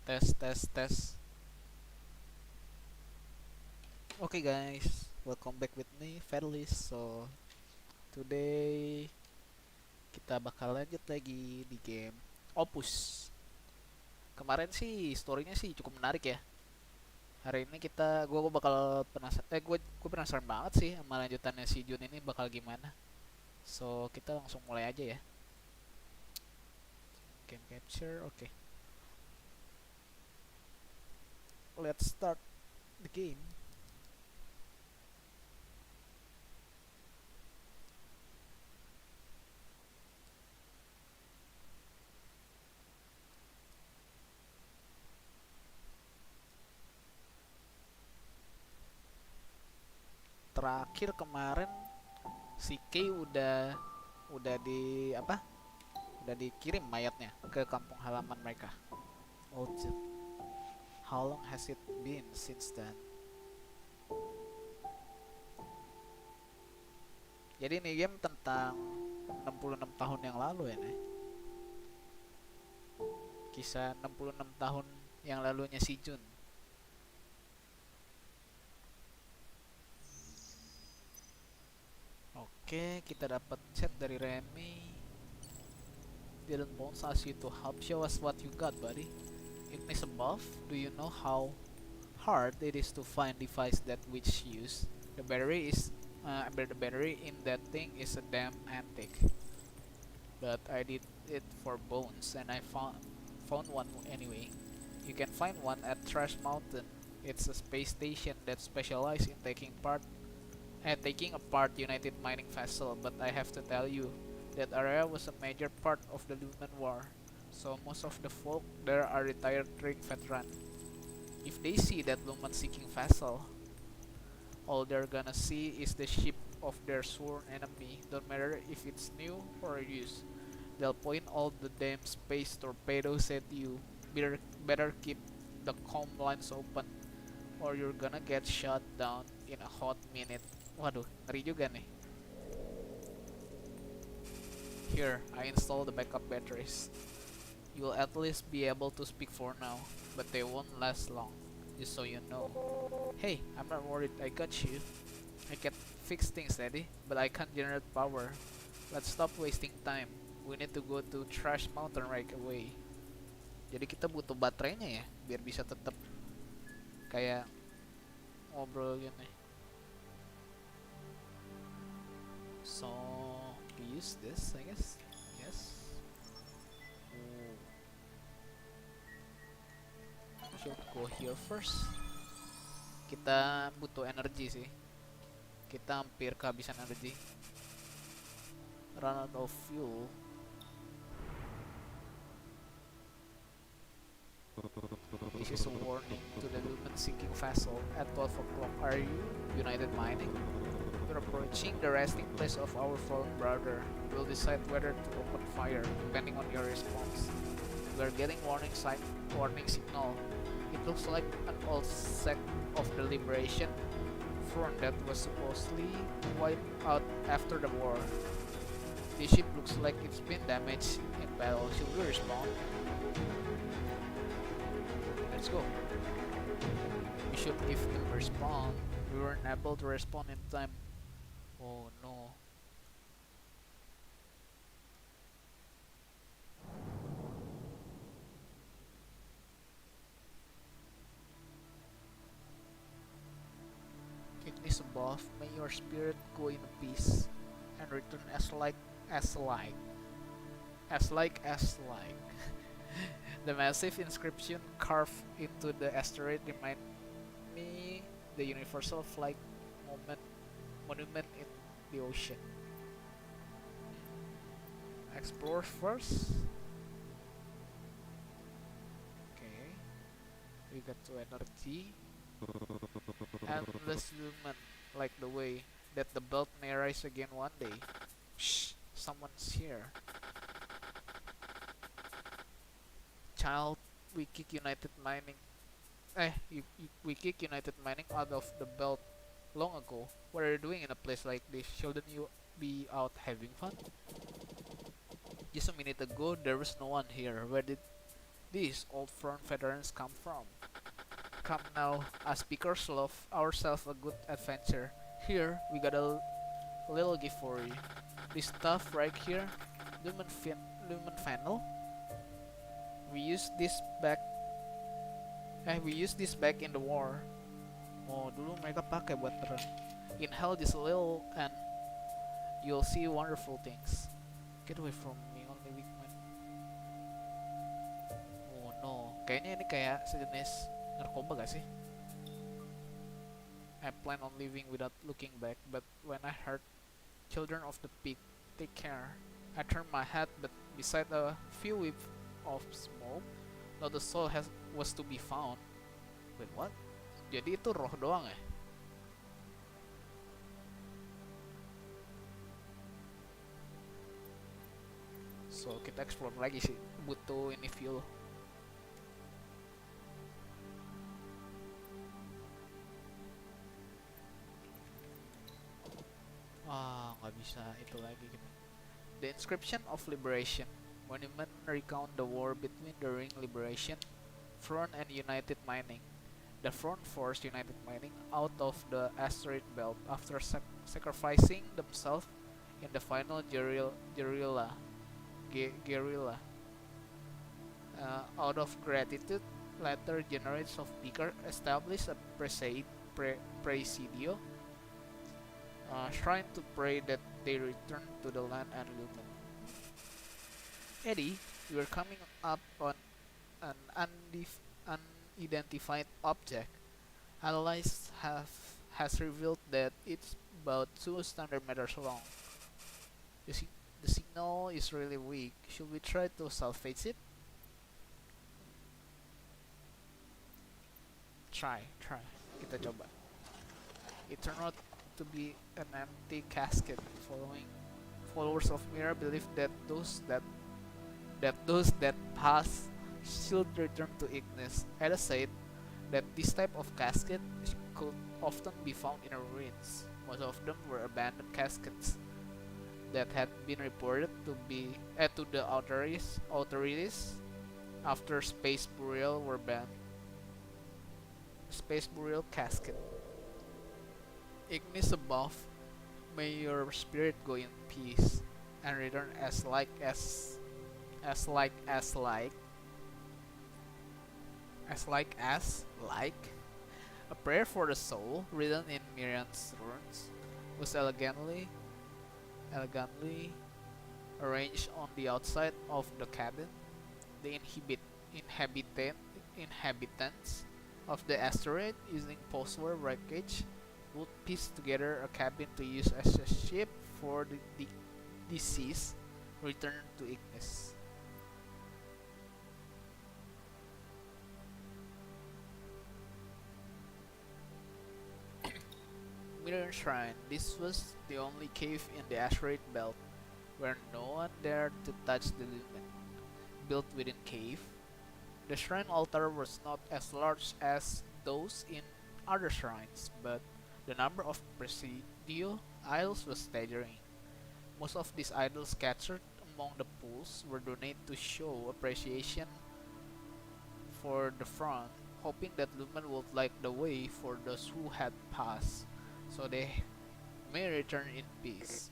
Tes, tes, tes. Okay guys, welcome back with me, Fedelish. So, today kita bakal lanjut lagi di game Opus. Kemarin sih storynya sih cukup menarik ya. Hari ini gua bakal penasaran, gue penasaran banget sih sama lanjutannya si Jun ini bakal gimana. So, kita langsung mulai aja ya. Game capture, oke. Let's start the game. Terakhir kemarin si Kay udah di apa? Udah dikirim mayatnya ke kampung halaman mereka. Oh, how long has it been since then? Jadi ini game tentang 66 tahun yang lalu ya nih. Kisah 66 tahun yang lalunya si Jun. Oke, kita dapat chat dari Remy. Didn't bounce us you to help. Show us what you got, buddy. Ignis above. Do you know how hard it is to find device that which use? The battery in that thing is a damn antique. But I did it for bones, and I found one anyway. You can find one at Trash Mountain. It's a space station that specializes in taking apart United mining vessel. But I have to tell you, that area was a major part of the Lumen War. So most of the folk there are retired rig veterans. If they see that Lumen seeking vessel, all they're gonna see is the ship of their sworn enemy. Don't matter if it's new or used. They'll point all the damn space torpedoes at you. Better keep the comm lines open, or you're gonna get shot down in a hot minute. Waduh, ngeri juga nih. Here, I install the backup batteries. You'll at least be able to speak for now, but they won't last long, just so you know. Hey, I'm not worried, I got you. I can fix things, Eddie, but I can't generate power. Let's stop wasting time. We need to go to Trash Mountain right away. Jadi kita butuh baterainya ya, biar bisa tetap kayak ngobrol gini. So, we use this, I guess. Yes. Should go here first. Kita butuh energi sih. Kita hampir kehabisan energi. Run out of fuel. This is a warning to the Lumen seeking vessel. At 12 o'clock, are you United Mining? We're approaching the resting place of our fallen brother. We'll decide whether to open fire, depending on your response. We're getting warning signal. It looks like an old sect of the Liberation Front that was supposedly wiped out after the war. The ship looks like it's been damaged in battle. Should we respond? Let's go. We should give them a response. We weren't able to respond in time. Oh no. Ignis above, may your spirit go in peace and return as like. The massive inscription carved into the asteroid remind me the universal flag monument in the ocean. Explore first. Okay, we got 2 energy. Endless lumen, like the way that the belt may rise again one day. Shh, someone's here. Child, we kick United Mining. We kick United Mining out of the belt long ago. What are you doing in a place like this? Shouldn't you be out having fun? Just a minute ago, there was no one here. Where did these old front veterans come from. Come now, as speakers love ourselves a good adventure. Here, we got a little gift for you. This stuff right here, lumen funnel. We used this back we used this back in the war. Oh, dulu mereka pakai buat perang. Inhale this little and you'll see wonderful things. Get away from me, only weak man. Oh no, kayaknya ini kayak sejenis narkoba gak sih? I plan on leaving without looking back, but when I heard children of the pig, take care. I turned my head, but beside a few whiffs of smoke, not a soul was to be found. Wait, what? Jadi itu roh doang ya? So kita explore lagi sih, butuh ini fuel. Nggak bisa itu lagi gitu. The inscription of liberation. Monument recount the war between the Ring Liberation Front and United Mining. The Front forced United Mining out of the asteroid belt after sacrificing themselves in the final guerrilla. Out of gratitude, later generations of Beaker established a presidio shrine to pray that they return to the land and Lumen. Eddie, you are coming up on an unidentified object. Analysis has revealed that it's about 2 standard meters long. The signal is really weak. Should we try to salvage it? Try. Kita coba. It turned out to be an empty casket. Followers of Mira believe that those that pass should return to Ignis. Ada said that this type of casket could often be found in ruins. Most of them were abandoned caskets that had been reported to the authorities after space burial were banned. Space burial casket. Ignis above, may your spirit go in peace and return as like a prayer for the soul written in Miriam's runes was elegantly arranged on the outside of the cabin. The inhabitants of the asteroid, using post-war wreckage, would piece together a cabin to use as a ship for the deceased return to Ignis. Mirror Shrine. This was the only cave in the asteroid belt where no one dared to touch the lumen. Built within cave, the shrine altar was not as large as those in other shrines, but the number of presidio idols was staggering. Most of these idols scattered among the pools were donated to show appreciation for the front, hoping that Lumen would light the way for those who had passed, so they may return in peace.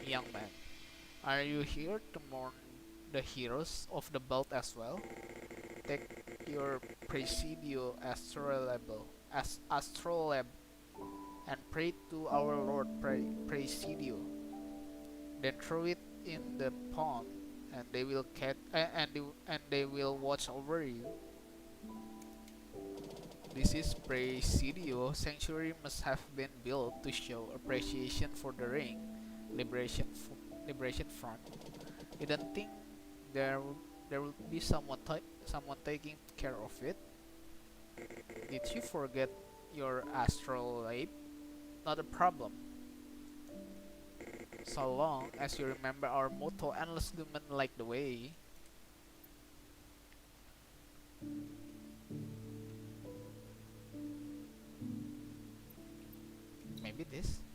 Young man, are you here to mourn the heroes of the belt as well? Take your presidio astrolabe and pray to our Lord Presidio. Then throw it in the pond, and they will they will watch over you. This is Presidio sanctuary must have been built to show appreciation for the ring liberation front. Didn't think there will be someone taking care of it. Did you forget your astrolabe? Not a problem. So long as you remember our motto, endless lumen like the way. Maybe this.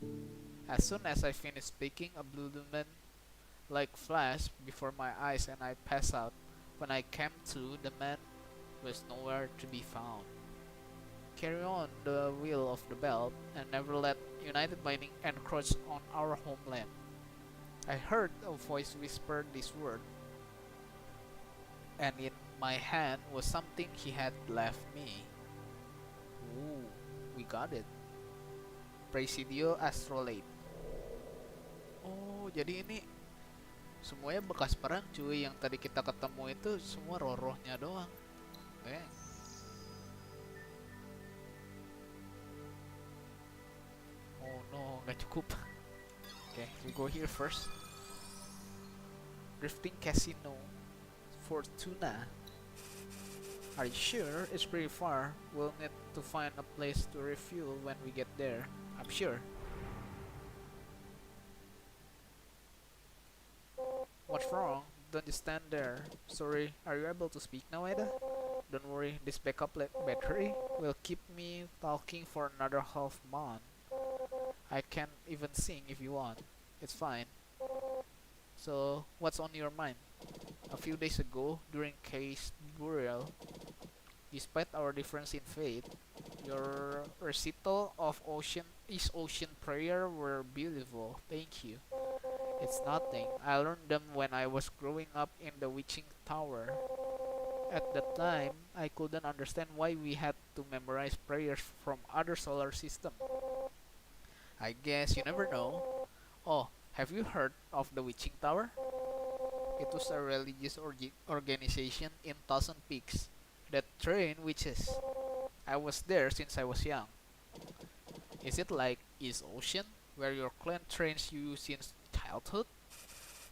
As soon as I finish speaking, a blue lumen like flash before my eyes and I pass out. When I came to, the man was nowhere to be found. Carry on the wheel of the belt and never let United Mining encroach on our homeland. I heard a voice whisper this word, and in my hand was something he had left me. Ooh, we got it. Presidio Astrolabe. Oh, jadi ini semuanya bekas perang cuy. Yang tadi kita ketemu itu semua roh-rohnya doang. Oh no, nggak cukup. Okay, we go here first. Drifting Casino. Fortuna. Are you sure? It's pretty far. We'll need to find a place to refuel when we get there. I'm sure. What's wrong? Don't just stand there. Sorry, are you able to speak now, Ada? Don't worry, this backup battery will keep me talking for another half month. I can't even sing if you want. It's fine. So, what's on your mind? A few days ago, during Kay's burial, despite our difference in faith, your recital of East Ocean prayer were beautiful. Thank you. It's nothing. I learned them when I was growing up in the Witching Tower. At the time, I couldn't understand why we had to memorize prayers from other solar systems. I guess you never know. Oh, have you heard of the Witching Tower? It was a religious organization in Thousand Peaks that trained witches. I was there since I was young. Is it like East Ocean, where your clan trains you since childhood?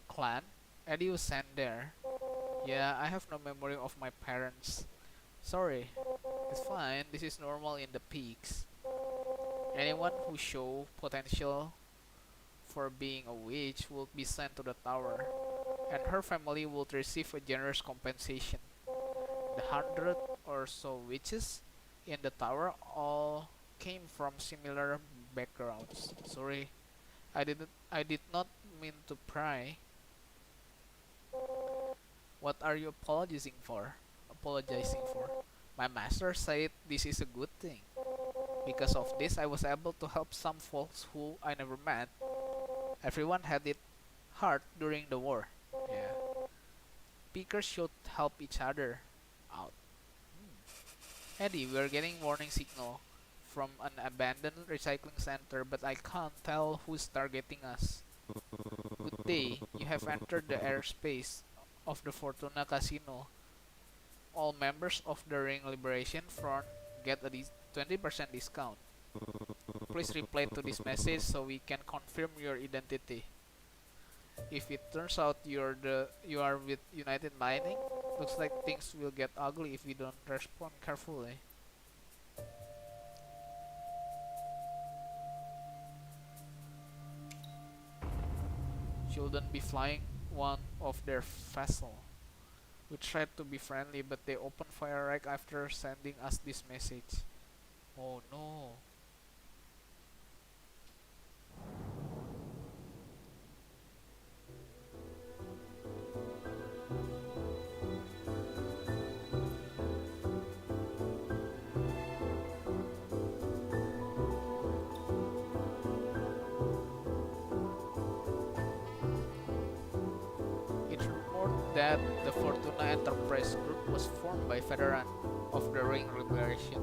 Clan? Eddie was sent there. Yeah, I have no memory of my parents. Sorry. It's fine, this is normal in the peaks. Anyone who show potential for being a witch will be sent to the tower, and her family will receive a generous compensation. The 100 or so witches in the tower all came from similar backgrounds. Sorry, I did not mean to pry. What are you apologizing for? My master said this is a good thing. Because of this, I was able to help some folks who I never met. Everyone had it hard during the war. Yeah. Pickers should help each other out. Eddie, we're getting warning signal from an abandoned recycling center, but I can't tell who's targeting us. Good day. You have entered the airspace of the Fortuna Casino. All members of the Ring Liberation Front get a 20% discount. Please reply to this message so we can confirm your identity. If it turns out you are with United Mining, looks like things will get ugly if we don't respond carefully. Shouldn't be flying one of their vessel. We tried to be friendly, but they opened fire right after sending us this message. Oh no. That the Fortuna Enterprise Group was formed by veterans of the Ring Liberation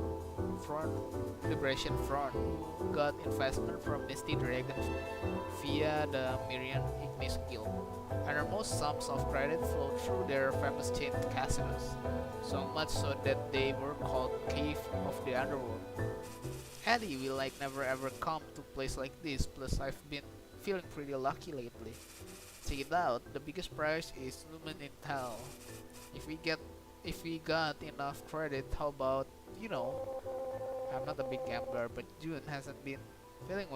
Front who got investment from Misty Dragons via the Mirian Ignis Guild. Enormous sums of credit flowed through their famous chain casinos, so much so that they were called Cave of the Underworld. Eddie will never ever come to a place like this, plus I've been feeling pretty lucky lately. Check it out, the biggest prize is Lumen Intel. If we got enough credit, how about, I'm not a big gambler, but June hasn't been feeling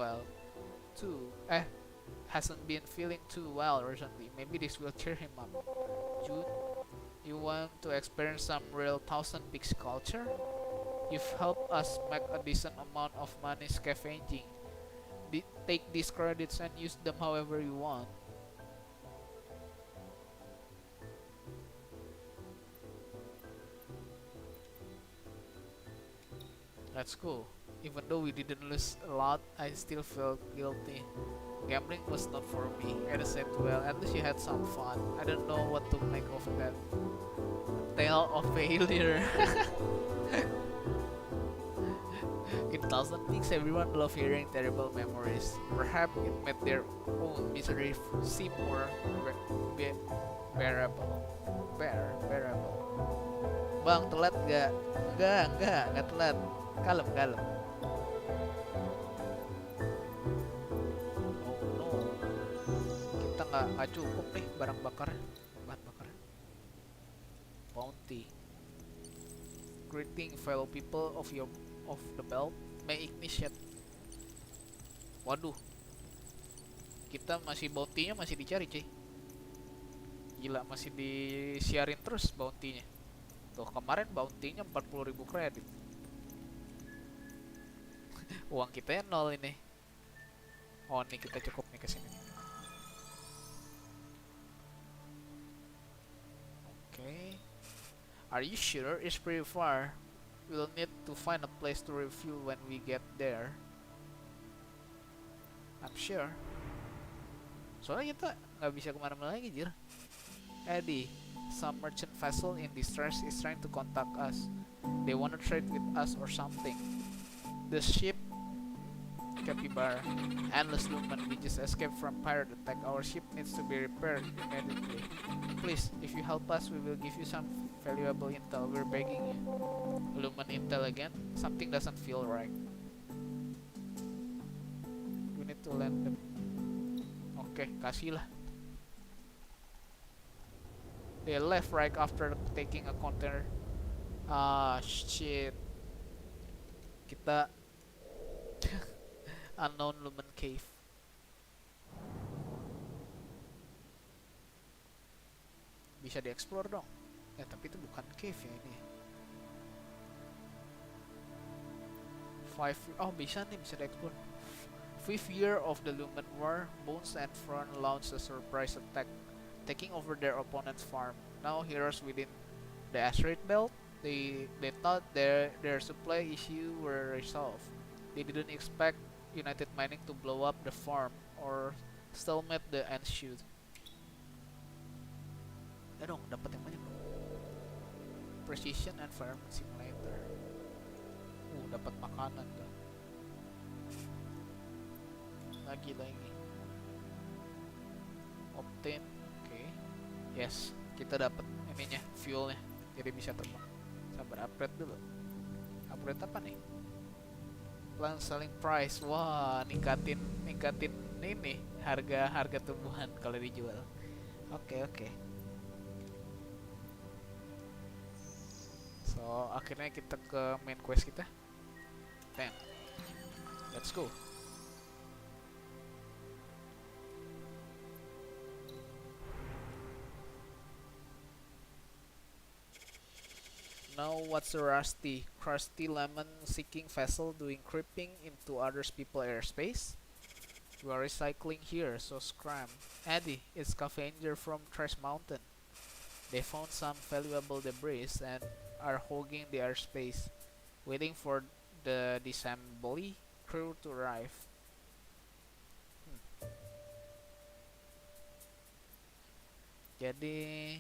too well recently. Maybe this will cheer him up. June, you want to experience some real Thousand Peaks culture? You've helped us make a decent amount of money scavenging. Take these credits and use them however you want. Let's go. Even though we didn't lose a lot, I still felt guilty. Gambling was not for me. Ada said, well, at least you had some fun. I don't know what to make of that. Tale of failure. It doesn't make everyone love hearing terrible memories. Perhaps it made their own misery seem more bearable. Bearable. Bang, telat gak? Enggak telat. Kalem. Oh no, kita nggak cukup nih bahan bakarnya. Bounty. Greeting fellow people of the belt. May ignition. Waduh, kita masih bounty-nya masih dicari cuy. Gila, masih disiarin terus bounty-nya. Tuh kemarin bounty-nya 40.000 kredit. Uang kita ya nol ini. Oh nih kita cukup nih kesini. Okay. Are you sure it's pretty far? We'll need to find a place to refuel when we get there. I'm sure. Soalnya kita nggak bisa kemana-mana lagi, jir. Eddie, some merchant vessel in distress is trying to contact us. They wanna trade with us or something. The ship Capybara, endless lumen, we just escaped from pirate attack. Our ship needs to be repaired immediately. Please, if you help us, we will give you some valuable intel. We're begging you. Lumen intel again? Something doesn't feel right. We need to land them. Okay, kasih lah. They left right after taking a container. Ah, shit. Kita unknown lumen cave. Bisa dieksplor dong. Ya tapi itu bukan cave ya ini. Bisa nih, bisa dieksplor. 5th year of the Lumen War, Bones and Front launched a surprise attack, taking over their opponent's farm. Now heroes within the asteroid belt, they thought their supply issue were resolved. They didn't expect United Mining to blow up the farm or stalemate the ensued. Ya dong, dapat yang banyak dong. Precision Environment Simulator. Dapat makanan tuh. Lagi. Obtain. Oke. Yes, kita dapat ininya, fuelnya. Jadi bisa terbang. Sabar upgrade dulu. Upgrade apa nih? Plan selling price. Wah, ningkatin ini harga tumbuhan kalau dijual. Oke. So, akhirnya kita ke main quest kita. Then, let's go. Now what's a crusty lemon-seeking vessel doing creeping into others people's airspace? We are recycling here, so scram. Eddie, it's scavenger from Trash Mountain. They found some valuable debris and are hogging the airspace, waiting for the disassembly crew to arrive. Jadi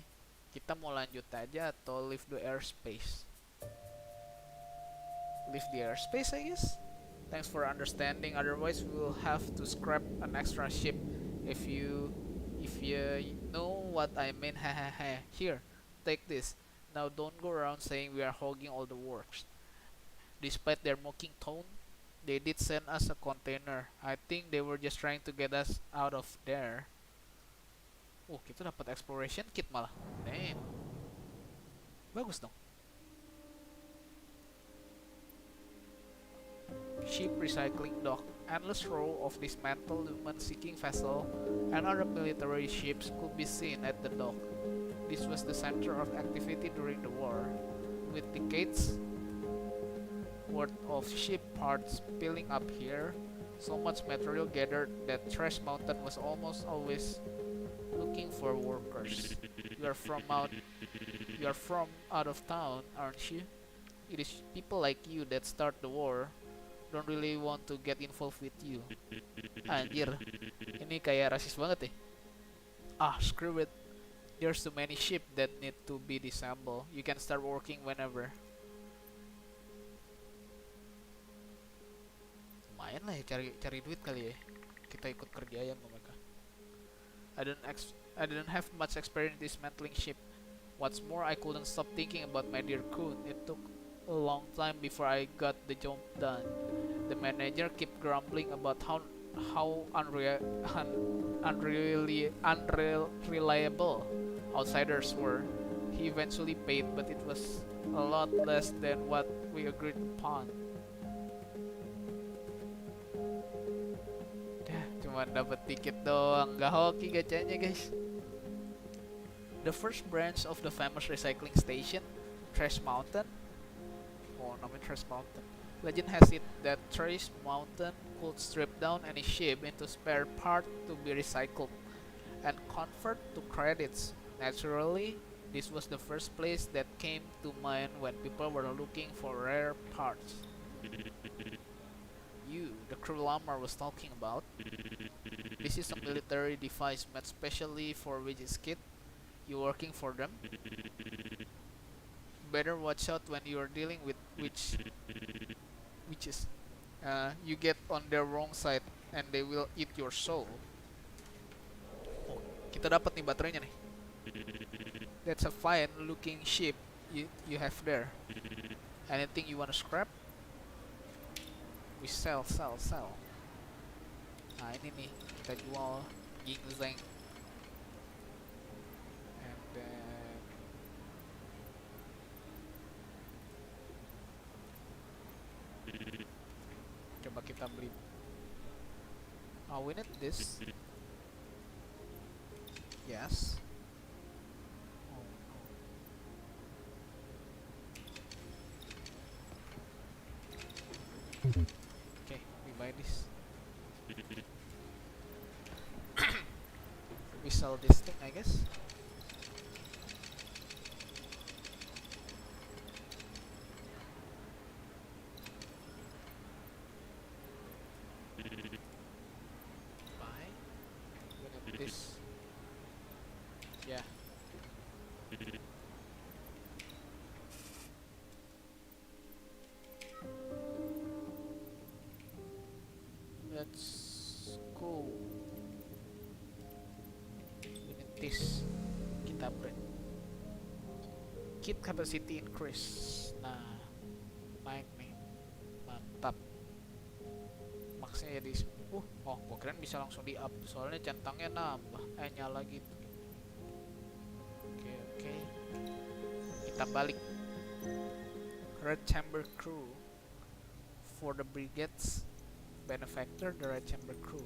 kita mau lanjut aja atau leave the airspace? Leave the airspace, I guess. Thanks for understanding. Otherwise, we will have to scrap an extra ship. If you know what I mean, hahaha. Here, take this. Now, don't go around saying we are hogging all the works. Despite their mocking tone, they did send us a container. I think they were just trying to get us out of there. Kita dapat exploration kit malah. Damn. Bagus dong. Ship recycling dock. Endless row of dismantled human-seeking vessel and other military ships could be seen at the dock. This was the center of activity during the war, with decades worth of ship parts piling up here. So much material gathered that Trash Mountain was almost always looking for workers. You are from out of town, aren't you? It is people like you that start the war. Don't really want to get involved with you. Anjir, ini kayak rasis banget ya. Ah, screw it. There's too many ship that need to be disassembled. You can start working whenever. Lumayan lah ya, cari duit kali ya. Kita ikut kerja ya sama mereka. I didn't have much experience dismantling ship. What's more, I couldn't stop thinking about my dear Kun. It took a long time before I got the job done. The manager kept grumbling about how unreliable outsiders were. He eventually paid, but it was a lot less than what we agreed upon. Dah, cuma dapat tiket doang, gak hoki gacanya guys. The first branch of the famous recycling station, Trash Mountain. Oh, namanya Trash Mountain. Legend has it that Trash Mountain could strip down any ship into spare part to be recycled and convert to credits. Naturally, this was the first place that came to mind when people were looking for rare parts. You, the crew Lamar was talking about. This is a military device made specially for Widget's kit. You working for them? Better watch out when you are dealing with witches. You get on their wrong side and they will eat your soul. Oh, kita dapat nih baterainya nih. That's a fine looking ship you have there. Anything you wanna scrap? We sell. Nah ini nih, kita jual ginseng. And then coba kita beli. Oh, we need this. Yes. Oh, no. Okay, we buy this. We sell this thing, I guess. Buy. We need this. Yeah. Let's go. We need this. Kita break. Kit capacity increase. Nah, naik nih. Mantap. Maksnya jadi oh, gua kirain bisa langsung di up. Soalnya centangnya nambah. Nyala gitu. Oke. Kita balik. Red Chamber Crew. For the brigades benefactor, the Red Chamber Crew.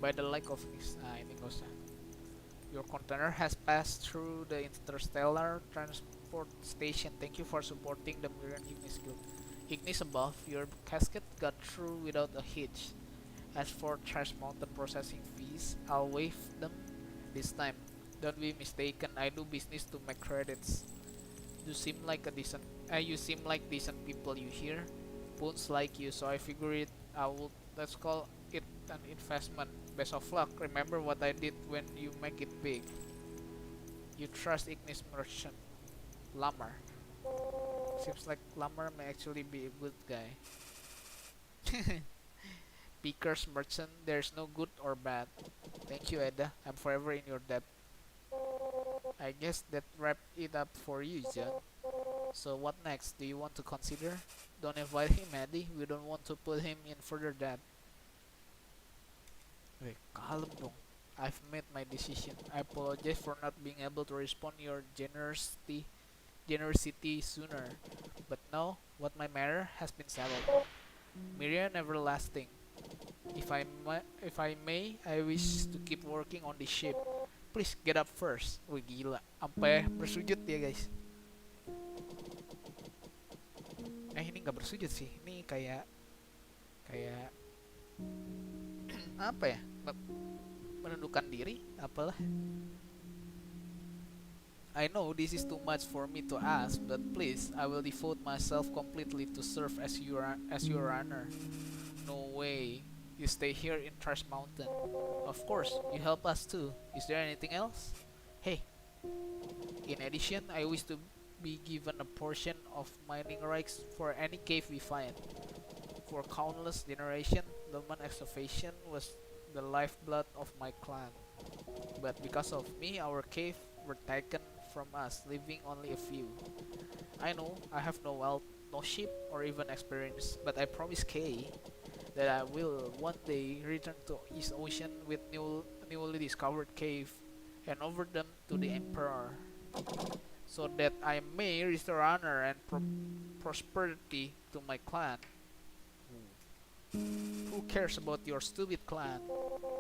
By the light of this. Nah, ini gak usah. Your container has passed through the interstellar transport station. Thank you for supporting the Miriam Ignis Guild. Ignis above, your casket got through without a hitch. As for Trash Mountain processing fees, I'll waive them this time. Don't be mistaken, I do business to make credits. You seem like decent people, you hear? Boons like you, so I figured let's call it an investment. Best of luck. Remember what I did when you make it big. You trust Ignis Merchant. Lamar. Seems like Lamar may actually be a good guy. Pickers Merchant, there's no good or bad. Thank you, Eda. I'm forever in your debt. I guess that wrapped it up for you, John. So what next? Do you want to consider? Don't invite him, Eddie. We don't want to put him in further debt. Wait, kalem dong. I've made my decision. I apologize for not being able to respond to your generosity sooner. But now, what my matter has been settled. Miriam everlasting. If I may, I wish to keep working on this ship. Please get up first. Wih gila, sampai bersujud ya guys. Ini nggak bersujud sih. Ini kayak apa ya? Menundukkan diri, apalah. I know this is too much for me to ask, but please, I will devote myself completely to serve as your runner. No way. You stay here in Trash Mountain. Of course, you help us too. Is there anything else? Hey, in addition, I wish to be given a portion of mining rights for any cave we find. For countless generations, human excavation was the lifeblood of my clan. But because of me, our cave were taken from us, leaving only a few. I know I have no wealth, no ship, or even experience, but I promise Kay that I will one day return to East Ocean with newly discovered cave and offer them to the Emperor, so that I may restore honor and prosperity to my clan. Who cares about your stupid clan?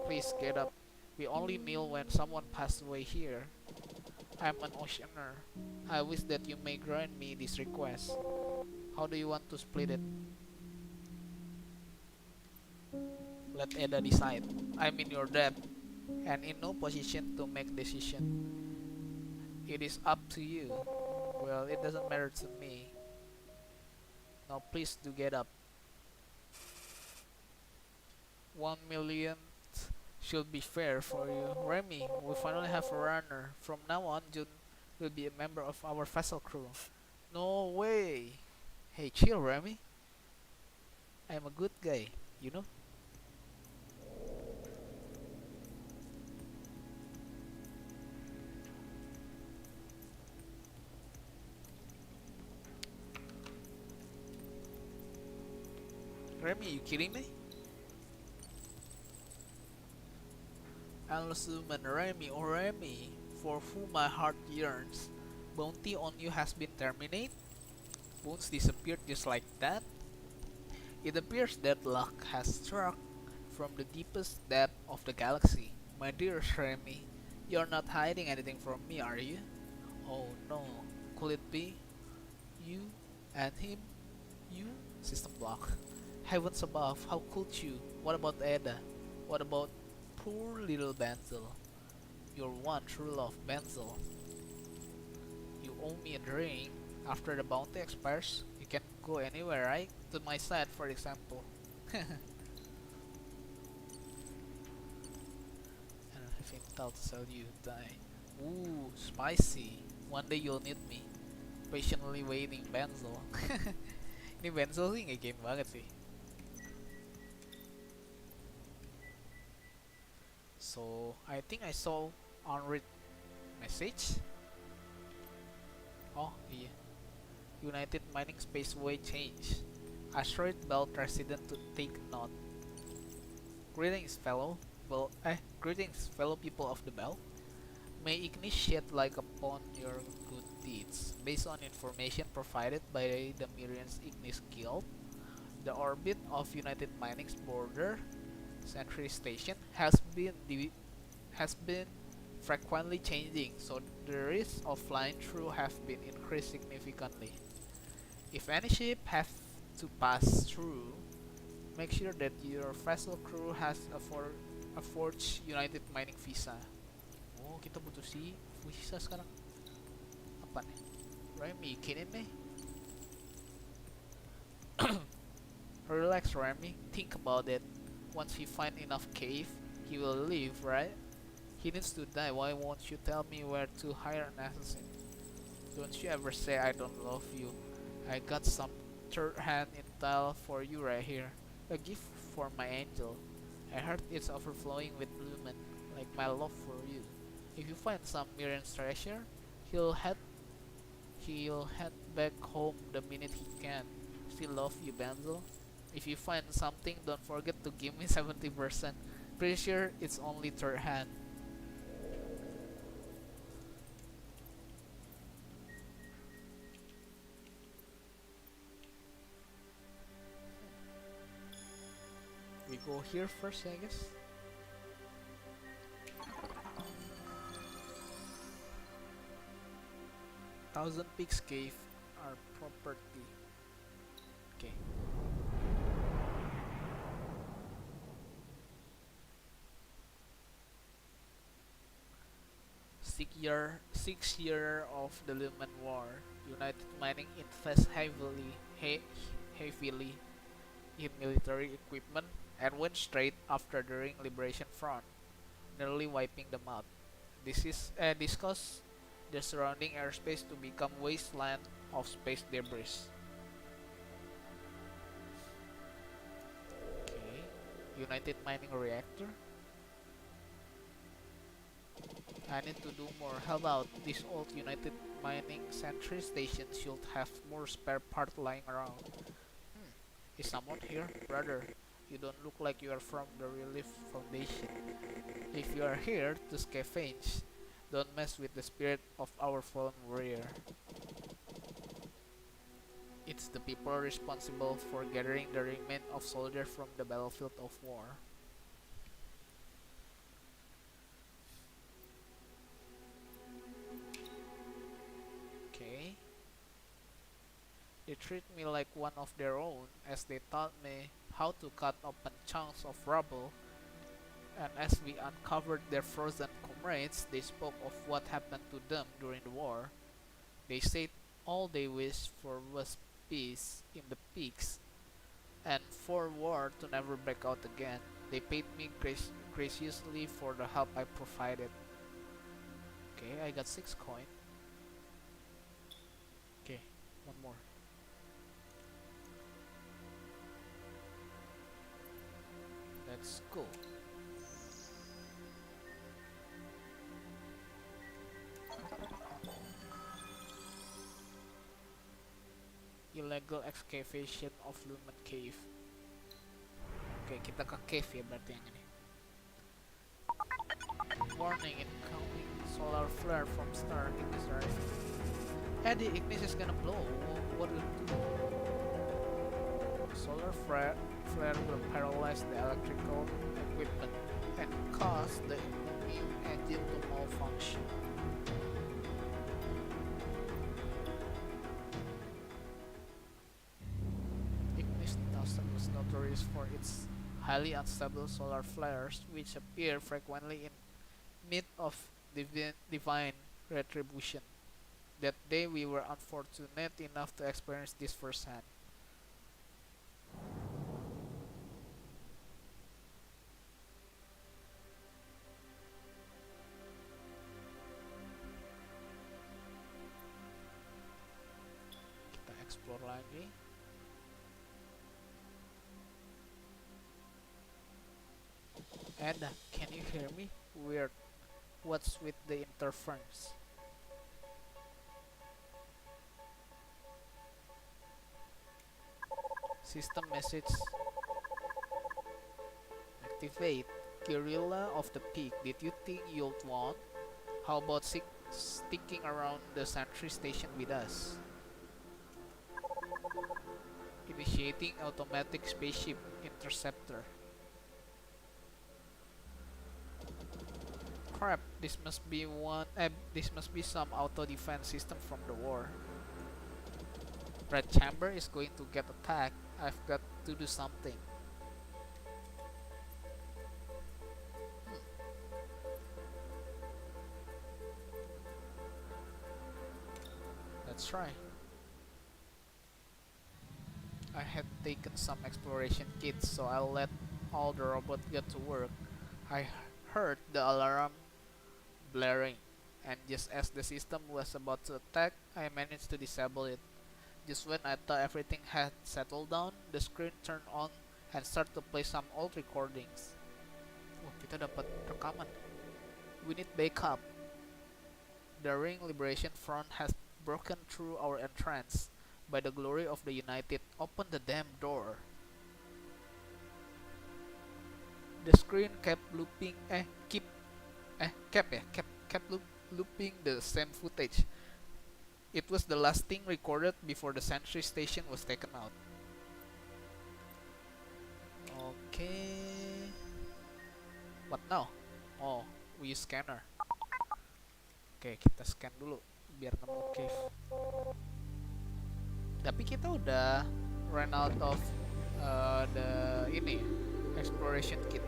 Please get up. We only kneel when someone passed away here. I'm an oceaner. I wish that you may grant me this request. How do you want to split it? Let Eda decide. I'm in your debt and in no position to make decision. It is up to you. Well, it doesn't matter to me. Now please do get up. 1 million should be fair for you. Remy, we finally have a runner. From now on, Jun will be a member of our vessel crew. No way. Hey, chill, Remy. I'm a good guy, you know? Remy, you kidding me? Endless woman, Remy, oh Remy, for whom my heart yearns. Bounty on you has been terminated? Bones disappeared just like that? It appears that luck has struck from the deepest depth of the galaxy. My dearest Remy, you're not hiding anything from me, are you? Oh no, could it be? You and him? You? System block. Heavens above, how could you? What about Ada? What about poor little Benzel? Your one true love, Benzel. You owe me a drink. After the bounty expires, you can go anywhere, right? To my side, for example. And having thought to sell you, die. Ooh, spicy. One day you'll need me. Patiently waiting, Benzel. Ini Benzel sih nge-game banget sih. So, I think I saw unread message. Oh, iya. United Mining Spaceway change. Asteroid Belt resident to take note. Greetings fellow people of the belt. May Ignis shed light upon your good deeds. Based on information provided by the Mirian's Ignis Guild, the orbit of United Mining's border Sentry Station has been frequently changing, so the risks of flying through have been increased significantly. If any ship have to pass through, make sure that your vessel crew has a forged United Mining visa. Oh, kita butuh si visa sekarang. Apa nih? Remy, kidding me? Relax, Remy. Think about it. Once he find enough cave, he will leave, right? He needs to die. Why won't you tell me where to hire an assassin? Don't you ever say I don't love you. I got some third-hand intel for you right here. A gift for my angel. I heard it's overflowing with lumen, like my love for you. If you find some Miriam's treasure, he'll head back home the minute he can. Still love you, Benzel. If you find something, don't forget to give me 70%. Pretty sure it's only third hand. We go here first, I guess. Thousand Peaks Cave, our property. Okay. Six year of the Lumen War, United Mining invests heavily in military equipment and went straight after during Liberation Front, nearly wiping them out. This caused the surrounding airspace to become wasteland of space debris. Okay, United Mining Reactor. I need to do more. How about this old United Mining Sentry Station should have more spare part lying around. Is someone here? Brother, you don't look like you are from the Relief Foundation. If you are here to scavenge, don't mess with the spirit of our fallen warrior. It's the people responsible for gathering the remains of soldiers from the battlefield of war. Okay. They treat me like one of their own, as they taught me how to cut open chunks of rubble, and as we uncovered their frozen comrades, they spoke of what happened to them during the war. They said all they wished for was peace in the peaks, and for war to never break out again. They paid me graciously for the help I provided. Okay, I got 6 coin. Okay, one more. Let's go. Illegal excavation of Lumen Cave. Oke, kita ke cave ya berarti yang ini. Warning, incoming solar flare from star Ignis arriving. The Ignis is gonna blow. What will it do? Solar flare will paralyze the electrical equipment and cause the new engine to malfunction. Was notorious for its highly unstable solar flares, which appear frequently in mid of divine retribution. That day we were unfortunate enough to experience this firsthand. Kita explore lagi. Ada, can you hear me? Weird. What's with the interference? System message. Activate. Guerrilla of the Peak. Did you think you'd want? How about sticking around the sentry station with us? Initiating automatic spaceship interceptor. Crap, this must be some auto defense system from the war. Red Chamber is going to get attacked. I've got to do something. Let's try. I had taken some exploration kits, so I'll let all the robots get to work. I heard the alarm blaring, and just as the system was about to attack, I managed to disable it. Just when I thought everything had settled down, the screen turned on and started to play some old recordings. Oh, kita dapat rekaman. We need backup. The Ring Liberation Front has broken through our entrance. By the glory of the United, open the damn door. The screen kept looping, kept looping the same footage. It was the last thing recorded before the sentry station was taken out. Okay. What now? Oh, we use scanner. Oke, kita scan dulu biar nemu cave. Tapi kita udah run out of the exploration kit.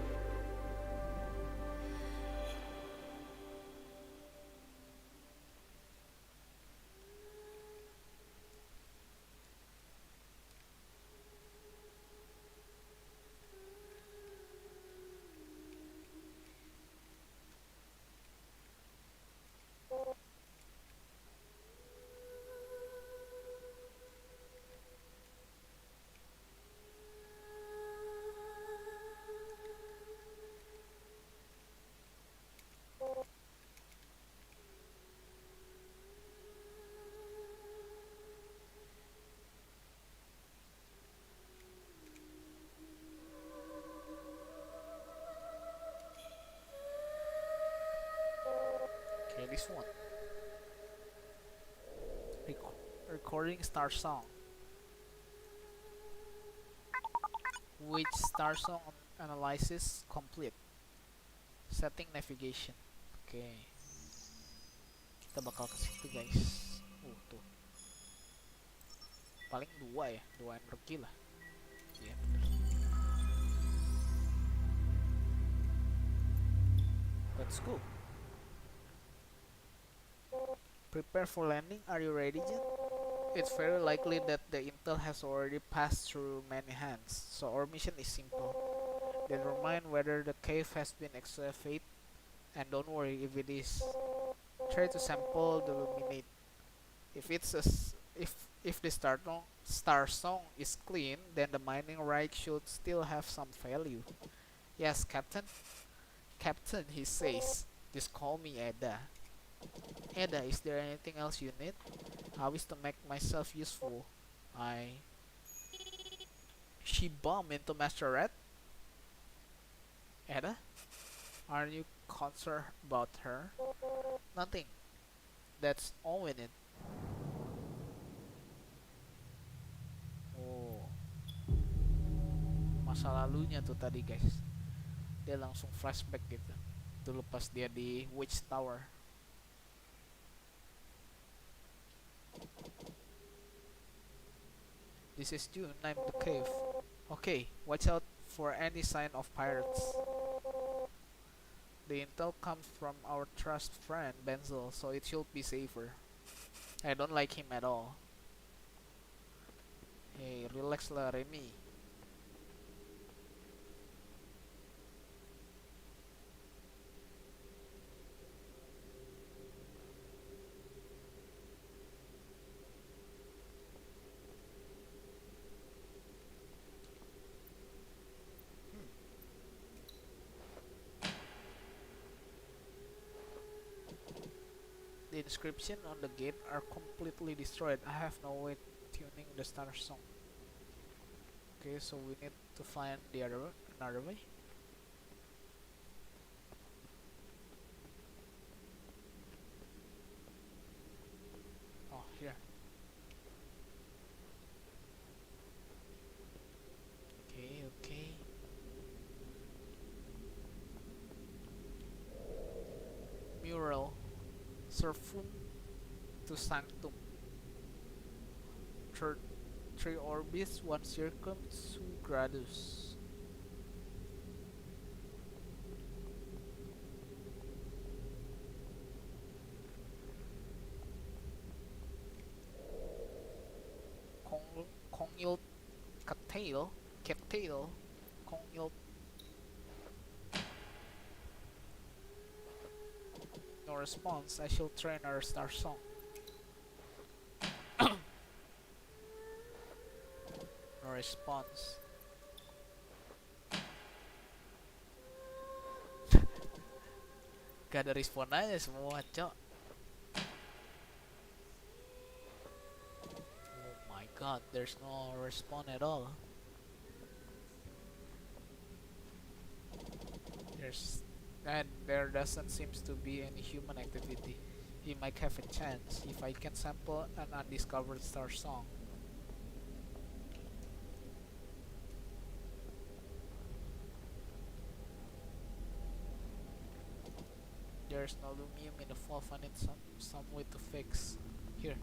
this one? Recording Starsong. Which Starsong analysis complete? Setting navigation. Oke. Kita bakal ke situ guys. Tuh. Paling 2 ya, 2 energi lah. Iya bener. Let's go. Prepare for landing. Are you ready, Jen? It's very likely that the intel has already passed through many hands, so our mission is simple. Determine whether the cave has been excavated, and don't worry if it is. Try to sample the luminate. If it's if the Starsong is clean, then the mining right should still have some value. Yes, Captain. Captain, he says. Just call me Ada. Ada, is there anything else you need? I wish to make myself useful. She bumped into Master Red? Ada? Aren't you concerned about her? Nothing. That's all we need. Oh. Masa lalunya tuh tadi guys. Dia langsung flashback gitu. Dulu pas dia di Witch Tower. This is June, I'm the cave. Okay, watch out for any sign of pirates. The intel comes from our trust friend Benzel, so it should be safer. I don't like him at all. Hey, relax lah Remy. The inscription on the gate are completely destroyed. I have no way tuning the Starsong. Okay, so we need to find the another way. Oh, here. Okay. Mural. Servum to Sanctum. 3 orbits, 1 circum, 2 gradus. Congil Cattail, Congil. No response. I shall train our Starsong. No response. Gak ada respon aja semua, cok. Oh my god, there's no response at all. There doesn't seem to be any human activity. He might have a chance if I can sample an undiscovered Starsong. There's no lumium in the valve. I need some way to fix. Here.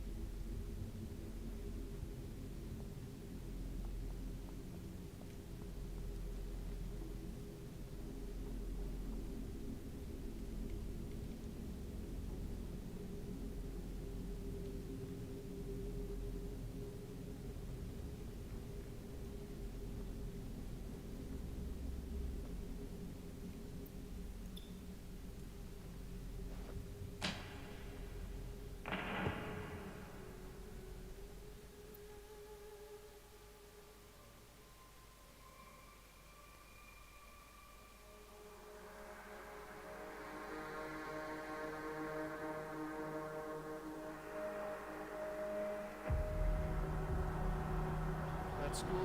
Let's go.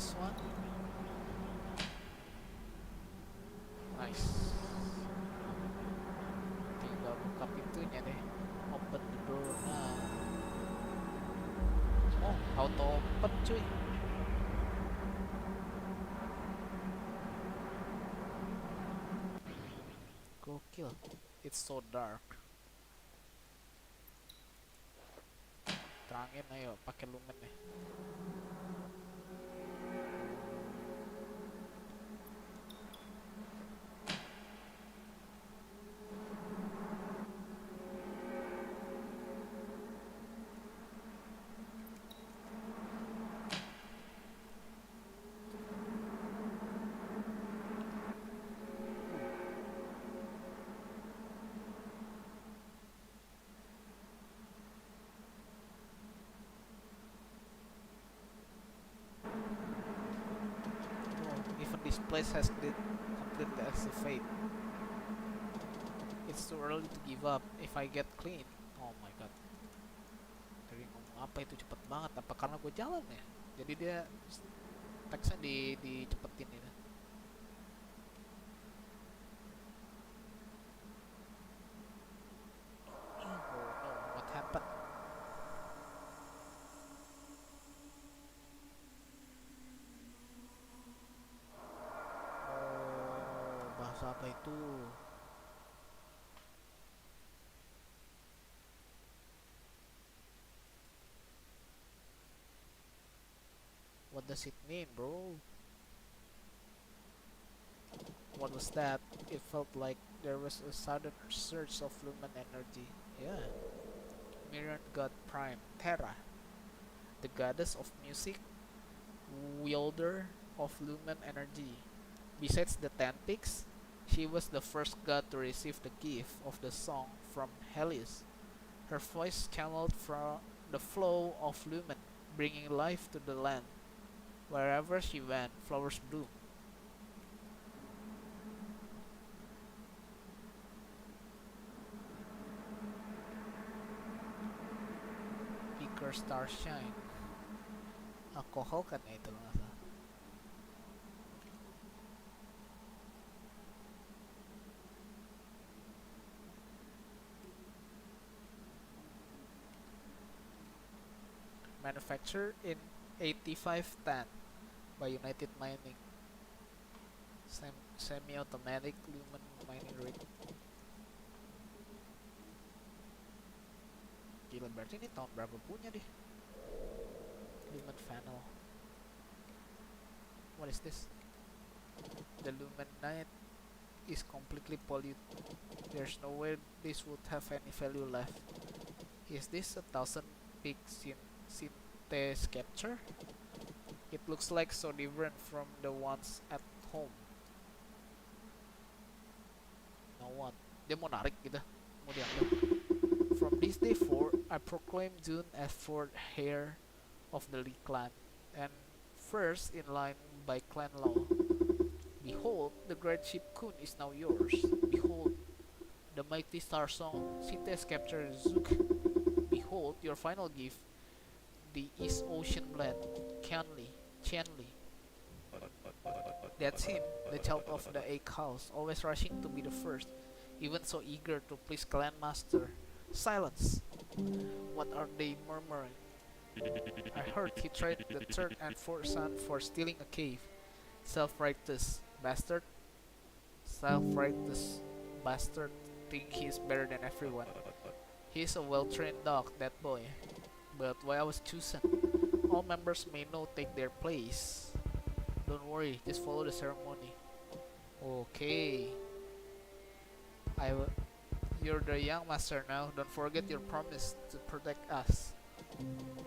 this one. Nice. Tinggal buka pintunya deh. Open the door now. Oh, auto open cuy. Gokil. It's so dark. Terangin ayo, pakai lumen nih. Even this place has completely activated. It's too early to give up. If I get clean, oh my god. Tadi ngomong apa itu cepet banget? Apa karena gue jalan ya? Jadi dia teksnya dicepetin ini. Oh no, what happened? Oh, bahasa apa itu? What does it mean, bro? What was that? It felt like there was a sudden surge of lumen energy. Yeah. Mirror God Prime, Terra, the goddess of music, wielder of lumen energy. Besides the ten peaks, she was the first god to receive the gift of the song from Helios. Her voice channeled from the flow of lumen, bringing life to the land. Wherever she went, flowers bloom. Speaker Starshine. Alkohol kan ya itu nggak salah. Manufactured in 8510 by United Mining. Semi-automatic lumen mining rig. Gila, berarti ini tahun berapa punya deh? Lumen funnel. What is this? The lumen night is completely polluted. There's no way this would have any value left. Is this 1,000 peak synthesis capture? It looks like so different from the ones at home. Now what? Dia mau narik gitu, mau diambil. From this day forth, I proclaim June as fourth heir of the Lee clan, and first in line by clan law. Behold, the great ship Kun is now yours. Behold, the mighty Starsong synthesis capture Zook. Behold, your final gift, the East Ocean blend, Qianli. That's him, the child of the Egg House, always rushing to be the first, even so eager to please Clan Master. Silence! What are they murmuring? I heard he tried the third and fourth son for stealing a cave. Self-righteous bastard. Self-righteous bastard think he's better than everyone. He's a well-trained dog, that boy. But why I was chosen? All members may now take their place. Don't worry, just follow the ceremony. Okay. You're the young master now. Don't forget your promise to protect us.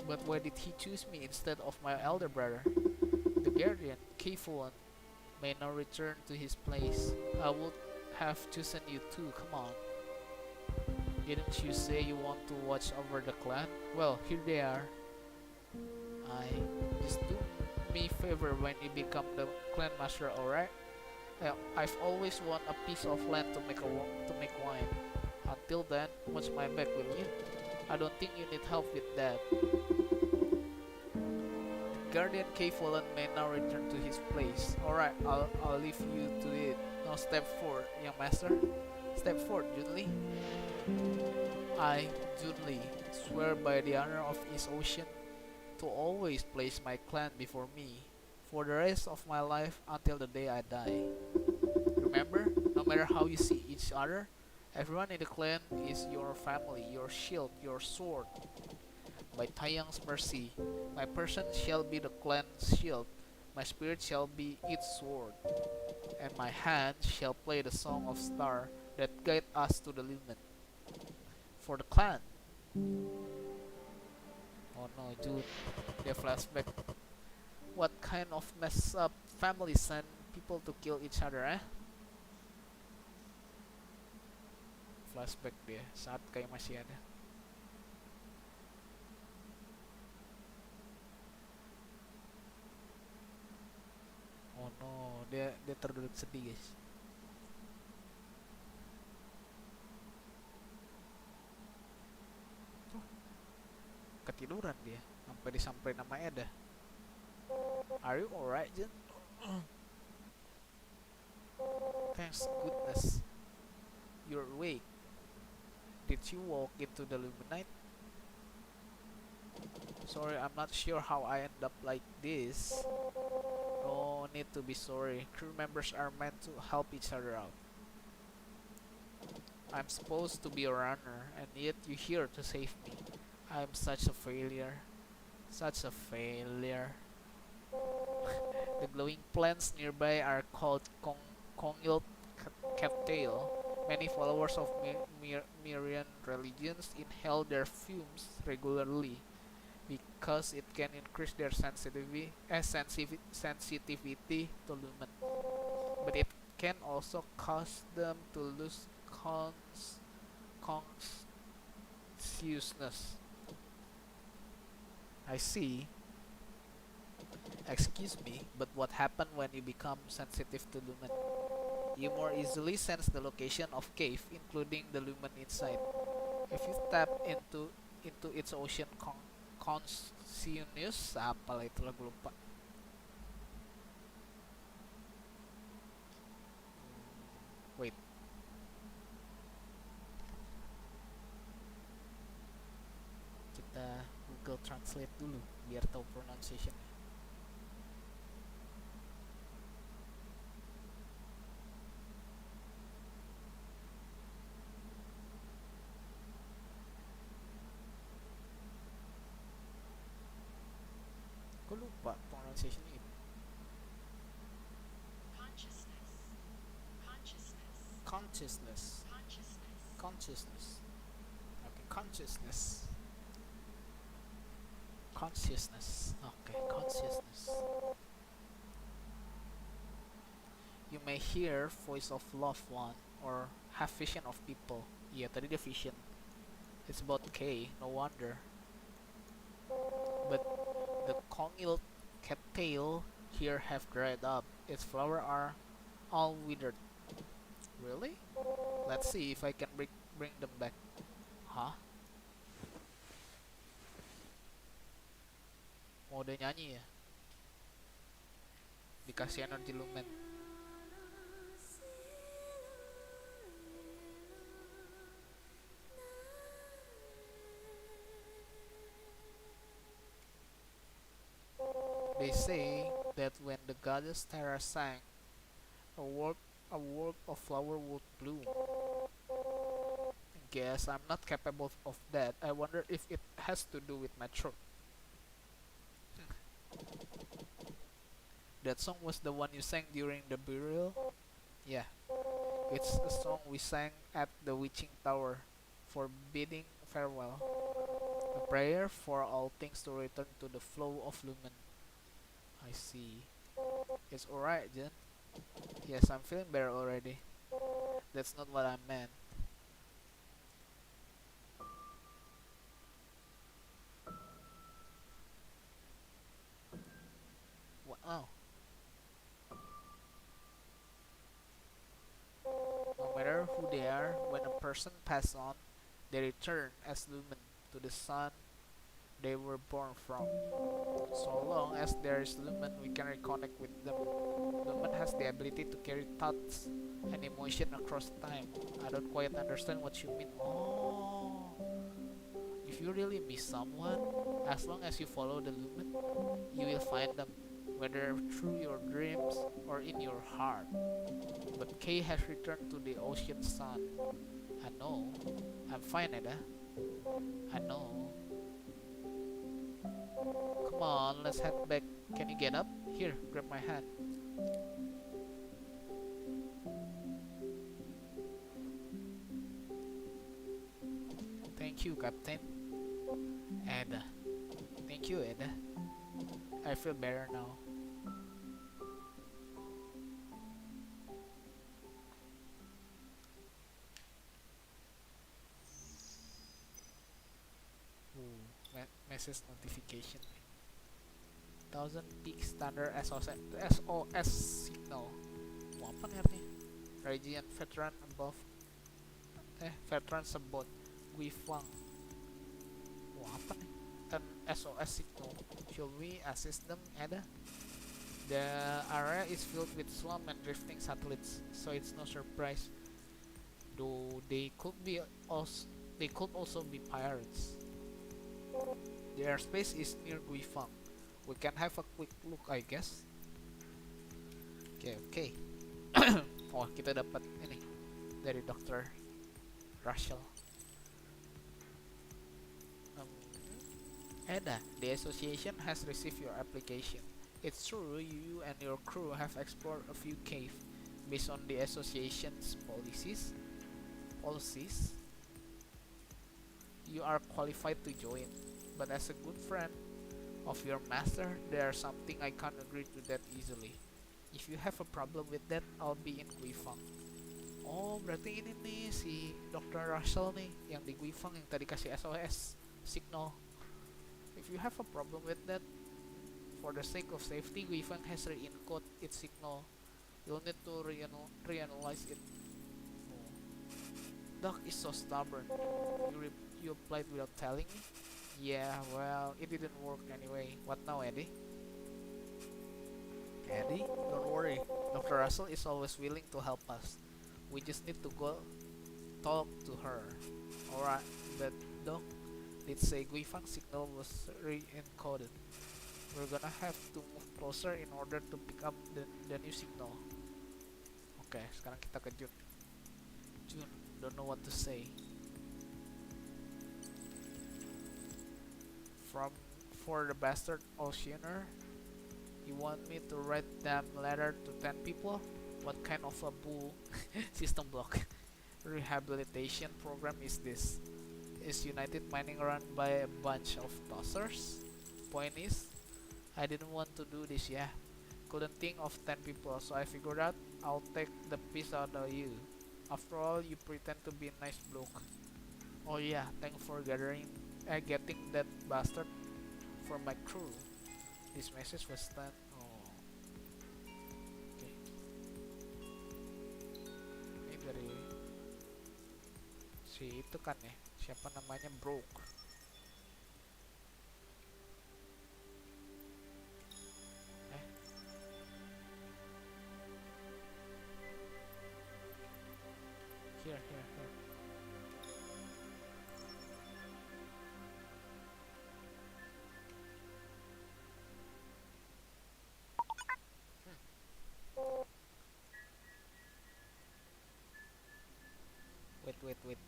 But why did he choose me instead of my elder brother? The guardian, Kefuan, may now return to his place. I would have chosen you too, come on. Didn't you say you want to watch over the clan? Well, here they are. Just do me a favor when you become the clan master, alright? I've always wanted a piece of land to make wine. Until then, watch my back, will you? I don't think you need help with that. The guardian cave fallen may now return to his place. Alright, I'll leave you to it. Now step forward, young master. Step forward, Junli. I, Junli, swear by the honor of East Ocean to always place my clan before me for the rest of my life until the day I die. Remember, no matter how you see each other, everyone in the clan is your family, your shield, your sword. By Taeyang's mercy, my person shall be the clan's shield, my spirit shall be its sword, and my hand shall play the song of star that guide us to the lumen. For the clan. Oh no, dude. They flashback. What kind of mess up family send people to kill each other, eh? Flashback dia saat kayak masih ada. Oh no, dia terduduk sedih, guys. Ketiduran dia sampai disamperin nama Eda. Are you alright, Jun? Thanks goodness you're awake. Did you walk into the Luminite? Sorry, I'm not sure how I end up like this. No need to be sorry. Crew members are meant to help each other out. I'm supposed to be a runner, and yet you're here to save me. I'm such a failure. Such a failure. The glowing plants nearby are called Kongil cattail. Many followers of Myrian religions inhale their fumes regularly because it can increase their sensitivity to lumen. But it can also cause them to lose consciousness. I see. Excuse me, but what happened when you become sensitive to lumen? You more easily sense the location of cave, including the lumen inside. If you tap into its ocean consciousness, apalah itu lagu lupa. Wait. Kita Google Translate dulu biar tahu pronunciation. Kok lupa pronunciation itu? Consciousness. Okay, consciousness. Okay, consciousness. You may hear voice of loved one or have vision of people. Iya, tadi dia vision. It's about K, no wonder. But the Kongil cattail here have dried up. Its flowers are all withered. Really? Let's see if I can bring them back. Hah? Oh, udah nyanyi ya? Dikasih energi lumen. They say that when the goddess Terra sang, a world of flower would bloom. Guess I'm not capable of that. I wonder if it has to do with my throat. That song was the one you sang during the burial? Yeah. It's a song we sang at the witching tower for bidding farewell. A prayer for all things to return to the flow of lumen. I see. It's alright, Jen. Yes, I'm feeling better already. That's not what I meant. Wow. No matter who they are, when a person passes on, they return as lumen to the sun they were born from. So long as there is Lumen, we can reconnect with them. Lumen has the ability to carry thoughts and emotion across time. I don't quite understand what you mean. Oh, if you really miss someone, as long as you follow the Lumen, you will find them, whether through your dreams or in your heart. But Kay has returned to the ocean sun. I know. I'm fine, Ada. I know. Come on, let's head back. Can you get up? Here, grab my hand. Thank you, Captain. Ada. Thank you, Ada. I feel better now. Ooh, message notification. 1000 peak standard SOS signal. Mau apa nih artinya? Radiant veteran above. Veterans above. Guifang. Mau apa nih? An SOS signal. Shall we assist them, Ada? The area is filled with slum and drifting satellites, so it's no surprise. Though they could also be pirates. The airspace is near Guifang. We can have a quick look, I guess. Oke. Oh, kita dapat ini dari Dr. Russell. Ada, the association has received your application. It's true, you and your crew have explored a few caves. Based on the association's policies, you are qualified to join. But as a good friend of your master, there's something I can't agree to that easily. If you have a problem with that, I'll be in Guifang. Oh, berarti ini nih si Dr. Russell nih yang di Guifang yang tadi kasih SOS signal. If you have a problem with that, for the sake of safety, Guifang has re-encoded its signal. You'll need to reanalyze it. Oh. Doc is so stubborn. You applied without telling me? Yeah, well, it didn't work anyway. What now, Eddie? Eddie, don't worry. Dr. Russell is always willing to help us. We just need to go talk to her. Alright, but Doc did say Guifang signal was re-encoded. We're gonna have to move closer in order to pick up the new signal. Oke, sekarang kita ke Jun. Jun, don't know what to say. For the bastard oceaner, you want me to write them letter to 10 people? What kind of a bull system block rehabilitation program is this? Is United Mining run by a bunch of tossers? Point is, I didn't want to do this, yeah. Couldn't think of 10 people, so I figured out I'll take the piss out of you. After all, you pretend to be a nice bloke. Oh yeah, thanks for getting that bastard for my crew. This message was sent. Oh. Oke. Ini dari si itu kan ya. Siapa namanya Broke. Here. Wait.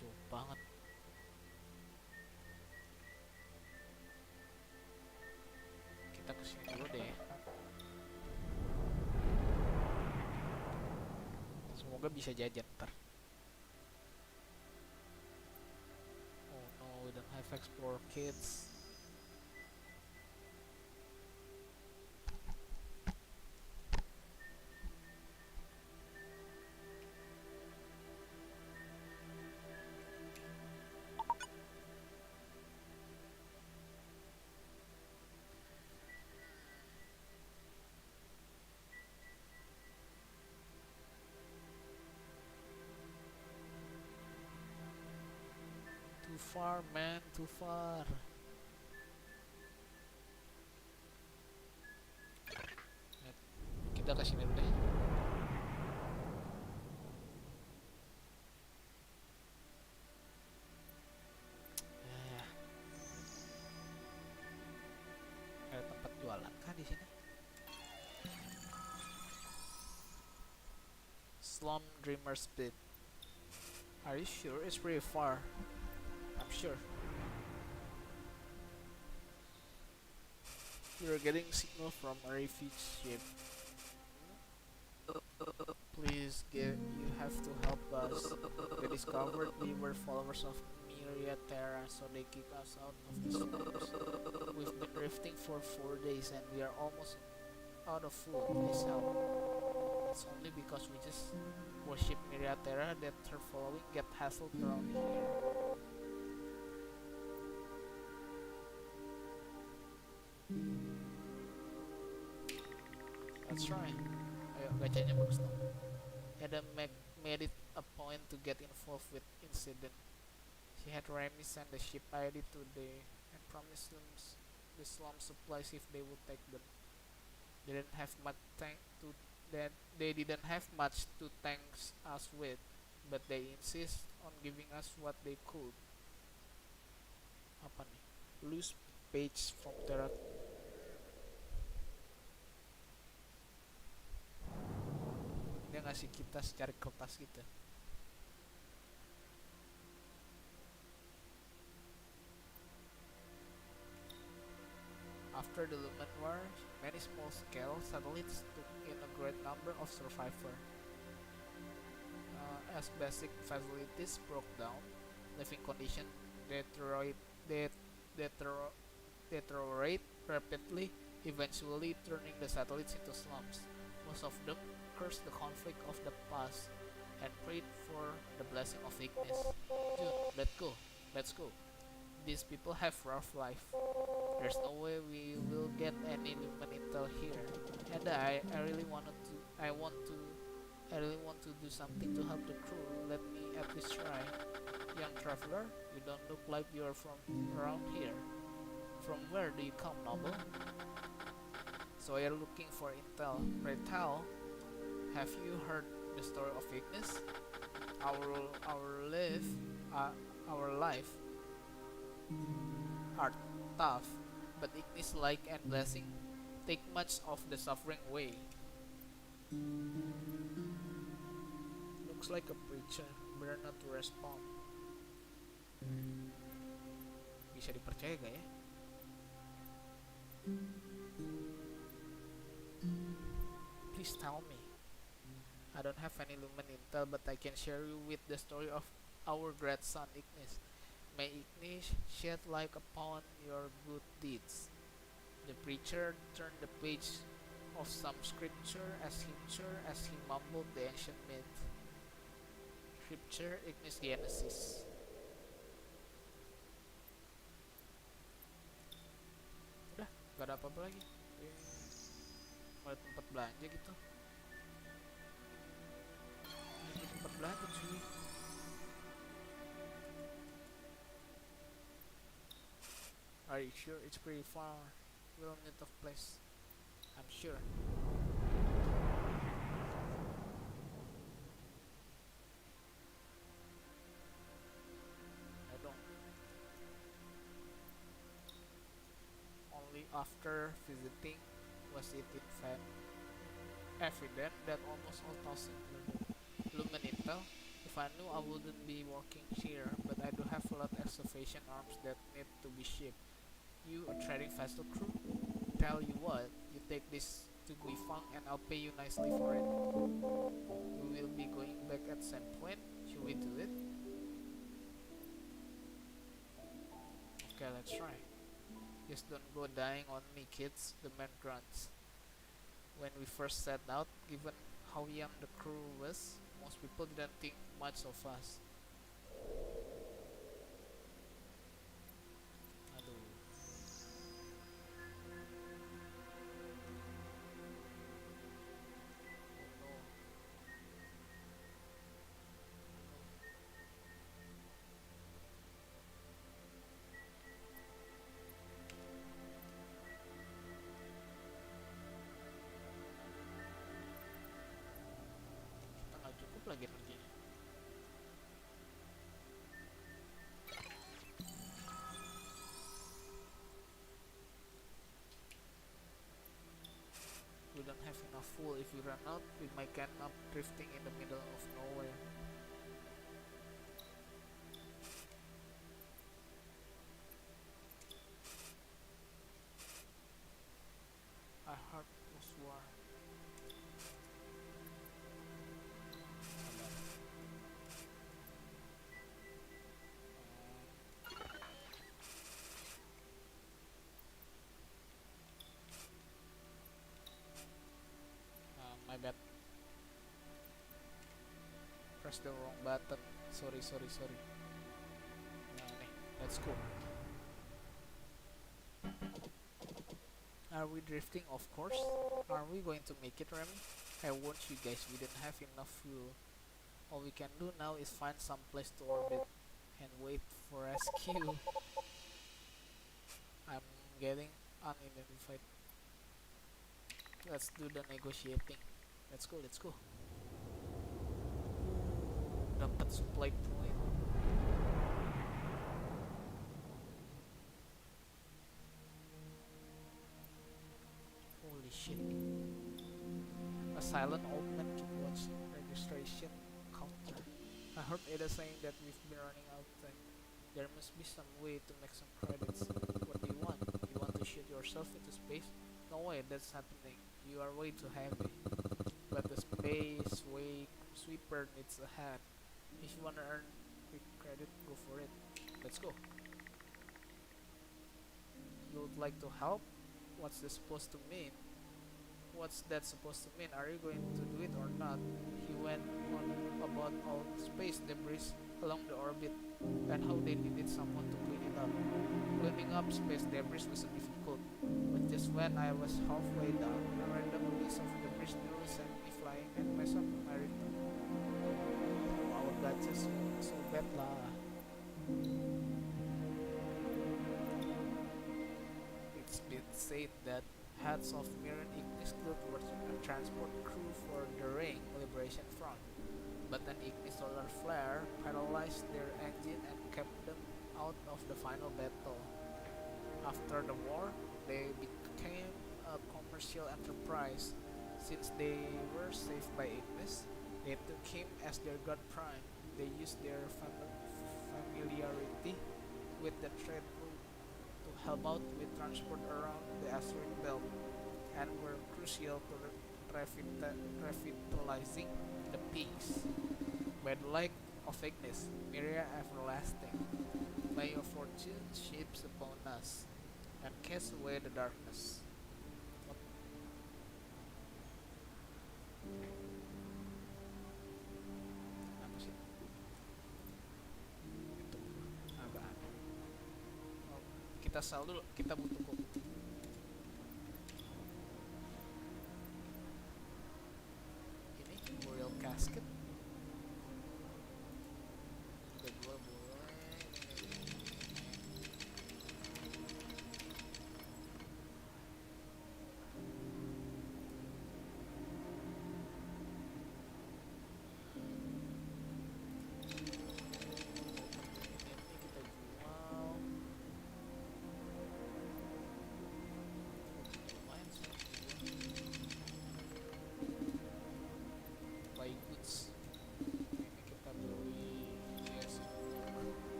Tuh banget. Kita kesini dulu deh. Semoga bisa jajan ntar. Oh no, we don't have explore kids. far man, too far. Nah, kita kesini dulu deh. Ya, ada tempat jualan kah di sini? Slum Dreamer's Pit. Are you sure? It's pretty far. I'm sure. We are getting signal from a refuge ship. Please you have to help us. We discovered we were followers of Terra, so they kick us out of the slums. We've been drifting for 4 days and we are almost out of food. Please help. It's only because we just worship Terra that her following get hassled around here. Let's try. Ayo, gacanya bagus dong. Ada made it a point to get involved with incident. She had Remy send the ship ID today and promised them the slum supplies if they would take them. They didn't have much they didn't have much to thank us with, but they insist on giving us what they could. Apa nih? Loose page from Terra. Dia ngasih kita secari kertas gitu. After the Lumen War, many small-scale satellites took in a great number of survivors. As basic facilities broke down, living conditions deteriorate rapidly, eventually turning the satellites into slums. Most of them cursed the conflict of the past and prayed for the blessing of Ignis. June, let's go. These people have rough life. There's no way we will get any human intel here. And I really want to do something to help the crew. Let me at least try. Young traveler, you don't look like you're from around here. From where do you come, noble? So you're looking for intel. Pray tell, have you heard the story of Ignis? Our life are tough, but Ignis like and blessing take much of the suffering away. Looks like a preacher, better not to respond. Bisa dipercaya gak ya? Please tell me. I don't have any Lumen intel, but I can share you with the story of our great son Ignis. May Ignis shed light upon your good deeds. The preacher turned the page of some scripture as he mumbled the ancient myth. Scripture Ignis Genesis. Udah, gak ada apa-apa lagi. Ada tempat belanja gitu. Ini tempat belanja cuy. Are you sure? It's pretty far. We'll need a place. I'm sure. I don't. Only after visiting was it in fact evident that almost all tossing Lumen intel. If I knew, I wouldn't be working here, but I do have a lot of excavation arms that need to be shipped. You a trading vessel crew? Tell you what, you take this to Guifang and I'll pay you nicely for it. We will be going back at some point. Should we do it? Okay, let's try. Just don't go dying on me, kids, the man grunts. When we first set out, given how young the crew was, most people didn't think much of us. Aduh. Oh no. lagi energinya. We don't have enough fuel. If we run out, we might end up drifting in the middle of nowhere. I heard it was war. My bad. Press the wrong button. Sorry. Nah, nih, let's go. Are we drifting? Of course. Are we going to make it, Remy? I warned you guys, we didn't have enough fuel. All we can do now is find some place to orbit and wait for rescue. I'm getting unidentified. Let's do the negotiating. Let's go. Dapat supply point. Holy shit. A silent old man keep watching registration counter. I heard Ada saying that we've been running out of time. There must be some way to make some credits. What do you want? You want to shoot yourself into space? No way, that's happening. You are way too heavy. But the space sweeper needs a hand. If you wanna earn quick credit, go for it. Let's go. You would like to help? What's this supposed to mean? What's that supposed to mean? Are you going to do it or not? He went on about all space debris along the orbit and how they needed someone to clean it up. Cleaning up space debris wasn't difficult, but just when I was halfway down, a random piece of debris nearly sent me flying and messed up my return. Our gadgets so bad lah. It's been said that heads of Mirren Ignis were a transport crew for the Ring Liberation Front, but an Ignis solar flare paralyzed their engine and kept them out of the final battle. After the war, they became a commercial enterprise. Since they were saved by Ignis, they took him as their god prime. They used their familiarity with the trade route to help out with transport around the asteroid belt, and were crucial to revitalizing the peace. By the light of Ignis, Myria everlasting, may your fortune shapes upon us, and cast away the darkness. Apa sih? Itu apaan? Oh, kita sell dulu, kita butuh kok. Ini burial casket. Kedua boleh.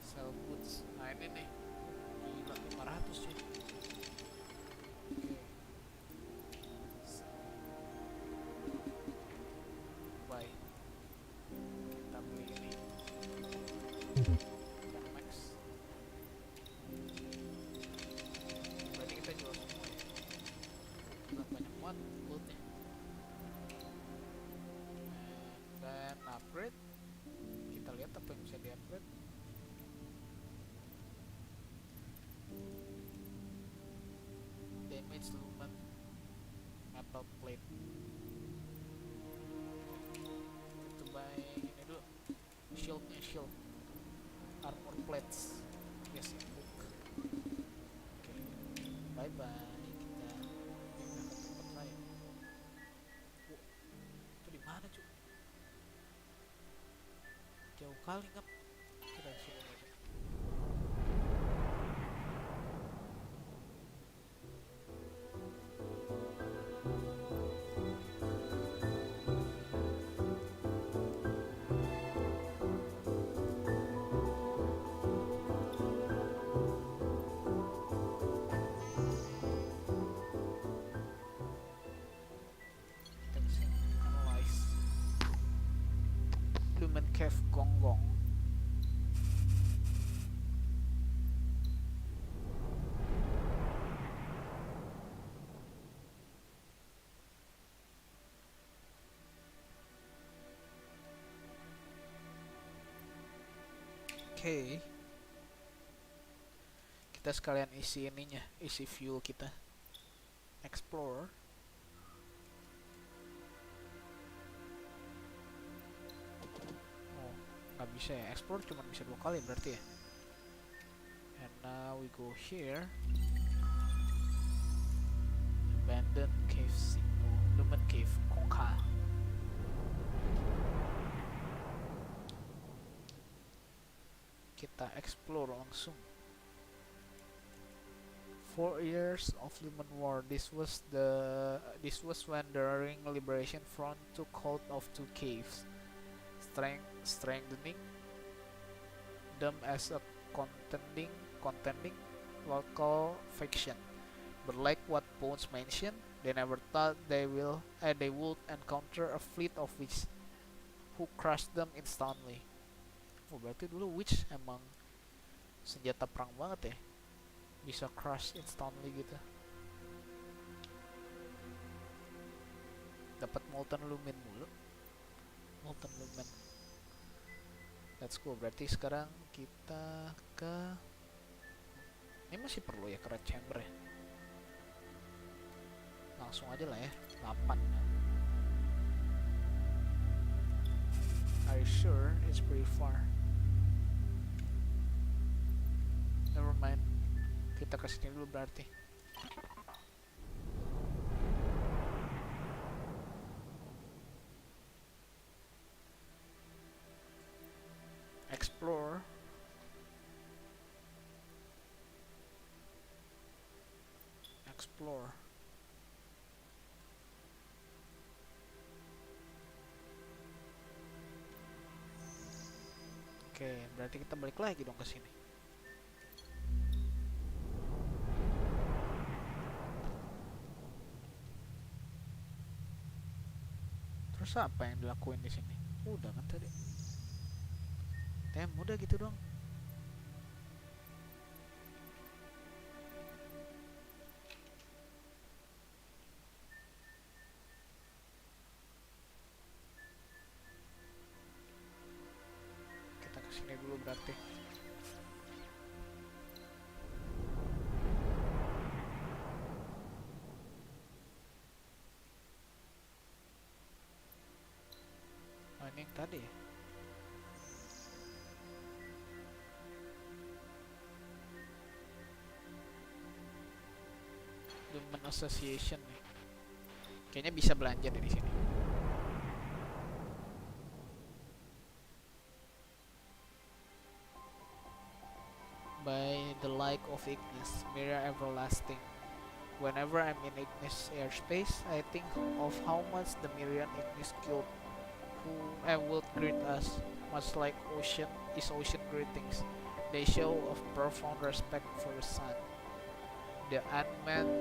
Sell goods. Nah ini nih, gila 500 cuy. Oke. Buy. Kita beli ini. Dan max. Berarti kita jual semua ya. Gila banyak banget goldnya. Dan upgrade. Kita lihat apa yang bisa di upgrade. Damage lumen metal plate. Kita buy ini dulu. Shieldnya shield. Armor plates. Yes, book. Oke. Bye bye. Kita pindah ke tempat lain. Itu di mana cuy? Jauh kali ngap. Kita sini aja. Kita kesini. Analyze. Lumen Cave Gonggong. Oke. Kita sekalian isi ininya, isi fuel kita. Explore. Oh, nggak bisa ya. Explore cuma bisa 2 kali berarti ya. And now we go here. Abandoned cave signal. Lumen Cave Kongka. Kita explore langsung. 4 years of Lumen War. This was when the Ring Liberation Front took hold of 2 caves, strengthening them as a contending local faction. But like what Bones mentioned, they never thought they would encounter a fleet of witch who crushed them instantly. Oh, berarti dulu witch emang senjata perang banget ya, bisa crush instantly gitu. Dapat molten lumen mulu. Molten lumen. Let's go. Berarti sekarang kita ke, ini masih perlu ya ke red chamber ya. Langsung aja lah ya. 8. Are you sure it's pretty far? Never mind. Kita kesini dulu berarti. Explore. Explore. Oke, berarti kita balik lagi dong ke sini. Terus apa yang dilakuin di sini? Udah kan tadi. Udah gitu doang. Kita kesini dulu berarti. Oh, ini yang tadi ya. Lumen Association nih. Kayaknya bisa belanja dari sini. By the like of Ignis, Mirror Everlasting. Whenever I'm in Ignis airspace, I think of how much the Mirian Ignis killed, who would greet us, much like ocean greetings. They show of profound respect for the sun. The unmanned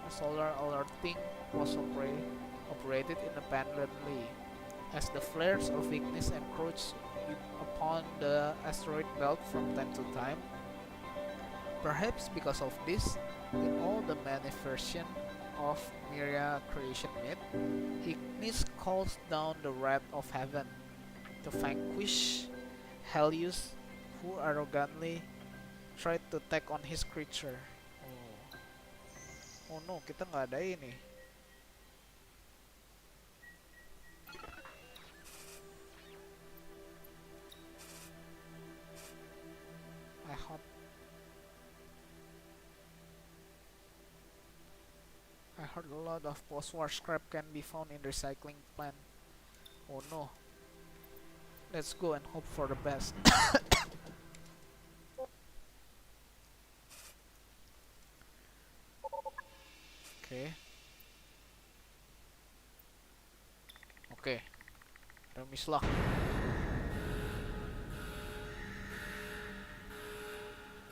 solar alerting was operated independently. As the flares of Ignis encroached upon the asteroid belt from time to time, perhaps because of this, in all the many versions of Myria creation myth, Ignis calls down the wrath of heaven to vanquish Helios, who arrogantly tried to take on his creature. Oh no, kita nggak ada ini. I heard a lot of post-war scrap can be found in recycling plant. Oh no. Let's go and hope for the best. Okay. Okay. Remis lock.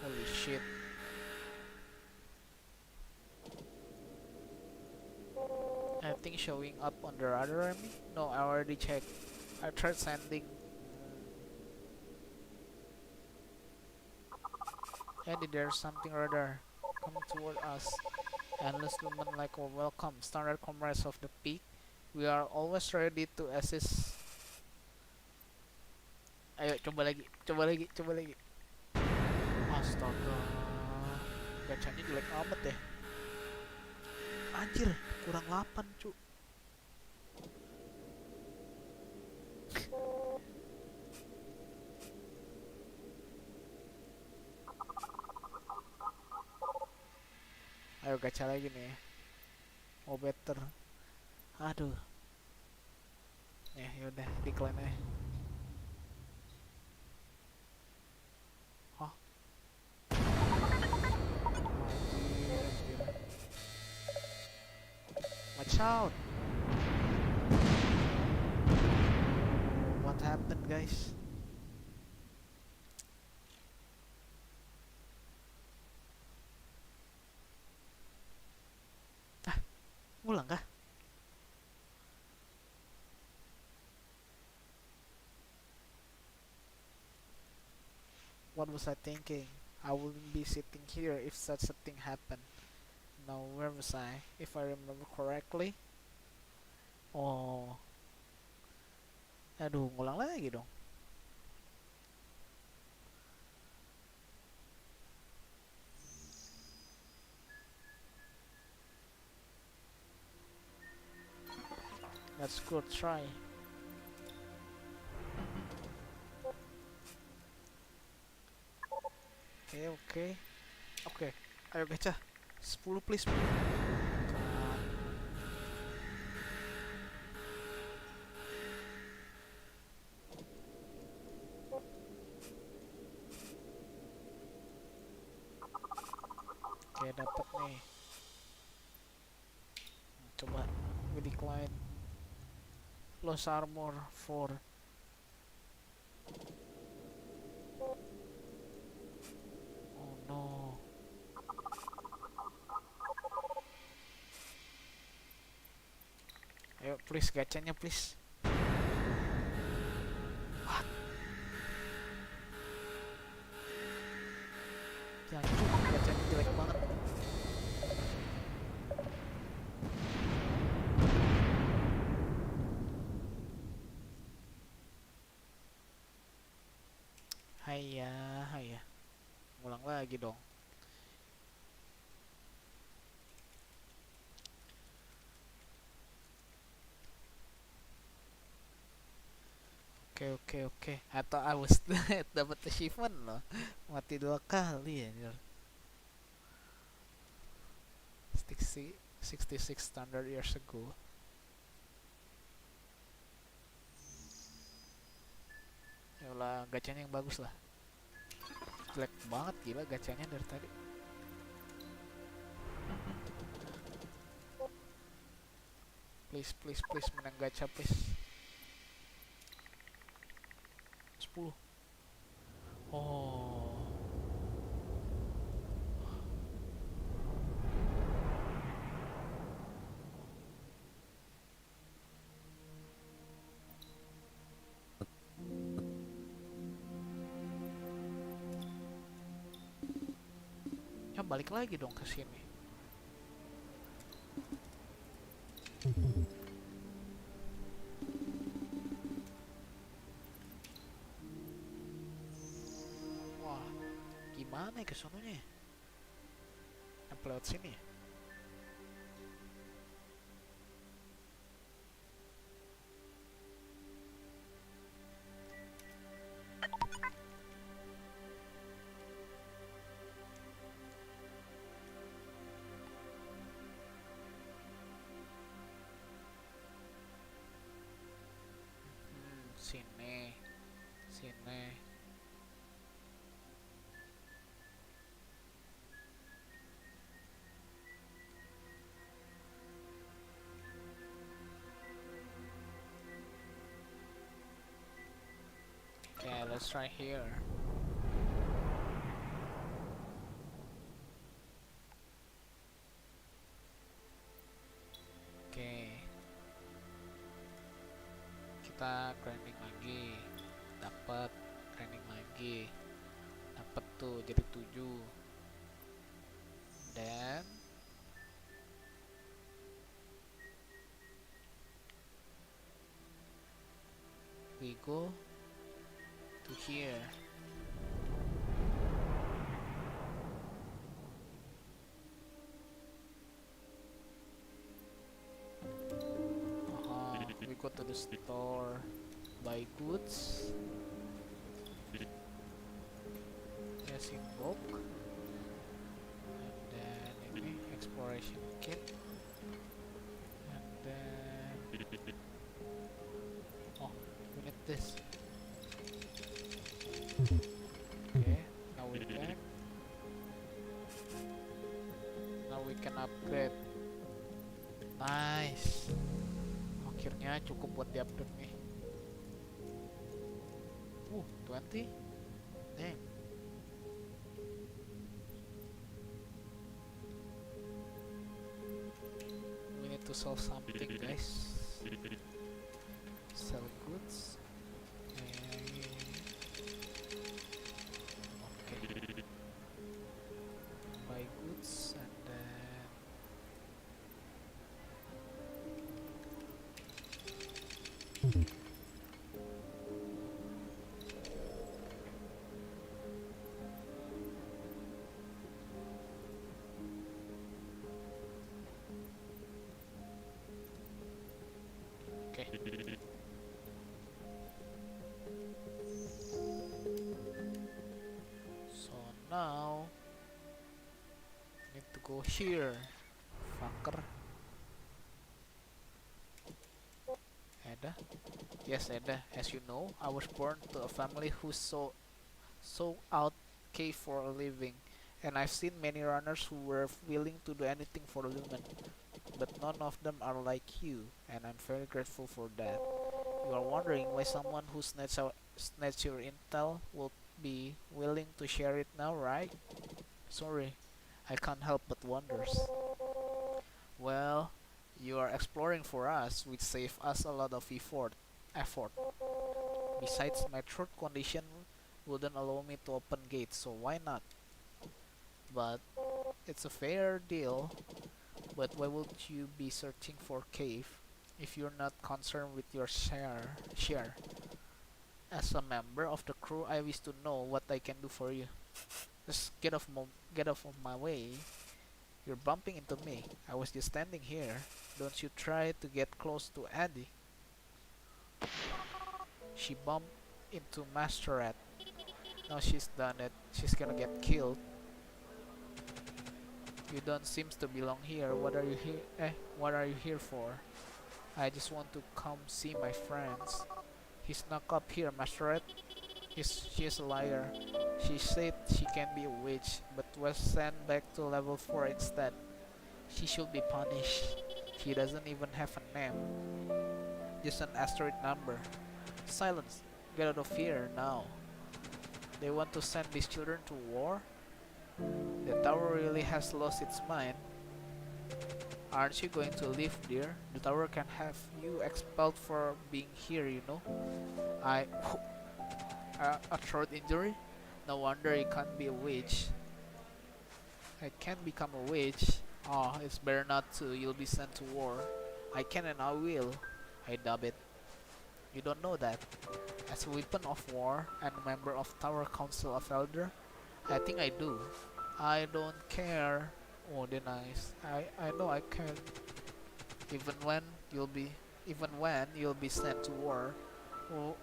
Holy shit. Anything showing up on the radar, Remy? No, I already checked. I tried sending. Andy, there's something radar coming toward us. Endless lumen like a welcome. Standard comrades of the peak. We are always ready to assist. Ayo, coba lagi, coba lagi, coba lagi. Astaga. Gacanya jelek amat ya. Anjir, kurang 8 cu. Ayo gacha lagi nih. Oh better. Aduh. Ya yaudah, decline aja. Hah? Anjir, anjir. Watch out. What happened, guys? Ngulang kah? What was I thinking? I wouldn't be sitting here if such a thing happened. Now, where was I? If I remember correctly. Oh. Aduh, ngulang lagi dong. Let's go try. Oke. Ayo gacha. 10 please. Oke, dapat nih. Coba we decline. Lost armor 4. Oh no. Ayo please gacanya please. What? Jangan gacanya jelek banget. Hayya. Ngulang lagi dong. Oke. Atau I was dapat achievement loh. Mati 2 kali ya. 66 standard years ago. Yalah, gacanya yang bagus lah. Jelek banget gila gacanya dari tadi. Please menang gacha please. 10. Oh. Ya balik lagi dong ke sini. Wah, gimana ya kesononya? Apa lewat sini ya? let's try here. Oke, kita grinding lagi, dapat grinding lagi, dapat tuh jadi 7. Dan we go to here. We go to the store, buy goods. Yes, in bulk. And then ini exploration kit. And then oh, we need this. Okay, now we back. Now we can upgrade. Nice. Akhirnya cukup buat di upgrade nih. 20. Damn. We need to sell something, guys. Sell goods. Okay. Buy goods and then so now need to go here, fucker. Ada? Yes, Ada. As you know, I was born to a family who saw out cave for a living, and I've seen many runners who were willing to do anything for Lumen, but none of them are like you, and I'm very grateful for that. You are wondering why someone who snatched your intel will be willing to share it now, right? Sorry, I can't help but wonders. Well, you are exploring for us, which saves us a lot of effort. Besides, my throat condition wouldn't allow me to open gates, so why not? But it's a fair deal. But why would you be searching for cave if you're not concerned with your share? As a member of the crew, I wish to know what I can do for you. Just get off of my way. You're bumping into me. I was just standing here. Don't you try to get close to Addie. She bumped into Master Rat. Now she's done it. She's gonna get killed. You don't seem to belong here. What are you here? What are you here for? I just want to come see my friends. He snuck up here, Master Rat. She's a liar. She said she can be a witch, but was sent back to level 4 instead. She should be punished. She doesn't even have a name. Just an asteroid number. Silence. Get out of here now. They want to send these children to war? The tower really has lost its mind. Aren't you going to live there? The tower can have you expelled for being here, you know. A throat injury? No wonder you can't be a witch. I can't become a witch. Oh, it's better not to. You'll be sent to war. I can and I will. I dub it. You don't know that. As a weapon of war and a member of Tower Council of Elder, I think I do. I don't care. Oh, they're nice. I know I can. Even when you'll be sent to war,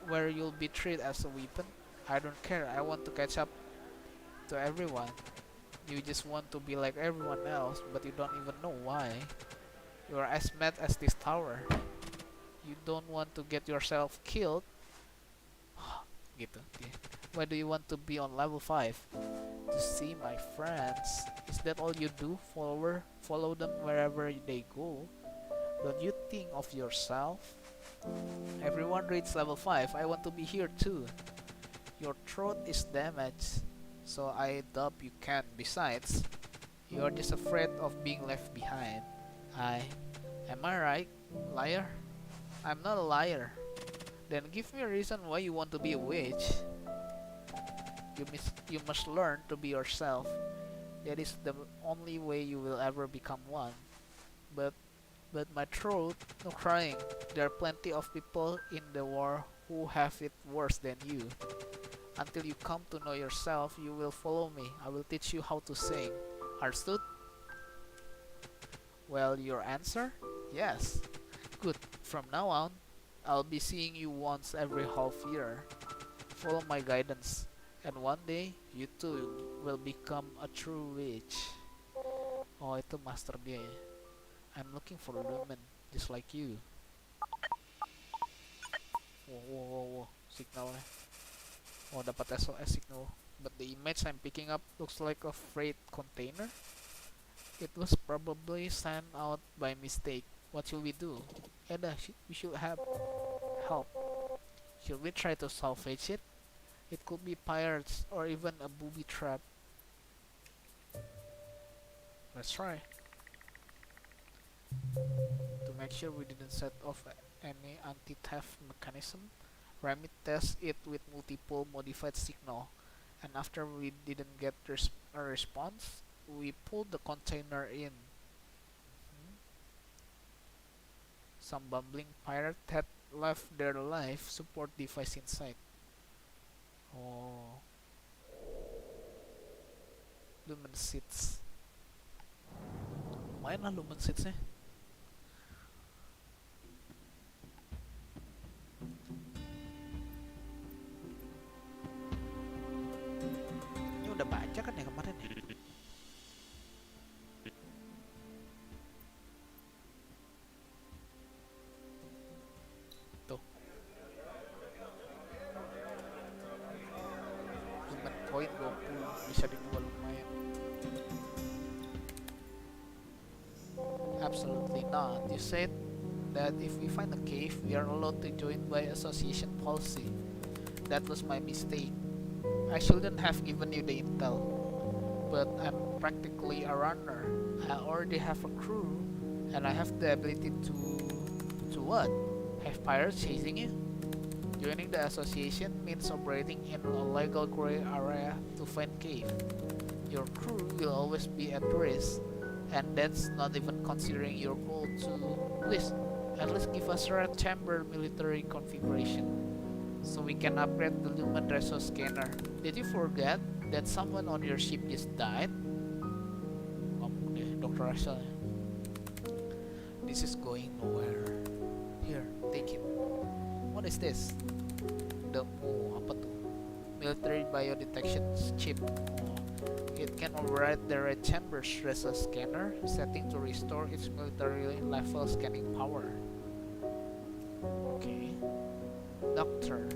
where you'll be treated as a weapon, I don't care. I want to catch up to everyone. You just want to be like everyone else, but you don't even know why. You are as mad as this tower. You don't want to get yourself killed. Gitu. Why do you want to be on level 5? To see my friends. Is that all you do? Follow them wherever they go. Don't you think of yourself? Everyone reaches level 5. I want to be here too. Your throat is damaged, so I doubt you can. Besides, you're just afraid of being left behind. I. Am I right, liar? I'm not a liar. Then give me a reason why you want to be a witch. You must learn to be yourself. That is the only way you will ever become one. But my throat, no crying. There are plenty of people in the war who have it worse than you. Until you come to know yourself, you will follow me. I will teach you how to sing. Understood? Well, your answer? Yes. Good. From now on, I'll be seeing you once every half year. Follow my guidance, and one day you too will become a true witch. Oh, itu master dia ya. I'm looking for a lumen, just like you. Wow, signalnya. Oh, dapat SOS signal. But the image I'm picking up looks like a freight container. It was probably sent out by mistake. What should we do? Eda, we should have help. Should we try to salvage it? It could be pirates or even a booby trap. Let's try. To make sure we didn't set off any anti-theft mechanism, Remy tests it with multiple modified signal, and after we didn't get a response, we pulled the container in. Some bumbling pirate had left their life support device inside. Oh, lumen seeds. Lumayan lah lumen seedsnya. Ini udah baca kan ya kemarin ya? Tuh. Lumen koin 20 bisa dijual lumayan. Absolutely not. You said that if we find a cave, we are allowed to join by association policy. That was my mistake. I shouldn't have given you the intel. But I'm practically a runner. I already have a crew, and I have the ability to what? Have pirates chasing you? Joining the association means operating in a legal gray area to find cave. Your crew will always be at risk, and that's not even considering your goal to please at least give us red chamber military configuration so we can upgrade the lumen resource scanner. Did you forget that someone on your ship just died? Ngomong deh, Dr. Russell. This is going nowhere. Here, take it. What is this? Apa tuh? Military biodetection chip. It can override the red chamber's resource scanner setting to restore its military level scanning power. Okay. Doctor,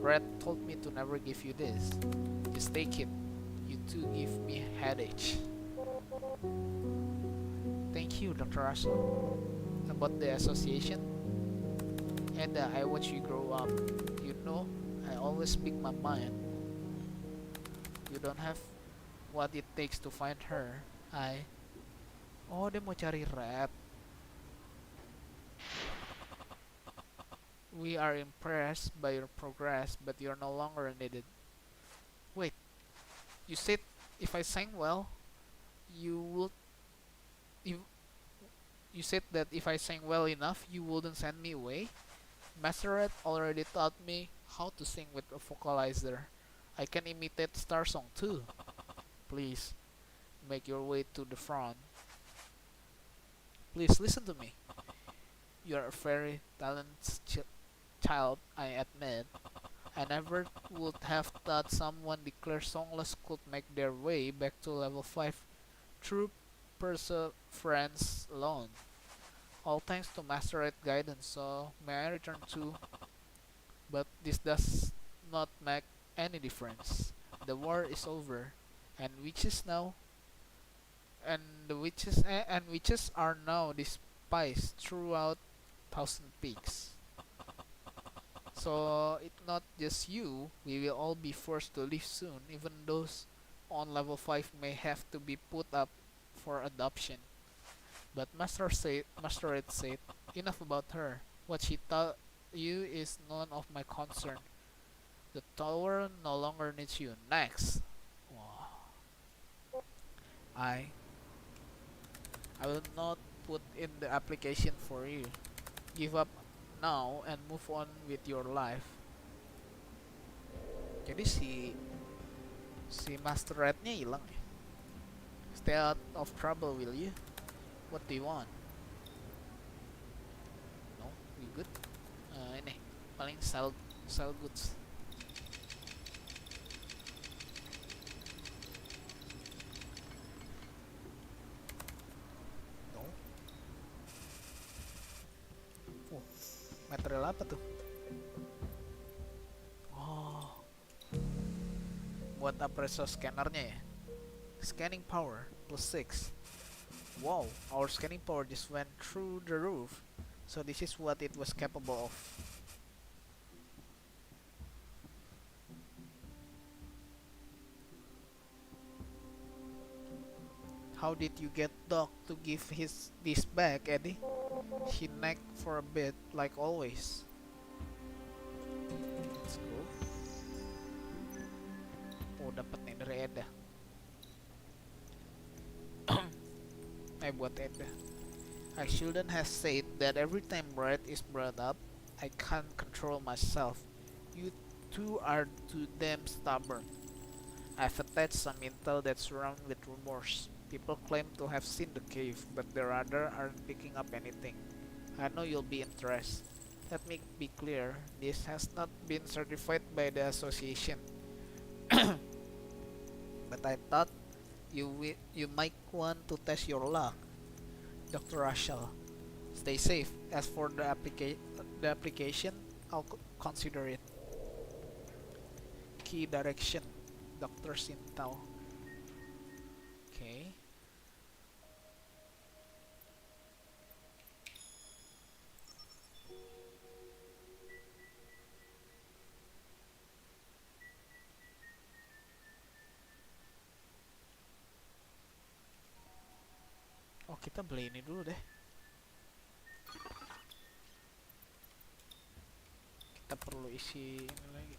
Red told me to never give you this. Just take it. You two give me headache. Thank you, Dr. Russell. About the association? And I watch you grow up. You know, I always speak my mind. You don't have what it takes to find her. Oh, dia mau cari Red. We are impressed by your progress, but you're no longer needed. Wait, you said if I sang well, you would. You said that if I sang well enough, you wouldn't send me away. Master Red already taught me how to sing with a vocalizer. I can imitate Starsong too. Please, make your way to the front. Please listen to me. You're a very talented child, I admit. I never would have thought someone declared songless could make their way back to level 5 through perseverance alone. All thanks to Master Red guidance, so may I return to... But this does not make any difference. The war is over, and witches are now despised throughout Thousand Peaks. So it's not just you, we will all be forced to leave soon, even those on level 5 may have to be put up for adoption. But Master Red said, enough about her. What she taught you is none of my concern. The tower no longer needs you. Next. Wow. I I will not put in the application for you. Give up now and move on with your life. Jadi si Master Red-nya hilang ya. Stay out of trouble, will you? What do you want? No, we good. Ini paling sell goods. No. Oh, material apa tuh? Oh, buat appraisal scannernya ya. Scanning power plus 6. Wow, our scanning power just went through the roof. So this is what it was capable of. How did you get Doc to give this back, Eddie? He nagged for a bit, like always. Let's go. Oh, dapat nih dari Eda. Buat Eda. I shouldn't have said that every time Brett is brought up, I can't control myself. You two are too damn stubborn. I've attached some intel that's wrong with rumors. People claim to have seen the cave, but the radar aren't picking up anything. I know you'll be interested. Let me be clear, this has not been certified by the association. But I thought you might want to test your luck. Dr. Rachel, stay safe. As for the application, I'll consider it. Key direction, Dr. Sintao. Okay. Oh, kita beli ini dulu deh. Kita perlu isi ini lagi.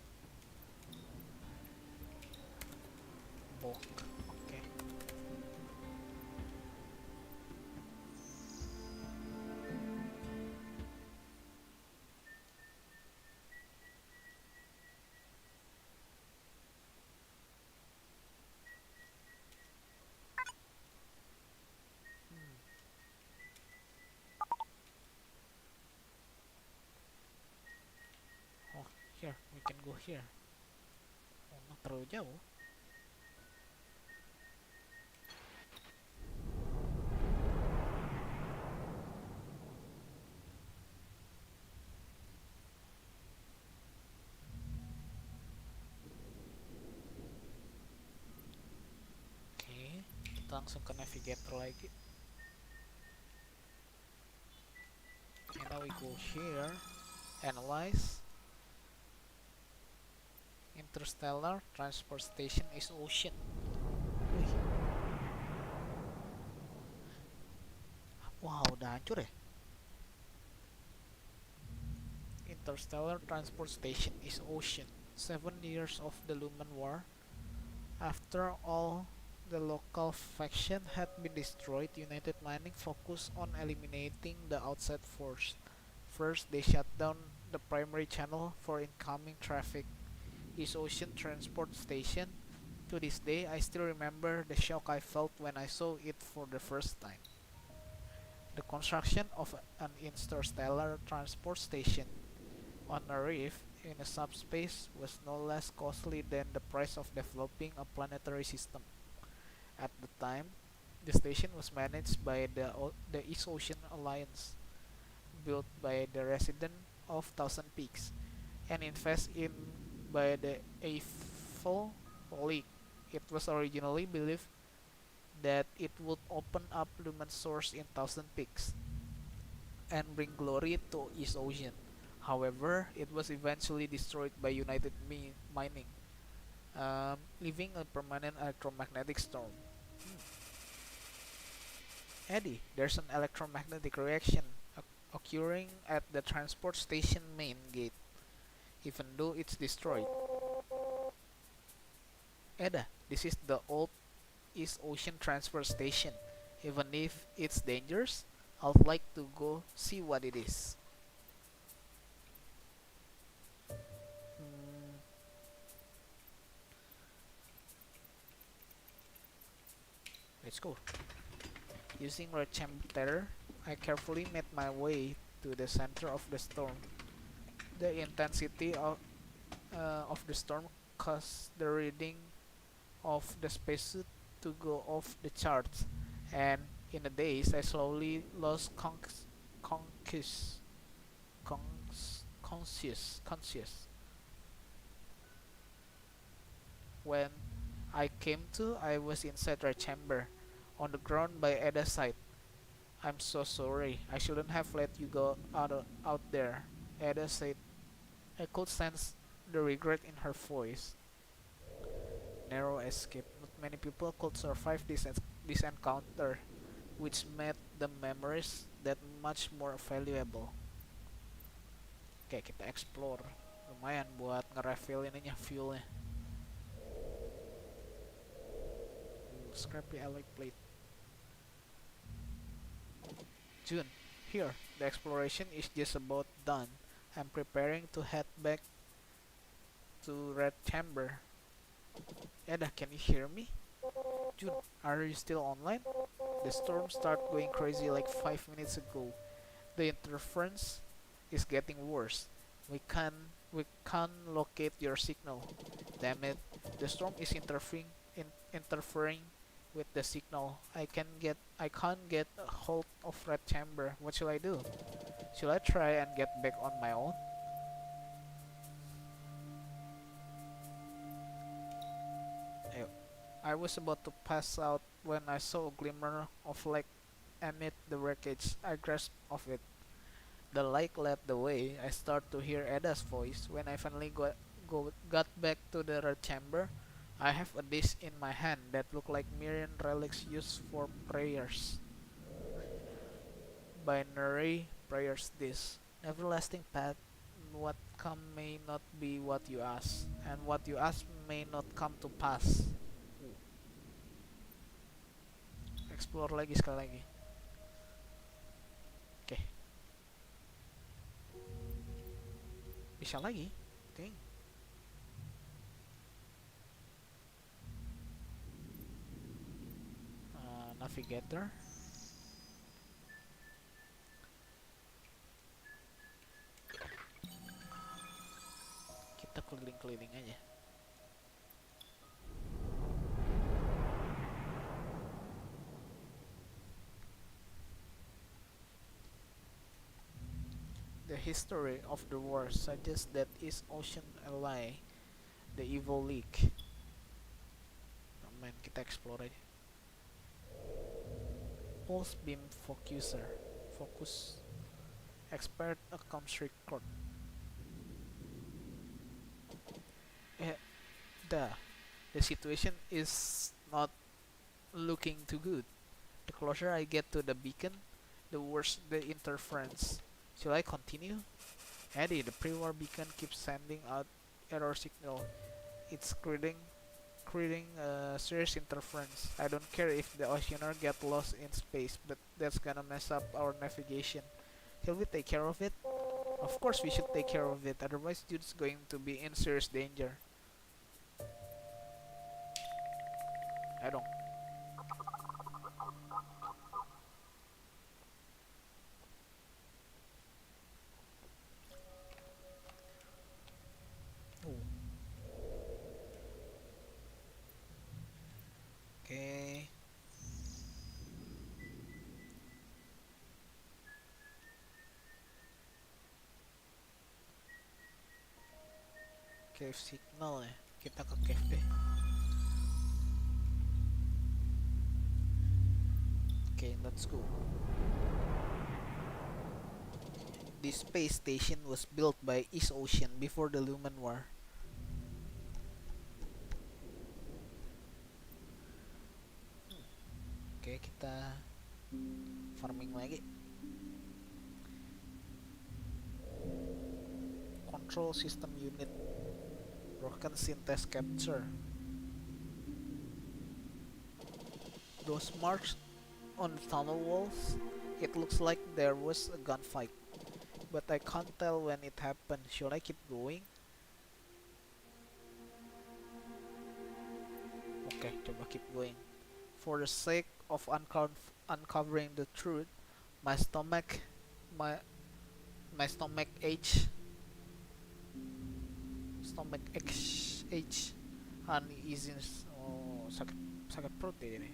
Bulk. Oke. Oh, here, we can go here. Oh, nggak terlalu jauh. Oke, kita langsung ke navigator lagi. And now we go here, analyze. Interstellar transport station is ocean. Wih. Wow, udah hancur ya. Interstellar transport station is ocean. 7 years of the Lumen War. After all the local faction had been destroyed, United Mining focused on eliminating the outside force. First, they shut down the primary channel for incoming traffic, East Ocean Transport Station. To this day, I still remember the shock I felt when I saw it for the first time. The construction of an interstellar transport station on a reef in a subspace was no less costly than the price of developing a planetary system. At the time, the station was managed by the East Ocean Alliance, built by the residents of Thousand Peaks, and invested in by the Eiffel League. It was originally believed that it would open up Lumen source in Thousand Peaks and bring glory to East Ocean. However, it was eventually destroyed by Mining, leaving a permanent electromagnetic storm. Eddie, there's an electromagnetic reaction occurring at the transport station main gate, even though it's destroyed. Ada, this is the old East Ocean transfer station. Even if it's dangerous, I'd like to go see what it is. Hmm, let's go. Using red chamber, I carefully made my way to the center of the storm. The intensity of the storm caused the reading of the spacesuit to go off the charts, and in a daze I slowly lost conscious. Conscious. When I came to, I was inside her chamber, on the ground by Ada's side. I'm so sorry. I shouldn't have let you go out there, Ada said. I could sense the regret in her voice. Narrow escape. Not many people could survive this encounter, which made the memories that much more valuable. Oke, kita explore. Lumayan buat nge-refill ininya, fuelnya. Scrappy alloy plate. June, here. The exploration is just about done. I'm preparing to head back to Red Chamber. Ada, can you hear me? June, are you still online? The storm started going crazy like 5 minutes ago. The interference is getting worse. We can't locate your signal. Damn it. The storm is interfering with the signal. I can't get a hold of Red Chamber. What should I do? Should I try and get back on my own? I was about to pass out when I saw a glimmer of light amid the wreckage. I grasped of it. The light led the way. I started to hear Ada's voice. When I finally got back to the Red Chamber, I have a dish in my hand that looked like Miriam relics used for prayers. Binary prayers dish. Everlasting path. What come may not be what you ask, and what you ask may not come to pass. Explore lagi sekali lagi. Oke. Bisa lagi. Oke. Navigator. Kita keliling-keliling aja. The history of the war suggests that East Ocean Ally, the Evil League. Main kita explore aja. Pulse Beam Focus. Expert Accounts Record. The situation is not looking too good. The closer I get to the beacon, the worse the interference. Should I continue? Eddie, the pre-war beacon keeps sending out error signal. It's creating serious interference. I don't care if the Oceaner get lost in space, but that's gonna mess up our navigation. Shall we take care of it? Of course we should take care of it, otherwise Jude's going to be in serious danger. I don't. Okay. Cave signal ya. Kita ke cave deh. Okay, let's go. This space station was built by East Ocean before the Lumen War. Oke, kita farming lagi. Control system unit. Broken synthesis capture. Those marks on the tunnel walls, it looks like there was a gunfight. But I can't tell when it happened. Should I keep going? Okay, coba keep going. For the sake of uncovering the truth, my stomach ache. Stomach ache. Uneasiness. Oh, sakit perut ya ini.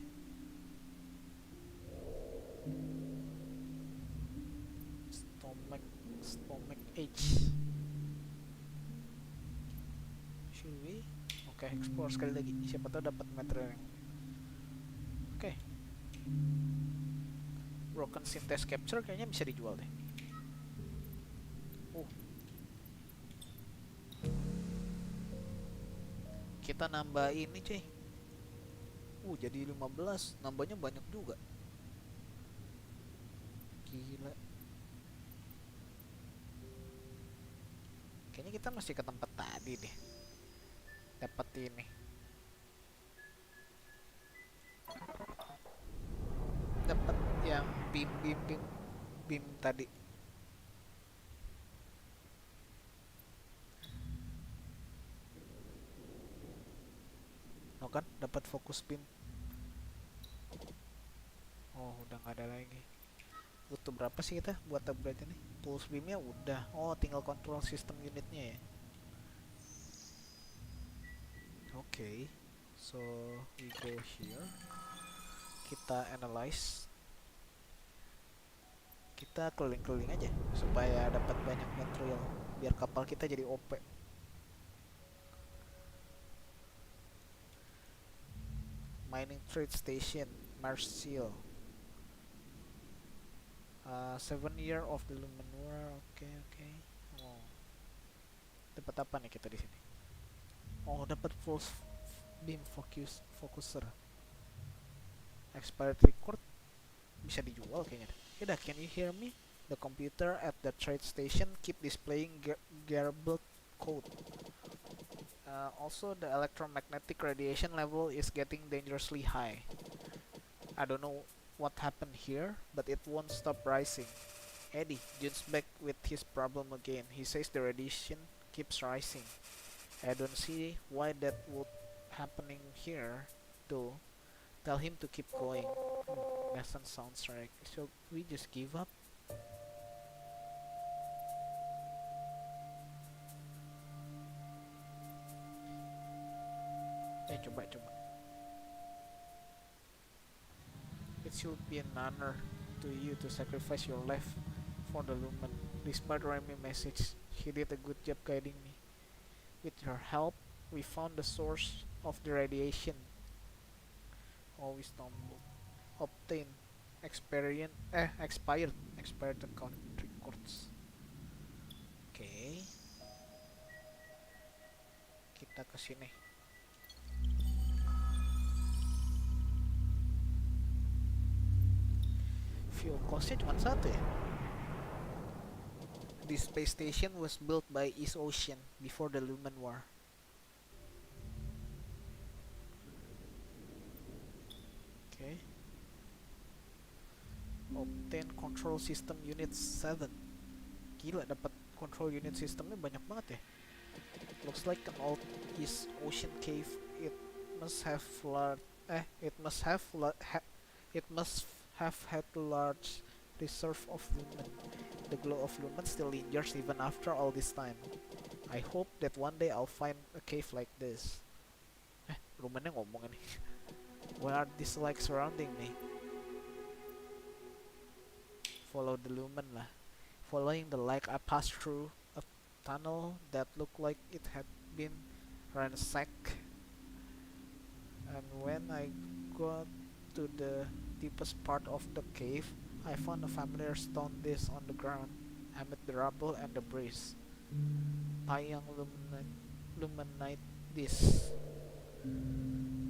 Stomach ache. Should we? Oke, explore sekali lagi. Siapa tahu dapat material yang. Oke. Broken synthesis capture kayaknya bisa dijual deh. Kita nambah ini, cuy. Jadi 15. Nambahnya banyak juga. Gila. Kayaknya kita masih ke tempat tadi deh. Dapat ini. Dapat yang beam tadi. Kan dapat fokus beam. Udah nggak ada lagi. Butuh berapa sih kita buat upgrade ini? Pulse beamnya udah. Tinggal control system unitnya ya. Okay, so we go here. Kita analyze. Kita keliling-keliling aja supaya dapat banyak material biar kapal kita jadi OP. Mining trade station, Marseille. 7 year of the Lumen War. Okay. Dapat apa nih kita di sini? Dapat pulse beam focuser. Expired record bisa dijual kayaknya. Udah, can you hear me? The computer at the trade station keep displaying garbled code. Also, the electromagnetic radiation level is getting dangerously high. I don't know what happened here, but it won't stop rising. Eddie, June's back with his problem again. He says the radiation keeps rising. I don't see why that would happening here, though. Tell him to keep going. Doesn't sound right. So we just give up? Coba. It should be an honor to you to sacrifice your life for the Lumen. Despite Remy's message, he did a good job guiding me. With your help, we found the source of the radiation. We stumbled. Obtain expired account records. Okay. Kita ke sini. Fuel costnya cuma 1 ya. This space station was built by East Ocean before the Lumen War. Okay. Obtain control system unit 7. Gila, dapat control unit systemnya banyak banget ya. Looks like an old East Ocean cave. It must have had a large reserve of lumen. The glow of lumen still lingers even after all this time. I hope that one day I'll find a cave like this. Lumennya ngomong nih. Why are these like surrounding me? Follow the lumen lah. Following the light, I passed through a tunnel that looked like it had been ransacked. And when I got to the deepest part of the cave, I found a familiar stone dish on the ground. amid the rubble and debris. Tayang luminate this.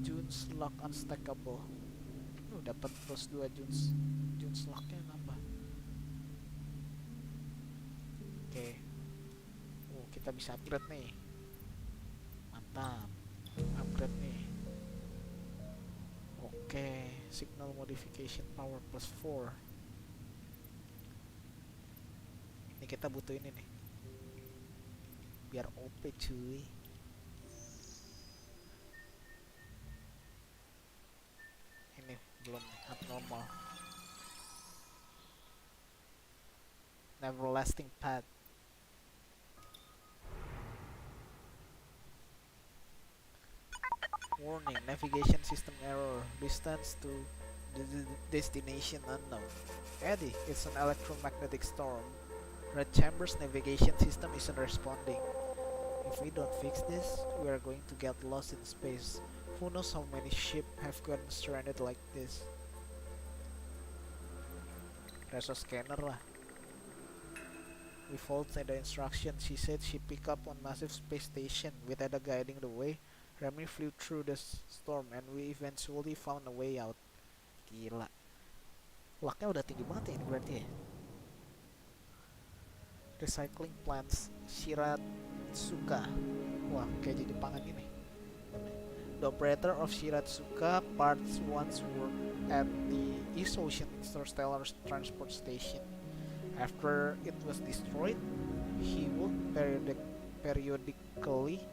June's Lock unstackable. Dapat plus 2 June's Locknya nambah. Oke. Kita bisa upgrade nih. Mantap. Upgrade nih. Oke, signal modification power plus 4. Ini kita butuh ini nih. Biar OP cuy. Ini belum abnormal. Everlasting path. Warning, navigation system error. Distance to destination unknown. Eddie, it's an electromagnetic storm. Red Chamber's navigation system isn't responding. If we don't fix this, we are going to get lost in space. Who knows how many ships have gotten stranded like this? Reso scanner lah. We followed the instructions. She said she picked up on massive space station with Ada guiding the way. Remy flew through the storm and we eventually found a way out. Gila. Lucknya udah tinggi banget ya ini berarti ya. Recycling plants Shiratsuka. Wah, kayak jadi pangan ini. The operator of Shiratsuka parts once worked at the East Ocean Interstellar Transport Station. After it was destroyed, he would periodically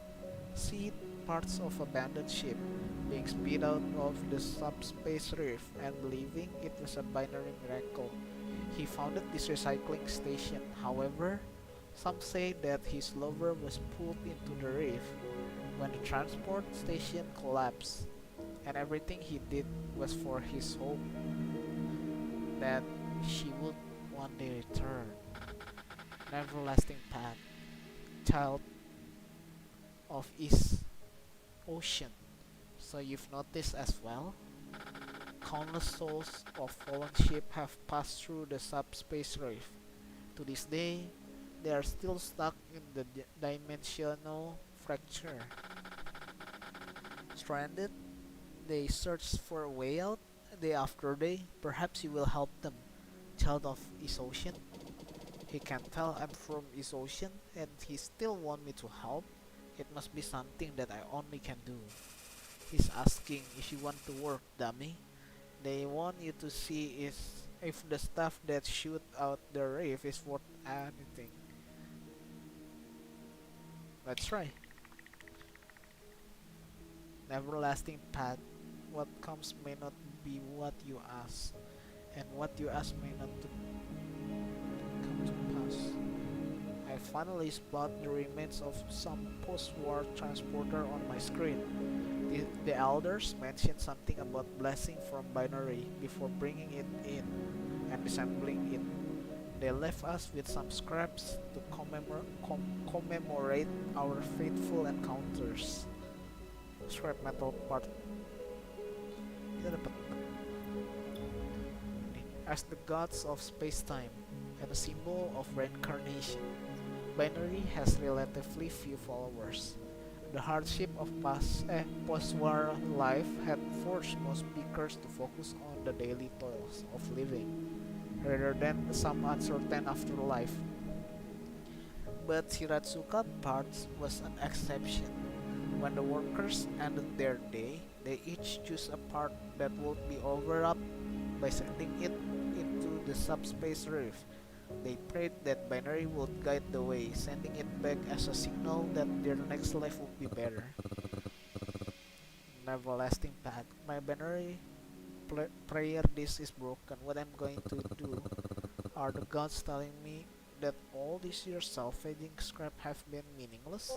see parts of abandoned ship being spit out of the subspace reef, and believing it was a binary miracle, he founded this recycling station. However, some say that his lover was pulled into the reef when the transport station collapsed, and everything he did was for his hope that she would one day return. An everlasting path, child of East Ocean. So you've noticed as well? Countless souls of fallen ship have passed through the subspace reef. To this day, they are still stuck in the dimensional fracture. Stranded, they search for a way out day after day. Perhaps you will help them, child of East Ocean. He can tell I'm from East Ocean and he still want me to help. It must be something that I only can do. He's asking if you want to work, dummy. They want you to see if the stuff that shoot out the reef is worth anything. Let's try. Everlasting path. What comes may not be what you ask, and what you ask may not come to pass. I finally spot the remains of some post-war transporter on my screen. The elders mentioned something about blessing from binary before bringing it in and assembling it. They left us with some scraps to commemorate our faithful encounters. Scrap metal part. Kita dapat ini. As the gods of space-time and a symbol of reincarnation, binary has relatively few followers. The hardship of post-war life had forced most speakers to focus on the daily toils of living, rather than some uncertain afterlife. But Shiratsuka parts was an exception. When the workers ended their day, they each chose a part that would be overlapped by sending it into the subspace reef. They prayed that binary would guide the way, sending it back as a signal that their next life would be better. An everlasting path. My binary prayer disk is broken. What I'm going to do? Are the gods telling me that all these years salvaging scrap have been meaningless?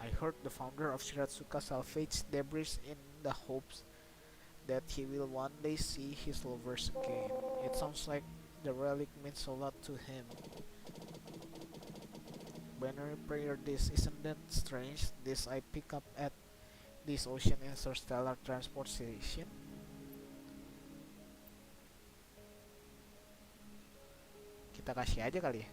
I heard the founder of Shiratsuka salvaged debris in the hopes that he will one day see his lovers again. It sounds like the relic means a lot to him. Binary prayer disk, isn't that strange? This I pick up at this ocean interstellar transport station. kita kasih aja kali ya.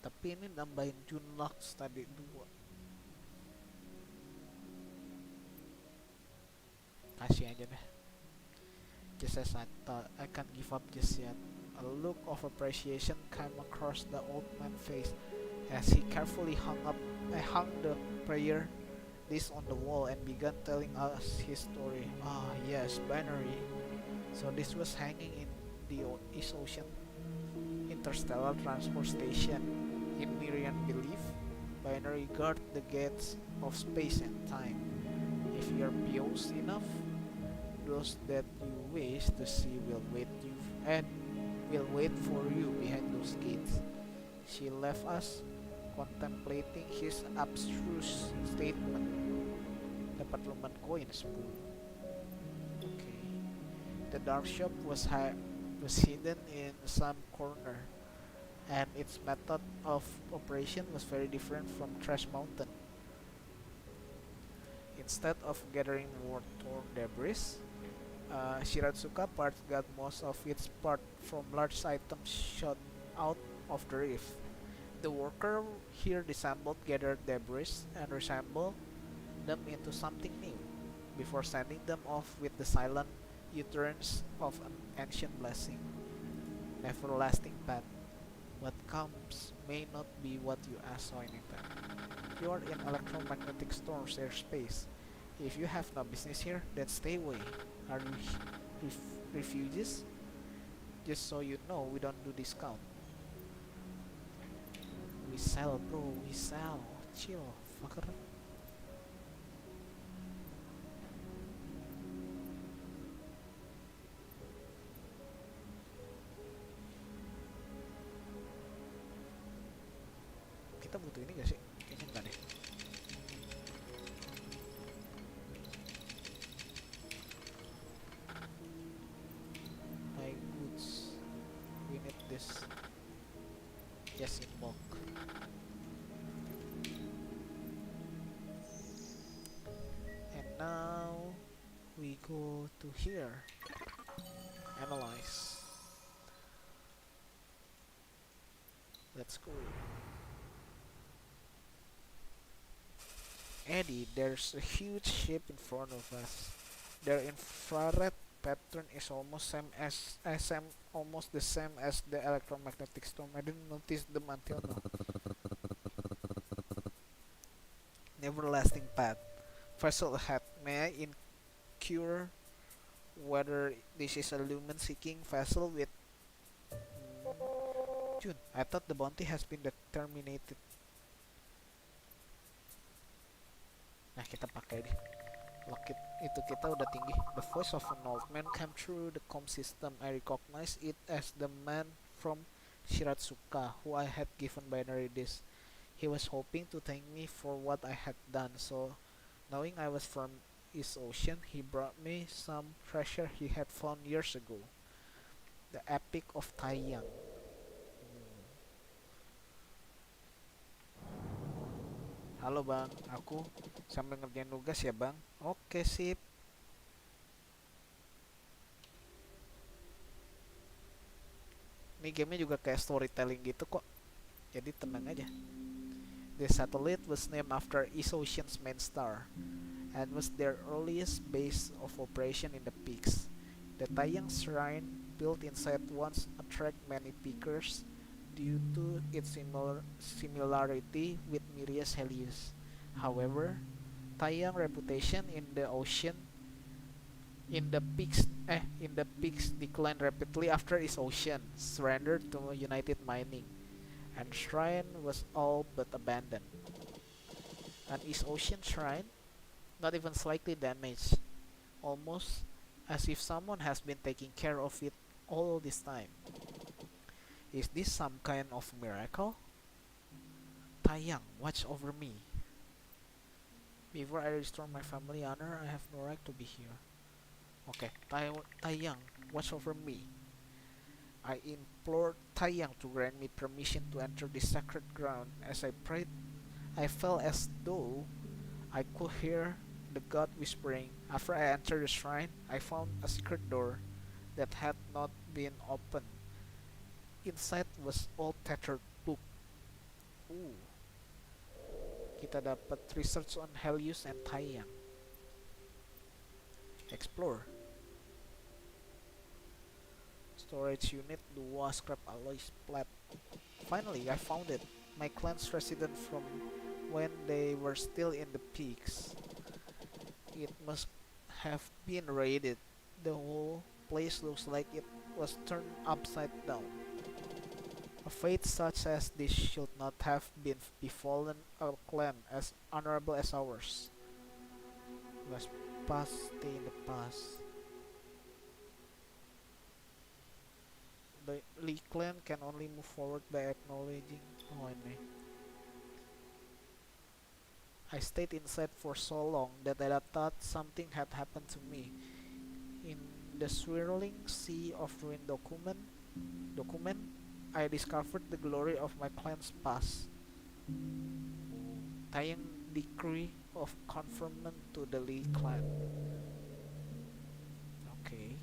Tapi ini nambahin Junlux tadi 2. Kasih aja deh. Just as I thought, I can't give up just yet. A look of appreciation came across the old man's face as he carefully hung the prayer list on the wall and began telling us his story. Ah, yes, binary. So this was hanging in the East Ocean Interstellar Transport Station. In Miriam belief, binary guard the gates of space and time. If you're pious enough, those that you wish to see will wait for you behind those gates. She left us contemplating his abstruse statement. Dapat luman koin 10. Okay. The dark shop was hidden in some corner, and its method of operation was very different from Trash Mountain. Instead of gathering war-torn debris, Shiratsuka part got most of its part from large items shot out of the reef. The worker here disassembled gathered debris and reassembled them into something new, before sending them off with the silent utterance of an ancient blessing. Everlasting path. What comes may not be what you ask or anything. You are in electromagnetic storms airspace. If you have no business here, then stay away. Are you refugees? Just so you know, we don't do discount. We sell, bro. We sell. Chill, fucker. Kita butuh ini gak sih? Kayaknya enggak deh. Buy goods. We need this. Yes, in bulk. And now we go to here. Analyze. Let's go. Eddie, there's a huge ship in front of us. Their infrared pattern is almost almost the same as the electromagnetic storm. I didn't notice them until now. Everlasting path. Vessel ahead. May I inquire whether this is a lumen-seeking vessel with June? I thought the bounty has been terminated. Nah, kita pakai deh. Lock itu kita udah tinggi. The voice of an old man came through the comm system. I recognized it as the man from Shiratsuka who I had given binary disc. He was hoping to thank me for what I had done, so knowing I was from East Ocean, he brought me some treasure he had found years ago. The Epic of Taiyang. Halo bang, aku sambil ngerjain tugas ya bang. Oke sip. Ini gamenya juga kayak storytelling gitu kok. Jadi tenang aja. The satellite was named after East Ocean's main star and was their earliest base of operation in the peaks. The Taiyang Shrine, built inside once attract many peekers due to its similarity with Mirias Helios. However, Taiyang reputation in the peaks declined rapidly after East Ocean surrendered to United Mining, and shrine was all but abandoned. An East Ocean shrine, not even slightly damaged, almost as if someone has been taking care of it all this time. Is this some kind of miracle? Taiyang, watch over me. Before I restore my family honor, I have no right to be here. Okay, Taiyang, watch over me. I implored Taiyang to grant me permission to enter this sacred ground. As I prayed, I felt as though I could hear the god whispering. After I entered the shrine, I found a secret door that had not been opened Inside was all tattered book. Ooh. Kita dapat research on Helios and Taiyang. Explore. Storage unit 2 scrap alloy splat. Finally, I found it. My clan's resident from when they were still in the peaks. It must have been raided. The whole place looks like it was turned upside down. A fate such as this should not have been befallen a clan as honorable as ours. Let's stay in the past. The Lee clan can only move forward by acknowledging. Oh, ini. I stayed inside for so long that I thought something had happened to me. In the swirling sea of ruined document, I discovered the glory of my clan's past. Tying decree of conferment to the Lee clan. Oke.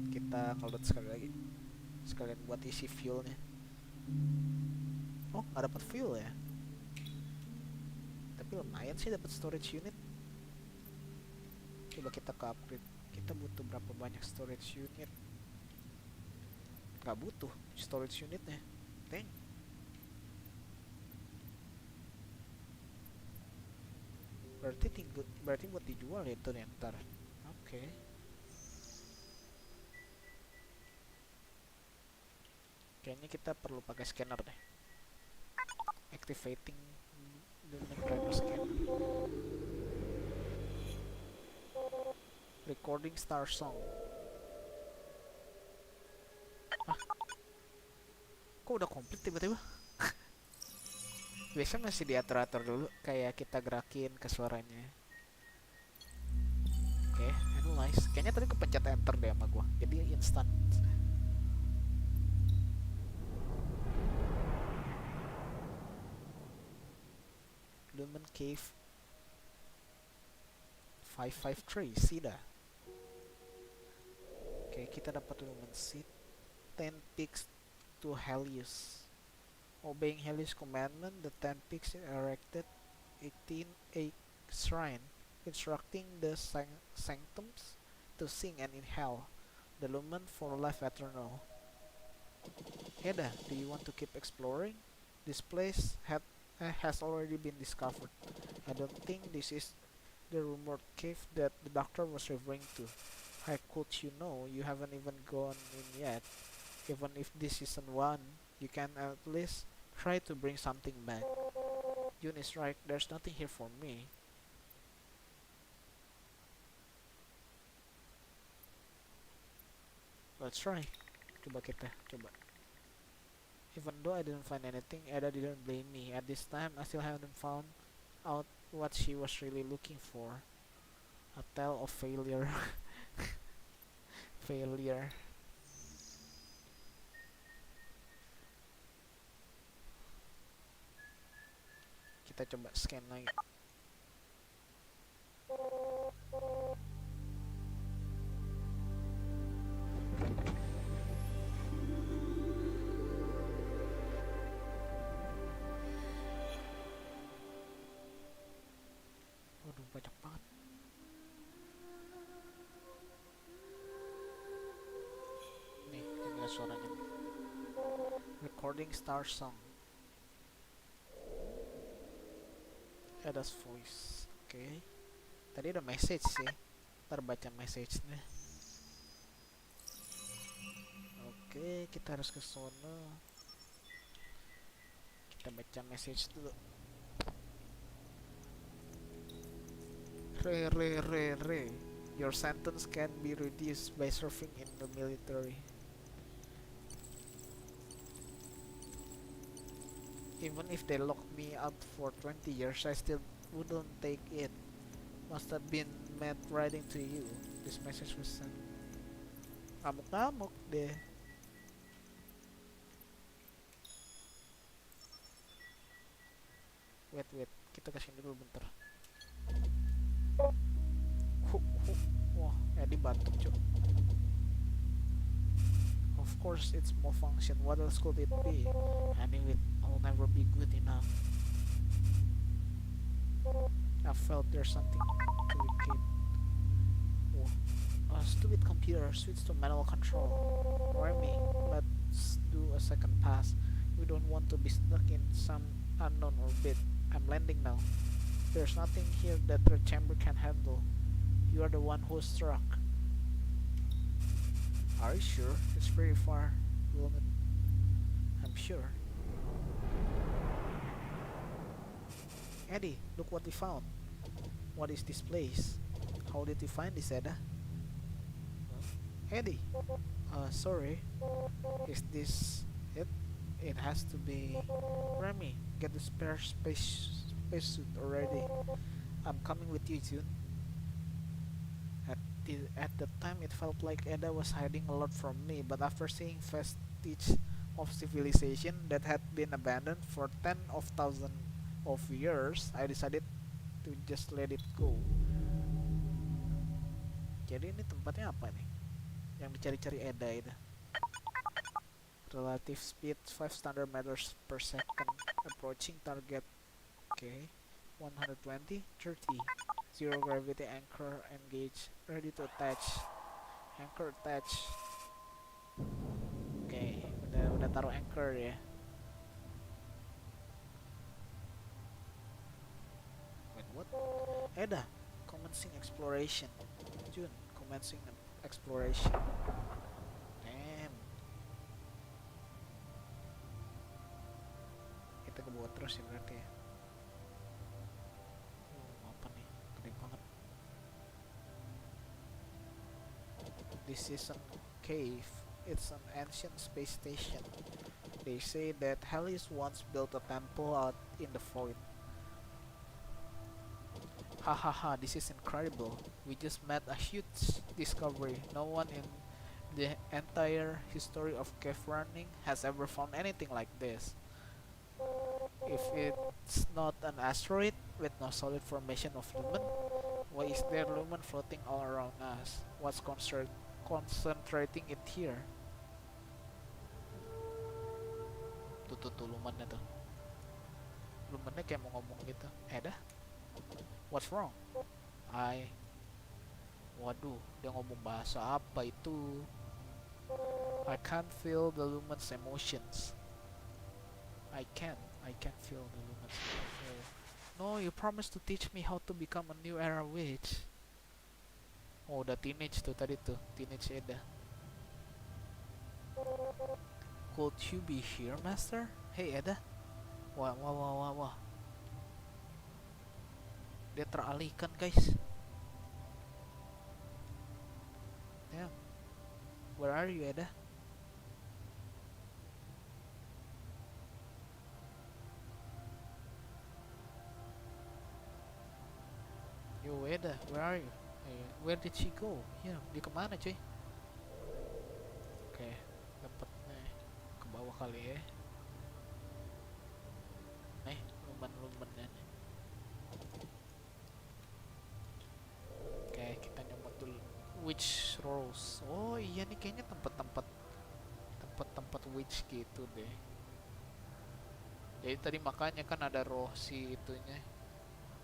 Kita ngeload sekali lagi. Sekalian buat isi fuelnya. Oh, nggak dapat fuel ya? Tapi lumayan sih dapat storage unit. Coba kita ke upgrade. Kita butuh berapa banyak storage unit? Gak butuh storage unitnya. Dang. Berarti buat dijual ya itu nih ntar. Oke. Kayaknya kita perlu pakai scanner deh. Activating the driver scanner. Recording Starsong. Kok udah komplit tiba-tiba? Biasanya masih diatur-atur dulu, kayak kita gerakin ke suaranya. Oke, analyze. Kayaknya tadi kepencet enter deh sama gua, jadi instan. Lumen Cave 553, Tidak. Oke, kita dapat Lumen Seed 10 peaks to Helios. Obeying Helios' commandment, the 10 peaks erected 18 a shrine, instructing the sanctums to sing and inhale the lumen for life eternal. Eda, do you want to keep exploring? This place has already been discovered. I don't think this is the rumored cave that the doctor was referring to. How could you know? You haven't even gone in yet. Even if this isn't one, you can at least try to bring something back. June is right, there's nothing here for me. Let's try. Coba. Even though I didn't find anything, Ada didn't blame me. At this time, I still haven't found out what she was really looking for. A tale of failure. Failure. Kita coba scan lagi. Waduh, banyak banget. Nih, ini suaranya nih. Recording Starsong. Ada's voice. Oke. Tadi ada message sih. Ntar baca message-nya. Oke, kita harus ke sono. Kita baca message dulu. Re. Your sentence can be reduced by serving in the military. Even if they lock me up for 20 years, I still wouldn't take it. Must have been meant writing to you. This message was sent. Ngamuk-ngamuk deh. Wait. Kita kesini dulu bentar. Wah, Eddie batuk, cok. Of Of course, it's malfunction. What else could it be? Anyway, I'll never be good enough. I felt there's something delicate. Oh, a stupid computer switched to manual control. Remy, let's do a second pass. We don't want to be stuck in some unknown orbit. I'm landing now. There's nothing here that the chamber can handle. You are the one who struck. Are you sure? It's very far. I'm sure. Eddie, look what we found. What is this place? How did you find this, Ada? Eddie, sorry. Is this it? It has to be. Remy, get the spare spacesuit already. I'm coming with you, June. At the time, it felt like Ada was hiding a lot from me, but after seeing vestige of civilization that had been abandoned for 10,000 of years, I decided to just let it go. Jadi ini tempatnya apa nih? Yang dicari-cari Ada itu. Relative speed 5 standard meters per second. Approaching target. Okay. 120, 30. Zero gravity anchor engage. Ready to attach. Anchor attach. Oke, udah taruh anchor ya. Wait, what? Ada, commencing exploration. June, commencing exploration. Damn. Kita ke bawah terus ya berarti ya. Apa nih? Gede banget. This is a cave. It's an ancient space station. They say that Helios once built a temple out in the void. Hahaha, this is incredible. We just made a huge discovery. No one in the entire history of cave running has ever found anything like this. If it's not an asteroid with no solid formation of lumen, why is there lumen floating all around us? What's concentrating it here? Tuh lumennya tuh. Lumennya kayak mau ngomong gitu. Dah? What's wrong? Waduh, dia ngomong bahasa apa itu? I can't feel the lumen's emotions. I can't feel the lumen's emotions. No, you promised to teach me how to become a new era witch. Oh, udah teenage tuh tadi tuh, teenage Ada. Could you be here, Master? Hey, Ada. Wah. Dia teralihkan, guys. Damn. Where are you, Ada? Yo, Ada, where are you? Where did she go? Ya, dia kemana, cuy? Oke, dapat nih. Ke bawah kali ya. Nih, lumen-lumennya nih. Oke, kita nyomot dulu. Witch Rose. Oh iya nih kayaknya tempat-tempat witch gitu deh. Jadi tadi makanya kan ada roh si itunya,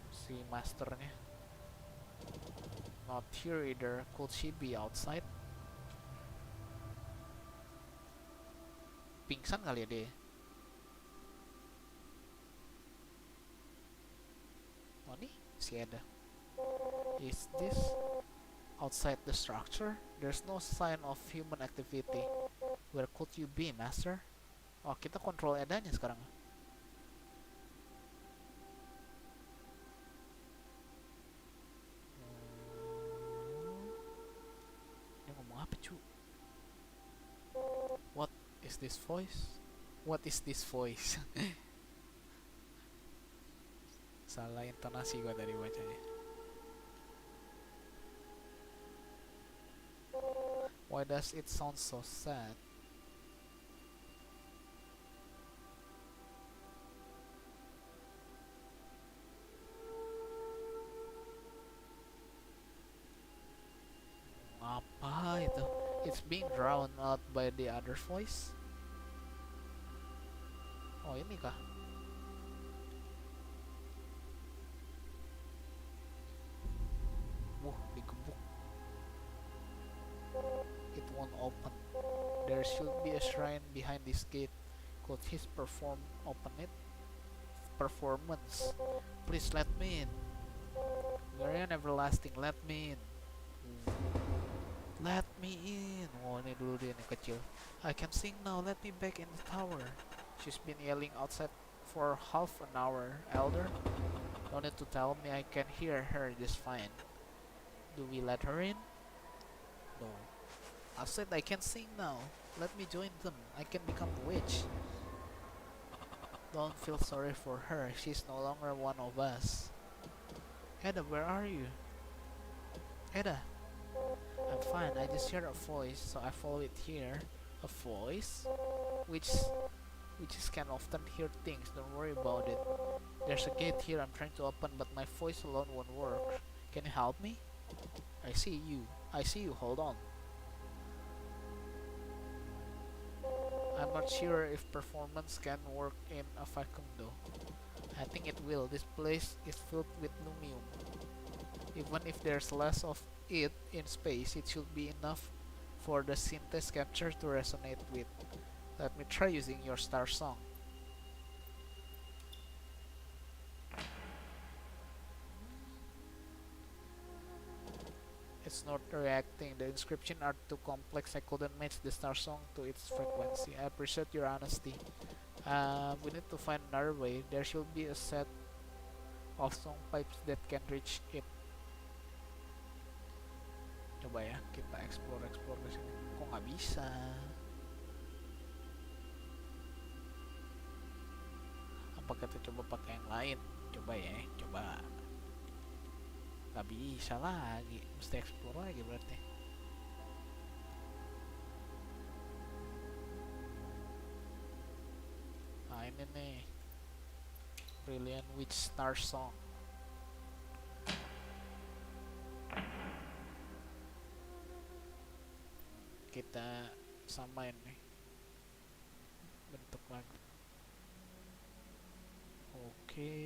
si masternya. Not here either. Could she be outside? Pingsan kali ya dia. Oh nih si Ada. Is this outside the structure? There's no sign of human activity. Where could you be, Master? Oh, kita kontrol Adanya sekarang. Dia ngomong apa, cu? What is this voice? What is this voice? Salah intonasi gua tadi bacanya. Why does it sound so sad? Apa itu? It It's being drowned out by the other voice. Oh, ini kah? Wah, digebuk. It won't open. There should be a shrine behind this gate. Could his open it? Performance. Please let me in. Guardian everlasting, let me in. Let me in. Oh, ini dulu dia nih kecil. I can sing now. Let me back in the tower. She's been yelling outside for half an hour. Elder, don't need to tell me. I can hear her just fine. Do we let her in? No. I said I can sing now. Let me join them. I can become a witch. Don't feel sorry for her. She's no longer one of us. Ada, where are you? Ada. I'm fine. I just heard a voice, so I follow it here. A voice? Witches can often hear things. Don't worry about it. There's a gate here I'm trying to open, but my voice alone won't work. Can you help me? I see you. Hold on. I'm not sure if performance can work in a vacuum though. I think it will. This place is filled with lumium. Even if there's less of it in space, it should be enough for the synthesis capture to resonate with. Let me try using your Starsong. It's not reacting. The inscriptions are too complex. I couldn't match the Starsong to its frequency. I appreciate your honesty. We need to find another way. There should be a set of song pipes that can reach it. Coba ya, kita explore ke sini. Kok nggak bisa? Apa kita coba pakai yang lain? Coba ya, coba. Nggak bisa lagi, mesti explore lagi berarti. Nah ini nih, Brilliant Witch Starsong. Kita samain nih bentuk lagi. Oke.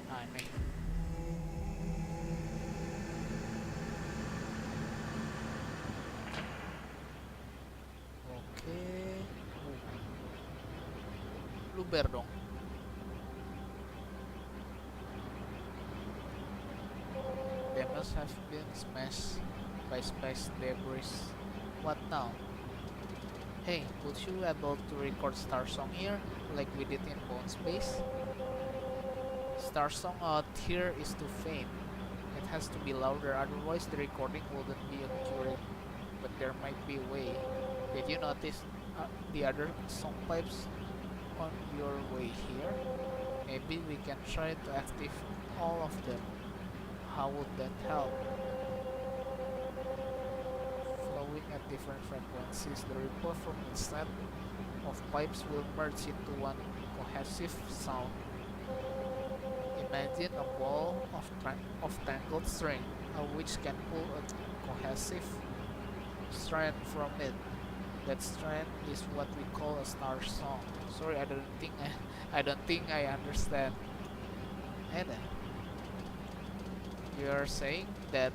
Nah ini. Oke. Luber dong. They must have been smashed by space debris. What now? Hey, would you be able to record Starsong here, like we did in Bone Space? Starsong out here is too faint. It has to be louder, otherwise the recording wouldn't be accurate. But there might be a way. Did you notice the other song pipes on your way here? Maybe we can try to activate all of them. How would that help? Flowing at different frequencies, the ripple from the set of pipes will merge into one cohesive sound. Imagine a ball of tangled string, which can pull a cohesive strand from it. That strand is what we call a Starsong. Sorry, I don't think I understand. Ada, you are saying that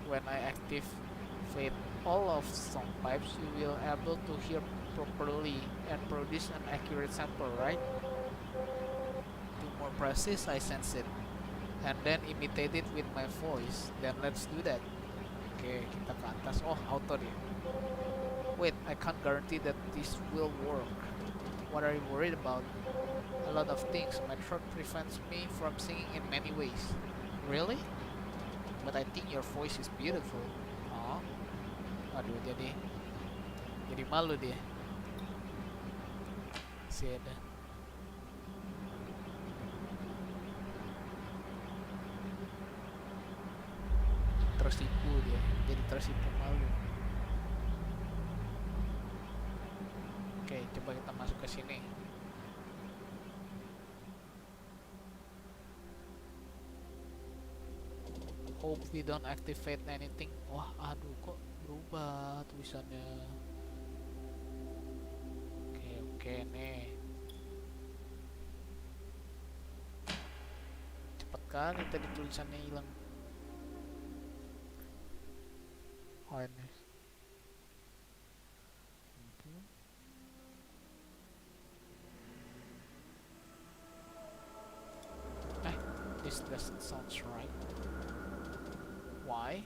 when I activate all of song pipes, you will able to hear properly and produce an accurate sample, right? To more precise, I sense it, and then imitate it with my voice. Then let's do that. Oke, kita ke atas. Oh, auto dia. Wait, I can't guarantee that this will work. What are you worried about? A lot of things. My throat prevents me from singing in many ways. Really? But I think your voice is beautiful. Oh, aduh jadi malu dia. Si ada. Tersipu dia, jadi tersipu malu. Oke, coba kita masuk ke sini. Hope we don't activate anything. Wah, aduh kok berubah tulisannya. Oke nih. Cepet kali tadi tulisannya hilang. Oh ini. This doesn't sound right. Why?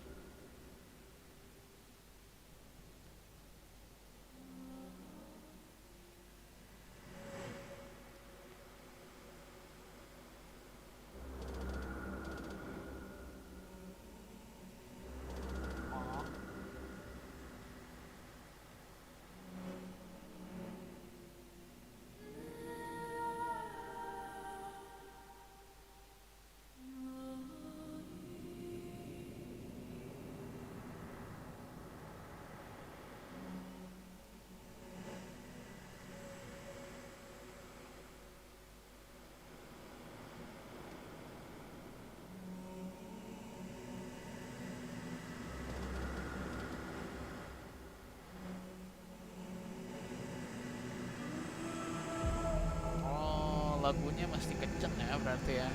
Lagunya mesti kenceng ya berarti ya.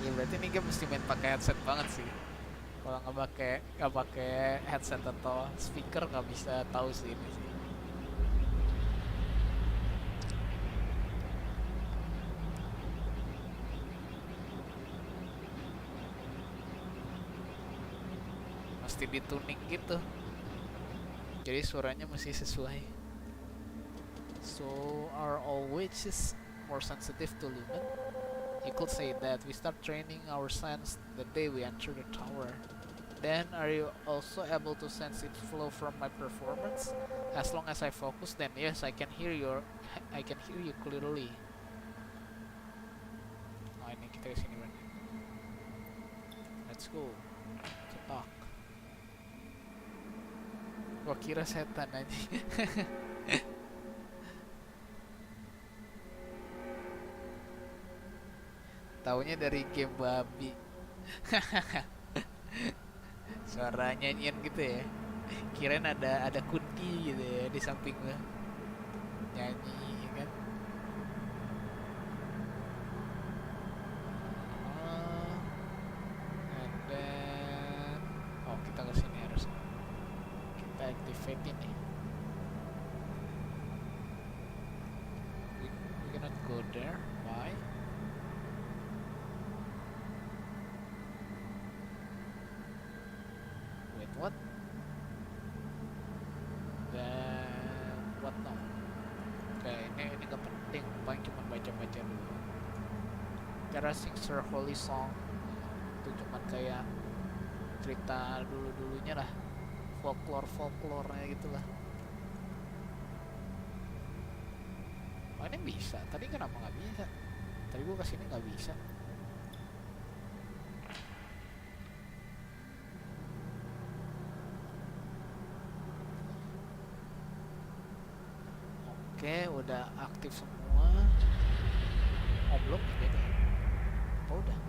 Ya berarti ini game mesti main pakai headset banget sih. Kalau nggak pakai headset atau speaker nggak bisa tahu sih ini sih. Mesti dituning gitu. Jadi suaranya mesti sesuai. So are all witches more sensitive to lumen? You could say that we start training our sense the day we enter the tower. Then are you also able to sense it flow from my performance? As long as I focus, then yes, I can hear you clearly. Oh ini kita kesini berarti. Let's go. Cetak. Gua kira setan aja. Taunya dari game babi. Suara nyanyian gitu ya. Kirain ada kunti gitu ya di samping gua. Nyanyi kan. And then kita kesini harus. Kita activate ini. We cannot go there. Why? What? Dan what now? Oke, ini gak penting, paling cuma baca-baca dulu. Cara sing Sir Holy Song itu cuma kayak cerita dulunya lah, folklore-folklore gitu lah. Oh ini bisa, tadi kenapa nggak bisa? Tadi gua kesini nggak bisa. Oke, udah aktif semua. Oh belum ini. Oh udah.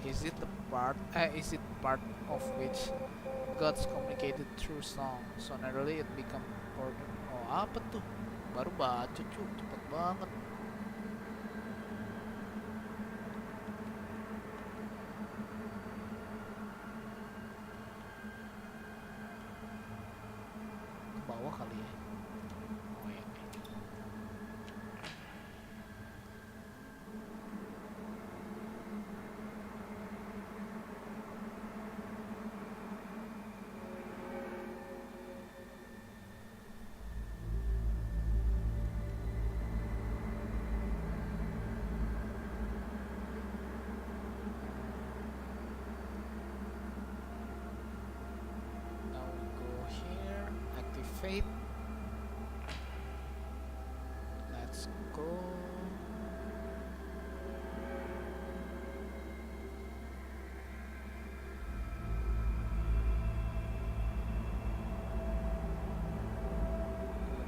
Is it part of which gods communicated through song? So naturally it become important. Oh apa tuh? Baru baca cuy, cepet banget. Bawah kali ya. Oh ya. activate. Let's go.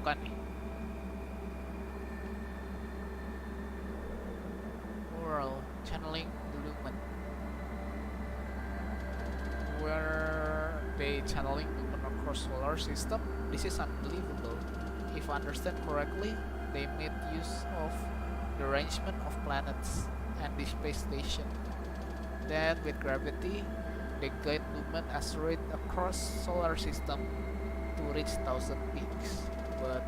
Bukan nih. World channeling Lumen. Where they channeling Lumen across solar system? This is unbelievable. If I understand correctly, they made use of the arrangement of planets and the space station. Then with gravity, they guide Lumen asteroid across solar system to reach 1,000 peaks. But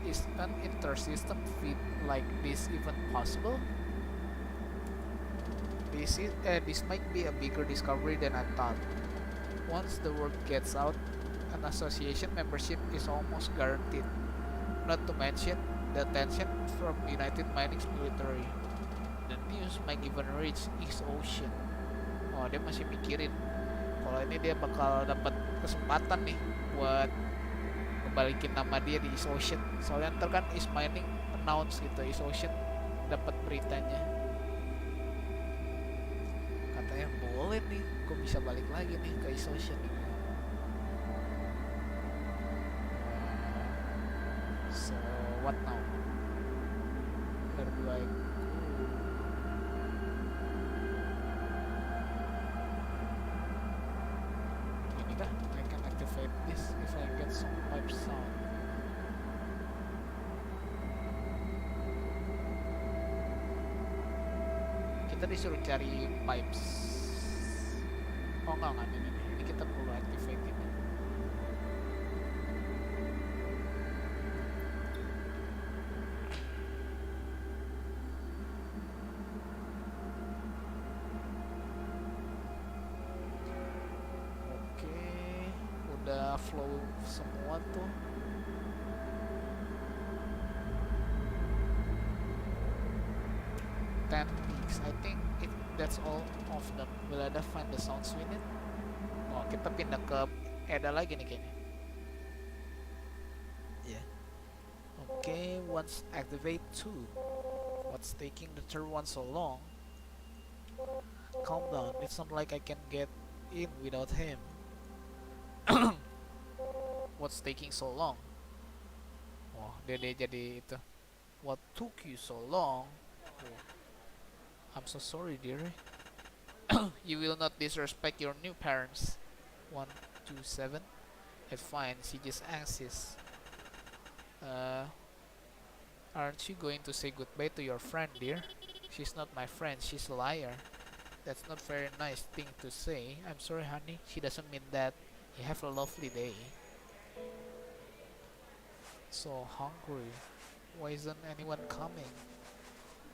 is an intersystem feat like this even possible? This might be a bigger discovery than I thought. Once the word gets out, an association membership is almost guaranteed. Not to mention the attention from United Mining's military. The news might even reach East Ocean. Oh, dia masih mikirin kalau ini dia bakal dapat kesempatan nih buat ngebalikin nama dia di East Ocean. Soalnya ntar kan East Mining announce gitu, East Ocean dapat beritanya. Katanya boleh nih, gue bisa balik lagi nih ke East Ocean. So what now? Where do I go? Ini kah? I can activate this if I get some pipe sound. Kita disuruh cari pipes. Oh enggak ini kita perlu activate ini. Udah flow semua tuh. Ten peaks, I think that's all of them. Will Ada find the sounds we need? Oh, kita pindah ke Ada lagi nih kayaknya. Yeah. Okay, once activate 2. What's taking the third one so long? Calm down, it's not like I can get in without him. What's taking so long? Oh, dia jadi itu. What took you so long? Oh. I'm so sorry, dear. You will not disrespect your new parents. 127. It's fine. She just anxious. Aren't you going to say goodbye to your friend, dear? She's not my friend. She's a liar. That's not very nice thing to say. I'm sorry, honey. She doesn't mean that. You have a lovely day. So hungry. Why isn't anyone coming?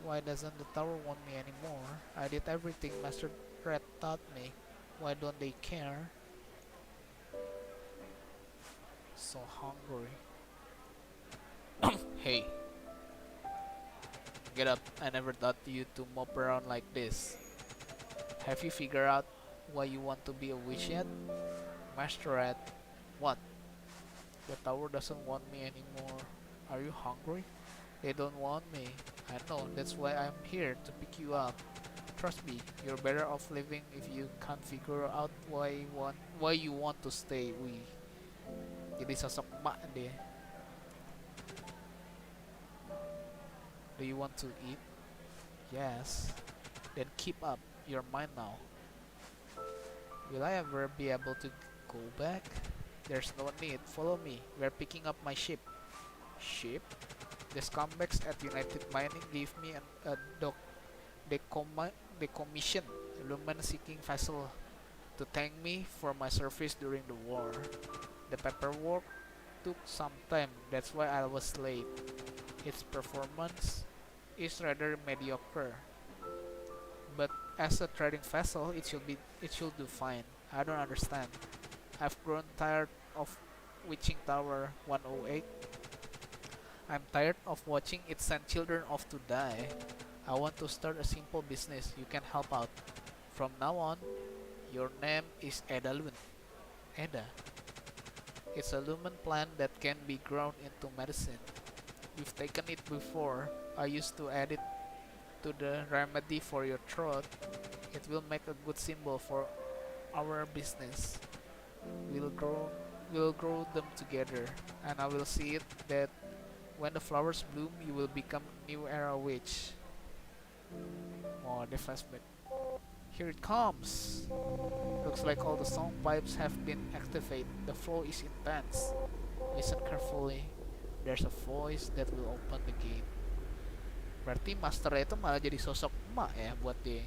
Why doesn't the tower want me anymore? I did everything Master Red taught me. Why don't they care? So hungry. Hey. Get up. I never taught you to mop around like this. Have you figured out why you want to be a witch yet? Master Red. What? The tower doesn't want me anymore. Are you hungry? They don't want me. I know, that's why I'm here to pick you up. Trust me, you're better off living if you can't figure out why you want to stay. Jadi sosok mak dia. Do you want to eat? Yes. Then keep up. You're mine now. Will I ever be able to go back? There's no need. Follow me. We're picking up my ship. Ship? The scumbags at United Mining gave me a decommissioned Lumen-seeking vessel to thank me for my service during the war. The paperwork took some time, that's why I was late. Its performance is rather mediocre, but as a trading vessel, it should do fine. I don't understand. I've grown tired of Witching Tower 108. I'm tired of watching it send children off to die. I want to start a simple business. You can help out. From now on, your name is Ada Lun. Ada. It's a lumen plant that can be ground into medicine. We've taken it before. I used to add it to the remedy for your throat. It will make a good symbol for our business. We'll grow we'll grow them together, and I will see it that when the flowers bloom you will become new era witch. Oh, the flashback. Here it comes. Looks like all the song pipes have been activated. The flow is intense. Listen carefully. There's a voice that will open the gate. Berarti master itu malah jadi sosok emak ya buat dia.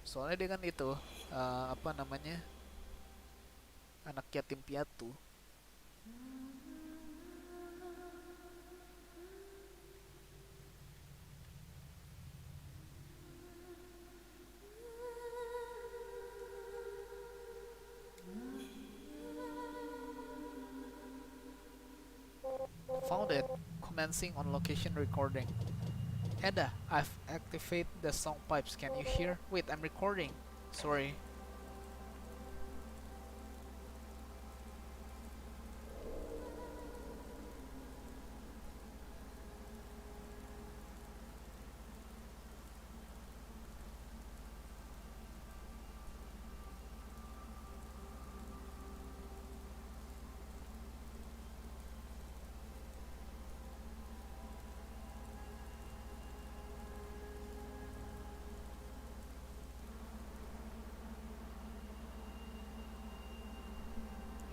Soalnya dia kan itu apa namanya, anak yatim piatu. Found it. Commencing on location recording. Ada, I've activated the song pipes. Can you hear? Wait, I'm recording. Sorry.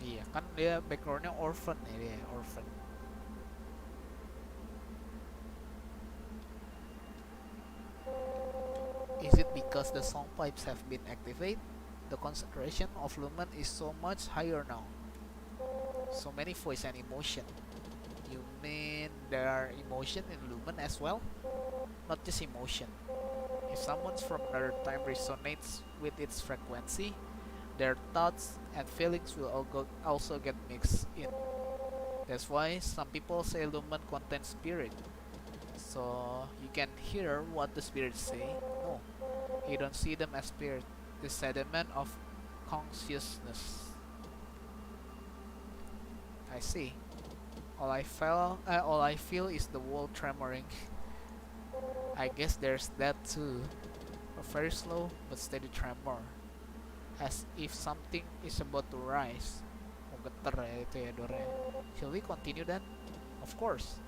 Iya kan dia backgroundnya orphan ya, dia orphan. Is it because the song pipes have been activated? The concentration of lumen is so much higher now. So many voice and emotion. You mean there are emotion in lumen as well? Not just emotion. If someone from another time resonates with its frequency, their thoughts and feelings will also get mixed in. That's why some people say lumen contains spirit. So you can hear what the spirits say. No, you don't see them as spirit. The sediment of consciousness. I see. All I feel is the wall tremoring. I guess there's that too. A very slow but steady tremor. As if something is about to rise. Oh, getar ya itu ya dornya. Shall we continue then? Of course.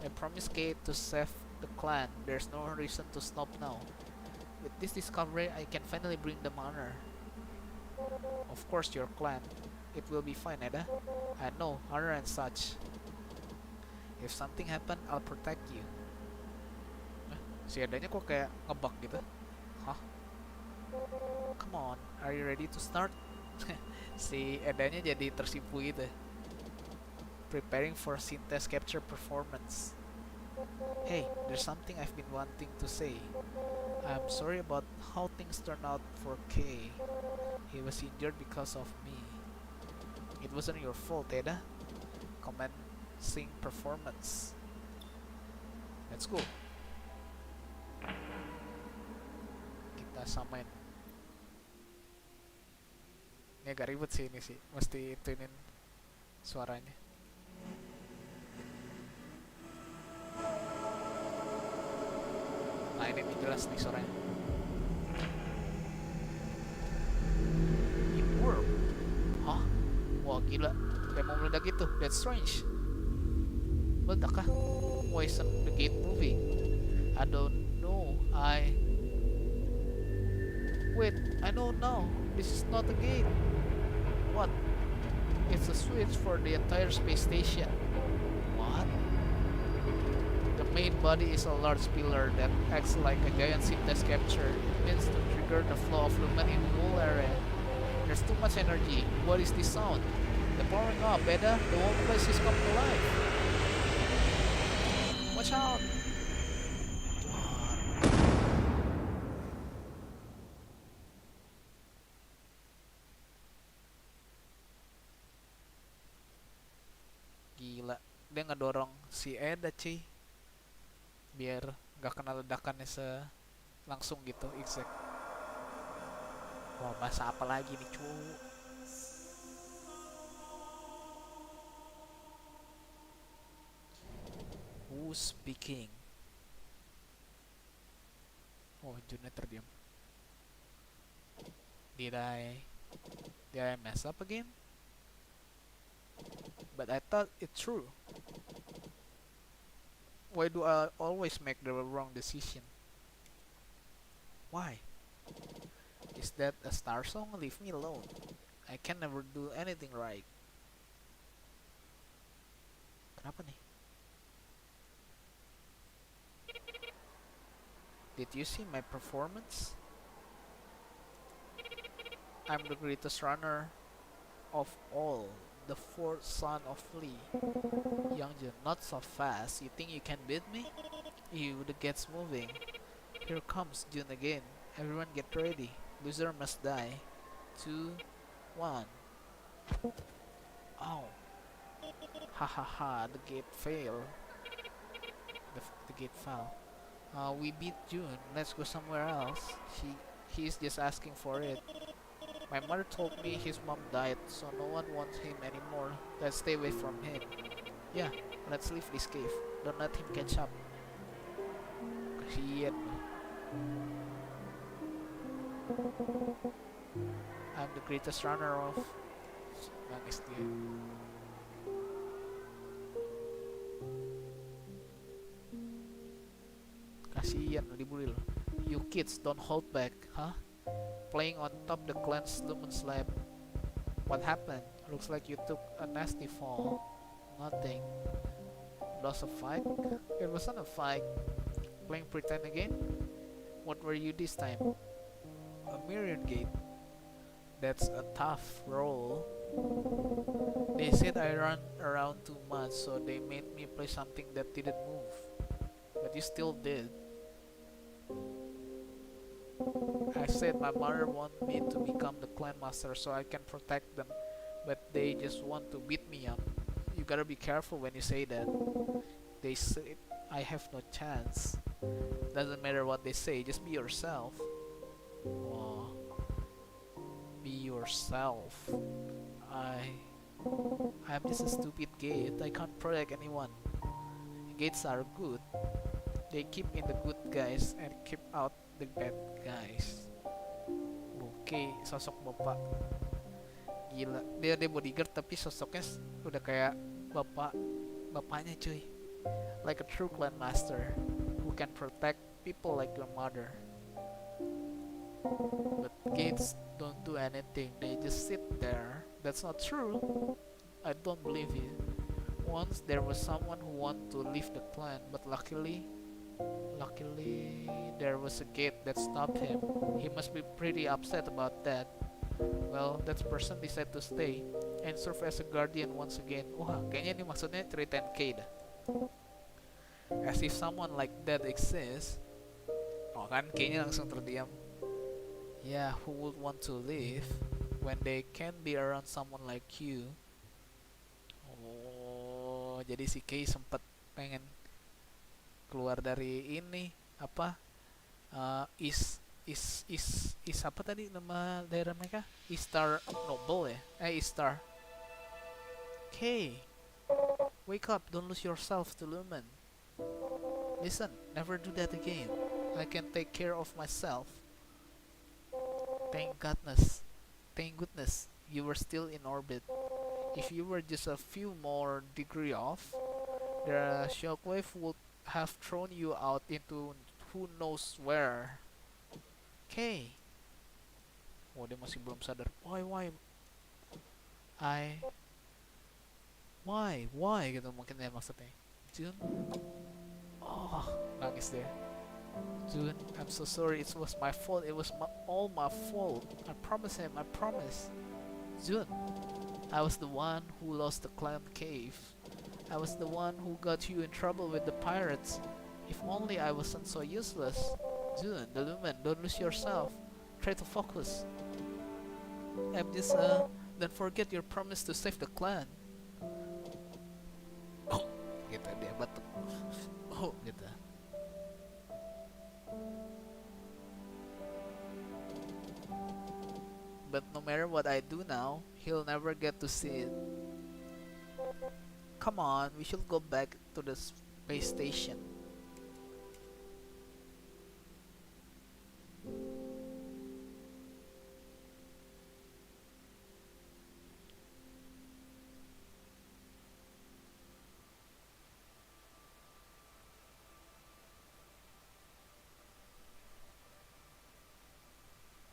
I promised Kate to save the clan. There's no reason to stop now. With this discovery, I can finally bring them honor. Of course, your clan. It will be fine, Eda. I know, honor and such. If something happen, I'll protect you. Si Edanya kok kayak ngebug gitu? Hah? Come on, are you ready to start? Si Edanya jadi tersipu gitu. Preparing for synthesis capture performance. Hey, there's something I've been wanting to say. I'm sorry about how things turned out for Kay. He was injured because of me. It wasn't your fault, Eda. Commencing performance. Let's go. Kita samain. Ini agak ribet sih ini sih. Mesti tunin suaranya. Nah ini jelas nih suaranya. It worked. Hah? Wah gila. Kayak mau meledak gitu. That's strange. Meledak kah? Why isn't the gate moving? I don't know. Wait, I know now. This is not a gate. What? It's a switch for the entire space station. What? The main body is a large pillar that acts like a giant synthesis capture. It means to trigger the flow of lumen in the whole area. There's too much energy. What is this sound? The powering up, Beda. The whole place is coming alive. Watch out! Gila, dia ngedorong si Eda cuy, biar gak kena ledakannya langsung gitu, exact. Wah, masa apa lagi nih cu? Who's speaking? Oh, Junnya terdiam. Did I mess up again? But I thought it true. Why do I always make the wrong decision? Why? Is that a Starsong? Leave me alone. I can never do anything right. Kenapa nih? Did you see my performance? I'm the greatest runner of all, the fourth son of Lee. Youngjun, not so fast. You think you can beat me? You, the gets moving. Here comes Jun again. Everyone get ready. Loser must die. 2, 1. Oh. Ha ha ha, the gate failed. The gate fell. We beat June. Let's go somewhere else. He's just asking for it. My mother told me his mom died, so no one wants him anymore. Let's stay away from him. Yeah, let's leave this cave. Don't let him catch up. Kasian. I'm the greatest runner of... Nangis dia. Kasian, dibully loh. You kids don't hold back, huh? Playing on top the clan's lumen slab. What happened? Looks like you took a nasty fall. Nothing. Lost a fight? It wasn't a fight. Playing pretend again? What were you this time? A mirror gate. That's a tough role. They said I ran around too much, so they made me play something that didn't move. But you still did. I said my mother wanted me to become the clan master so I can protect them, but they just want to beat me up. You gotta be careful when you say that. They said I have no chance. Doesn't matter what they say, just be yourself. Oh, be yourself. I'm just a stupid gate. I can't protect anyone. Gates are good. They keep in the good guys and keep out the bad guys. Oke, sosok bapak gila. Dia bodyguard tapi sosoknya udah kayak bapaknya cuy. Like a true clan master who can protect people like your mother. But gates don't do anything. They just sit there. That's not true. I don't believe you. Once there was someone who wanted to leave the clan, but luckily there was a gate that stopped him. He must be pretty upset about that. Well, that person decided to stay and serve as a guardian once again. Wah, kayaknya ini maksudnya ceritain K dah. As if someone like that exists. Oh kan, kayaknya langsung terdiam. Yeah, who would want to live when they can't be around someone like you? Oh, jadi si Kay sempet pengen keluar dari ini apa? Is apa tadi nama daerah mereka? Istar Noble ya? Istar. Kay, wake up! Don't lose yourself to Lumen. Listen, never do that again. I can take care of myself. Thank goodness, you were still in orbit. If you were just a few more degree off, the shockwave would have thrown you out into who knows where. Okay. Oh, dia masih belum sadar. Why gitu mungkin ya maksudnya. Jun. Oh, nangis deh. Jun, I'm so sorry. It was my fault. It was all my fault. I promise him. I promise. Jun, I was the one who lost the clan cave. I was the one who got you in trouble with the pirates. If only I wasn't so useless. Jun, the Lumen, don't lose yourself. Try to focus. I'm just don't forget your promise to save the clan. Oh, gitu dia batuk. Oh, gitu. But no matter what I do now, he'll never get to see it. Come on, we should go back to the Base station.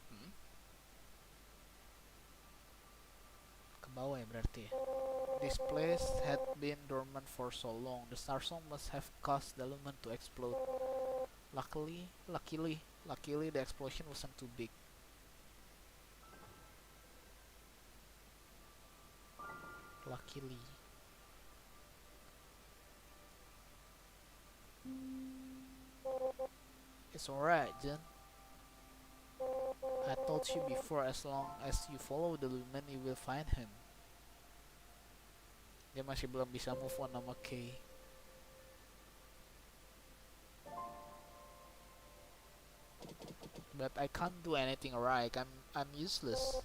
Hmm? Ke bawah ya berarti ya. This place had been dormant for so long. The Starsong must have caused the element to explode. Luckily, the explosion wasn't too big. Luckily. It's alright, Jen. I told you before, as long as you follow the lumen, you will find him. Dia masih belum bisa move on sama Kay. But I can't do anything right. I'm useless.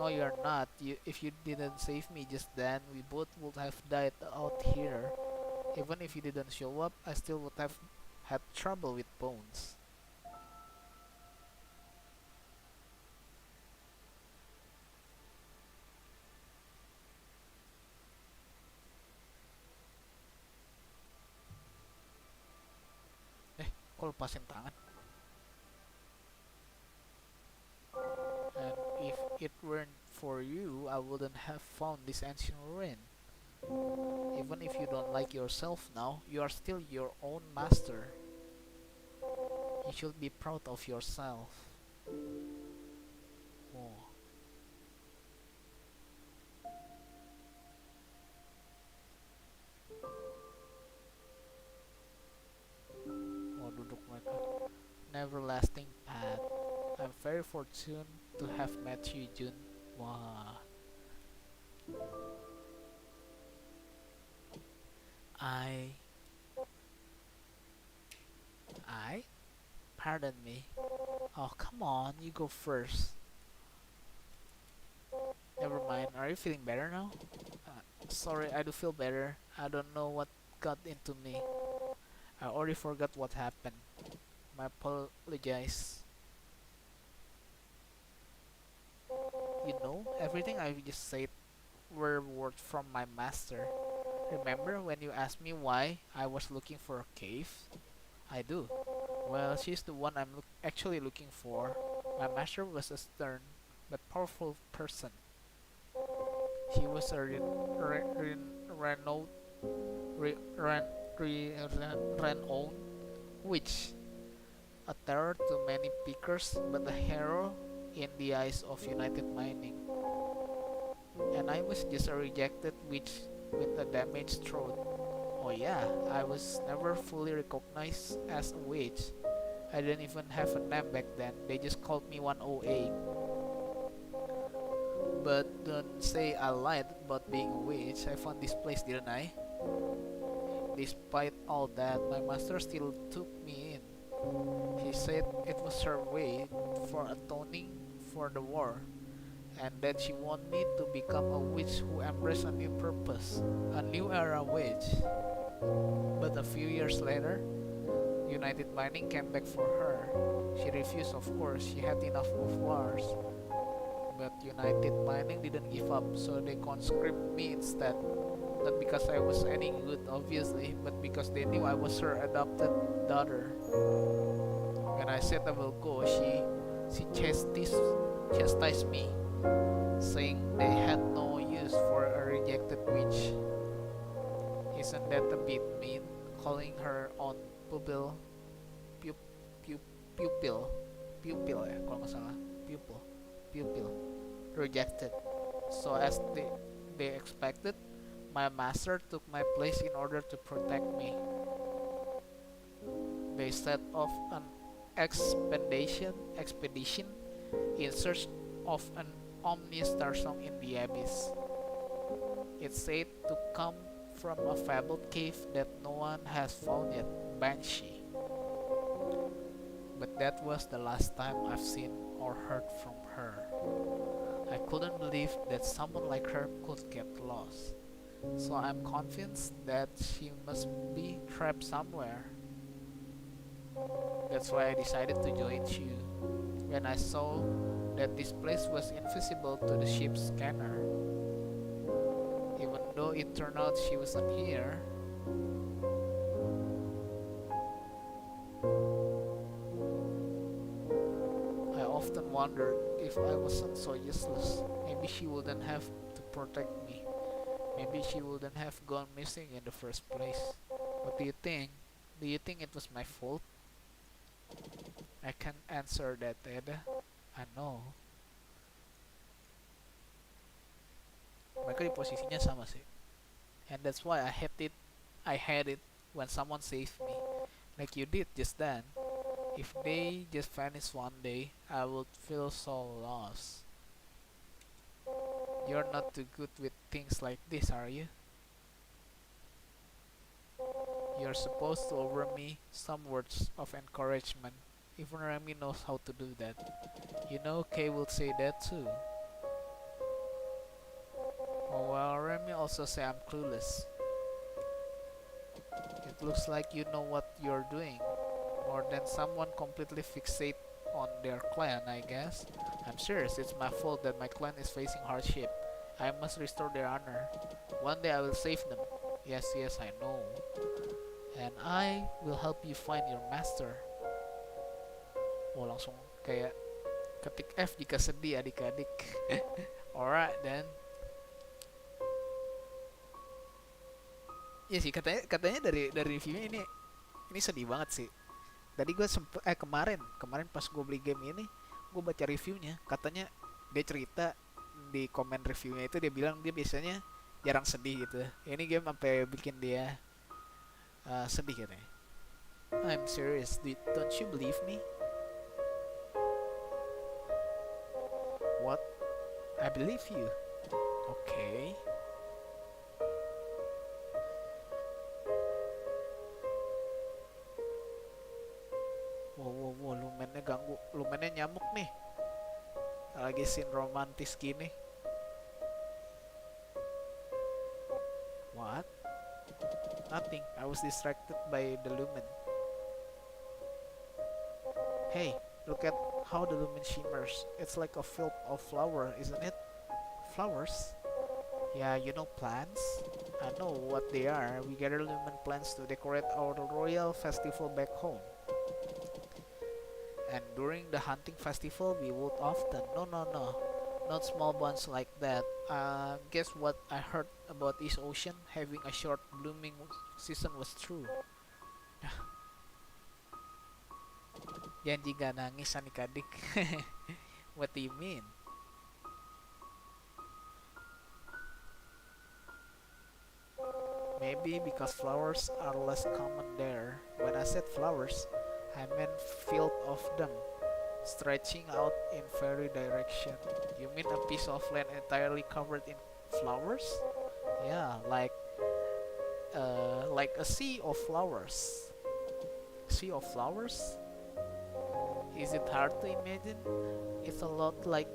No, you're not. If you didn't save me just then, we both would have died out here. Even if you didn't show up, I still would have had trouble with bones. Kok lepasin tangan? And if it weren't for you, I wouldn't have found this ancient ruin. Even if you don't like yourself now, you are still your own master. You should be proud of yourself. Oh. Oh, duduk mereka. Neverlasting path. I'm very fortunate to have met you, Jun. Wah. I? Pardon me. Oh, come on, you go first. Never mind, are you feeling better now? Sorry, I do feel better. I don't know what got into me. I already forgot what happened. I apologize. You know, everything I just said were words from my master. Remember when you asked me why I was looking for a cave? I do. Well, she's the one I'm actually looking for. My master was a stern but powerful person. He was a renowned witch, a terror to many pickers, but a hero in the eyes of United Mining. And I was just a rejected witch with a damaged throat. Oh yeah, I was never fully recognized as a witch. I didn't even have a name back then. They just called me 108. But don't say I lied about being a witch. I found this place, didn't I? Despite all that, my master still took me in. He said it was her way for atoning for the war, and that she wanted me to become a witch who embraced a new purpose, a new era witch. But a few years later, United Mining came back for her. She refused, of course. She had enough of wars. But United Mining didn't give up, so they conscripted me instead. Not because I was any good, obviously, but because they knew I was her adopted daughter. When I said I will go, she chastised me, saying they had no use for a rejected witch. Isn't that a bit mean, calling her on pupil ya kalau nggak salah, pupil rejected. So as they expected, my master took my place in order to protect me. They set off an expedition in search of an omnious Starsong in the abyss. It's said to come from a fabled cave that no one has found yet, Banshee. But that was the last time I've seen or heard from her. I couldn't believe that someone like her could get lost. So I'm convinced that she must be trapped somewhere. That's why I decided to join you. When I saw that this place was invisible to the ship's scanner, even though it turned out she wasn't here, I often wondered if I wasn't so useless. Maybe she wouldn't have to protect me. Maybe she wouldn't have gone missing in the first place. What do you think? Do you think it was my fault? I can't answer that, Teda. I know. Mereka di posisinya sama sih. And that's why I hate it when someone saved me. Like you did just then. If they just vanish one day, I would feel so lost. You're not too good with things like this, are you? You're supposed to offer me some words of encouragement. Even Remy knows how to do that. You know Kay will say that too. Oh well, Remy also say I'm clueless. It looks like you know what you're doing. More than someone completely fixate on their clan, I guess. I'm serious, it's my fault that my clan is facing hardship. I must restore their honor. One day I will save them. Yes, I know. And I will help you find your master. Oh, langsung kayak ketik F jika sedih adik-adik. Alright then. Ya sih katanya dari reviewnya ini sedih banget sih. Tadi gue kemarin pas gue beli game ini, gue baca reviewnya, katanya dia cerita di komen reviewnya itu dia bilang dia biasanya jarang sedih gitu. Ini game sampai bikin dia sedih katanya. I'm serious, don't you believe me? What? I believe you. Okay. Wow, lumennya ganggu, lumennya nyamuk nih. Lagi scene romantis gini. What? Nothing, I was distracted by the lumen. Hey, look at how the lumen shimmers. It's like a field of flower, isn't it? Flowers? Yeah, you know plants? I know what they are. We gather lumen plants to decorate our royal festival back home. And during the hunting festival, we would often... No. Not small bunch like that. Guess what I heard about East Ocean having a short blooming season was true. Janji gak nangis adik-adik. What do you mean? Maybe because flowers are less common there. When I said flowers, I meant field of them, stretching out in every direction. You mean a piece of land entirely covered in flowers? Yeah, like a sea of flowers. Sea of flowers? Is it hard to imagine? It's a lot like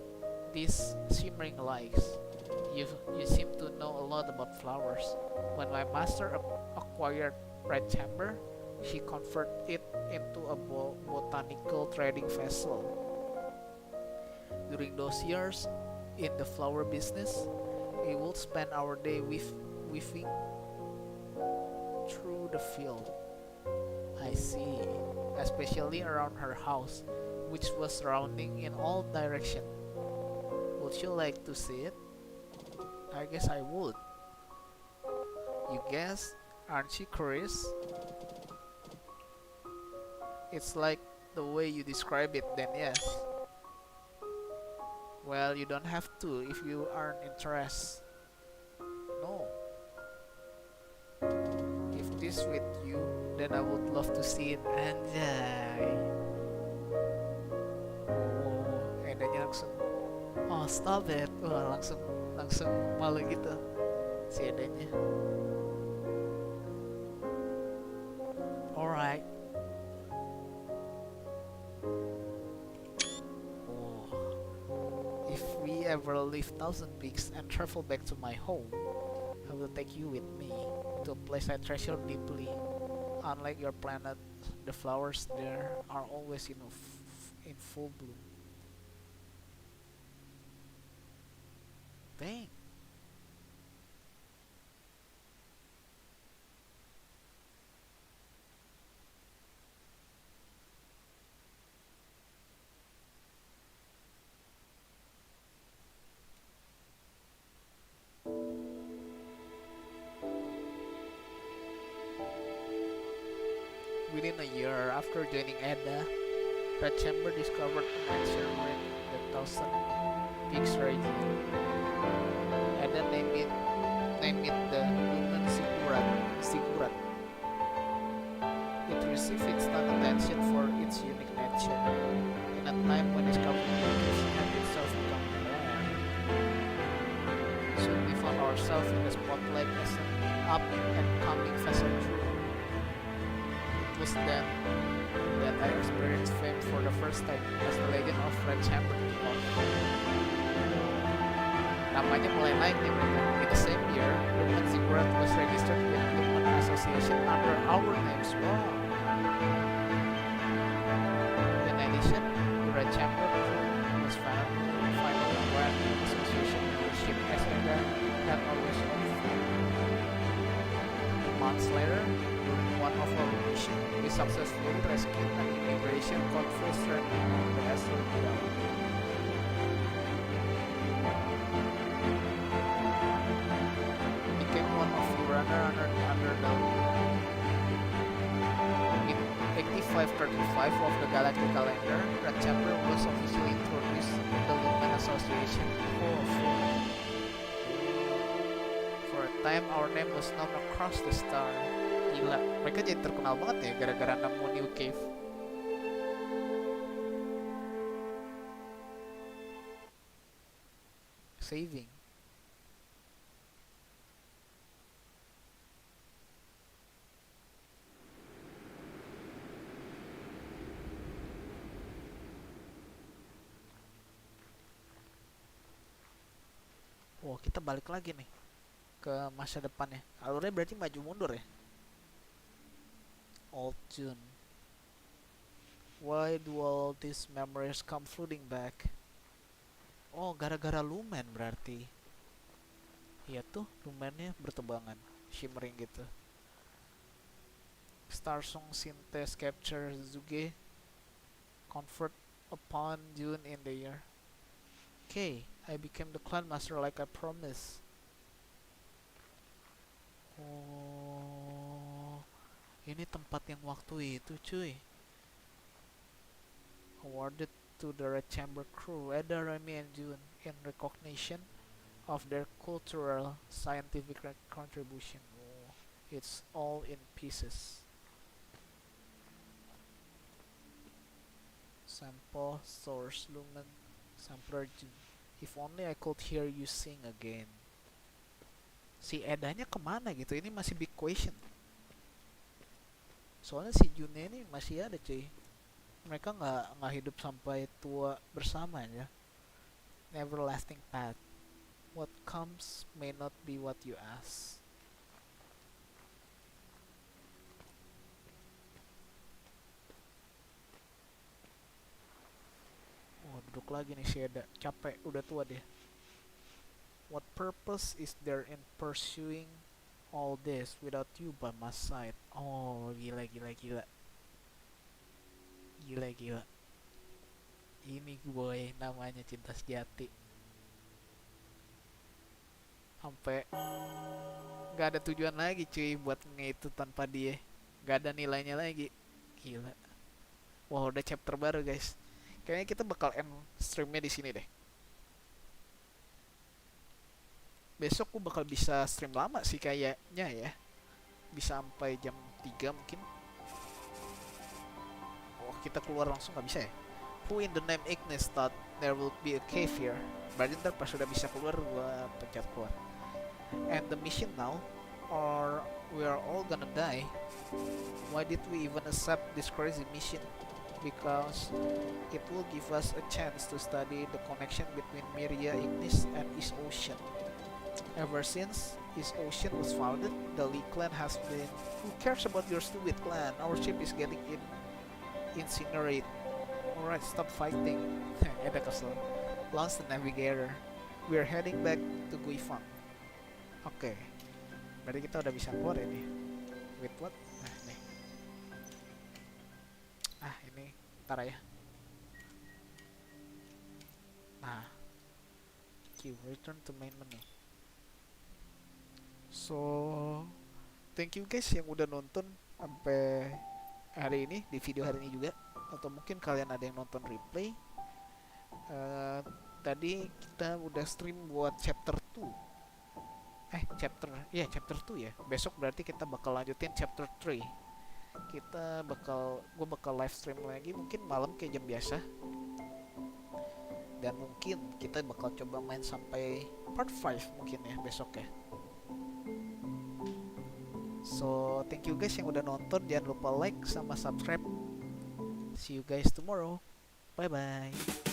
these shimmering lights. You seem to know a lot about flowers. When my master acquired Red Chamber, she converted it into a botanical trading vessel. During those years in the flower business, we would spend our day weaving through the field. I see. Especially around her house, which was surrounding in all directions. Would you like to see it? I guess I would. You guess? Aren't you curious? It's like the way you describe it, then yes. Well, you don't have to if you aren't interested. No. If this with you, then I would love to see it. Anjay. Oh, Edanya langsung, oh stop it. Wah, langsung malu gitu si Edanya. Alright. If we ever leave Thousand Peaks and travel back to my home, I I will take you with me to a place I treasure deeply. Unlike your planet, the flowers there are always in full bloom. Dang. Within a year after joining Edda, Red Chamber discovered a mansion in the Thousand Peaks region. Edda named it the Lumen Ziggurat. It received instant attention for its unique nature. In a time when discovery had itself become rare, soon we found ourselves in the spotlight as an up-and-coming vessel crew. It was then that I experienced fame for the first time as the legend of Red Chamber took off. Namanya mulai naik nih mereka. In the same year, Lumen Ziggurat was registered with Lumen Association under our names. Wow. In addition, the Red Chamber was finally granted association membership as Edda had always hoped for. Months later, during one of our missions, we successfully rescued an immigration conflict threatening the asteroid belt. Became one of the runner under the in 8535 of the Galactic Calendar. Red Chamber was officially introduced in the Lumen Association before. For a time, our name was known across the star. Gila, mereka jadi terkenal banget ya gara-gara nemu New Cave. Saving. Wow, kita balik lagi nih ke masa depannya. Alurnya berarti maju mundur ya. Old June. Why do all these memories come flooding back? Oh, gara-gara lumen berarti. Iya tuh, lumennya bertebangan, shimmering gitu. Starsong synthese capture Zuge convert upon June in the year. Okay, I became the clan master like I promised. Oh, ini tempat yang waktu itu cuy. Awarded to the Red Chamber crew, Edda, Remy, and June in recognition of their cultural scientific contribution. Oh, it's all in pieces. Sample, source, lumen, sampler, June. If only I could hear you sing again. Si Edanya kemana gitu? Ini masih big question. Soalnya si June ini masih ada cuy. Mereka nggak hidup sampai tua bersama ya. Everlasting path. What comes may not be what you ask. Oh, duduk lagi nih si Eda. Capek, udah tua deh. What purpose is there in pursuing all this without you by my side? Oh, gila. Ini gue namanya cinta sejati. Sampai gak ada tujuan lagi cuy buat itu tanpa dia. Gak ada nilainya lagi. Gila. Wah, udah chapter baru guys. Kayaknya kita bakal end streamnya di sini deh. Besok gue bakal bisa stream lama sih kayaknya ya. Bisa sampai jam 3 mungkin. Oh, kita keluar langsung gak bisa ya. Who in the name Ignis thought there would be a cave here? Berarti ntar pas udah bisa keluar gue pencet keluar. And the mission now, or we are all gonna die. Why did we even accept this crazy mission? Because it will give us a chance to study the connection between Miria, Ignis, and East Ocean. Ever since, His ocean was founded. The Lee clan has been. Who cares about your stupid clan? Our ship is getting incinerated. Alright, stop fighting. Ada kesel. Launch the navigator. We're heading back to Guifang. Oke. Berarti kita udah bisa keluar ini. Wait, what? Nah, nih. Ini. Ntar ya. Nah. Q. Return to main menu. So, thank you guys yang udah nonton sampai hari ini, di video hari ini juga. Atau mungkin kalian ada yang nonton replay. Tadi kita udah stream buat chapter 2. Chapter 2 ya. Besok berarti kita bakal lanjutin chapter 3. Gue bakal live stream lagi mungkin malam kayak jam biasa. Dan mungkin kita bakal coba main sampai part 5 mungkin ya besok ya. So, thank you guys yang udah nonton. Jangan lupa like sama subscribe. See you guys tomorrow. Bye bye.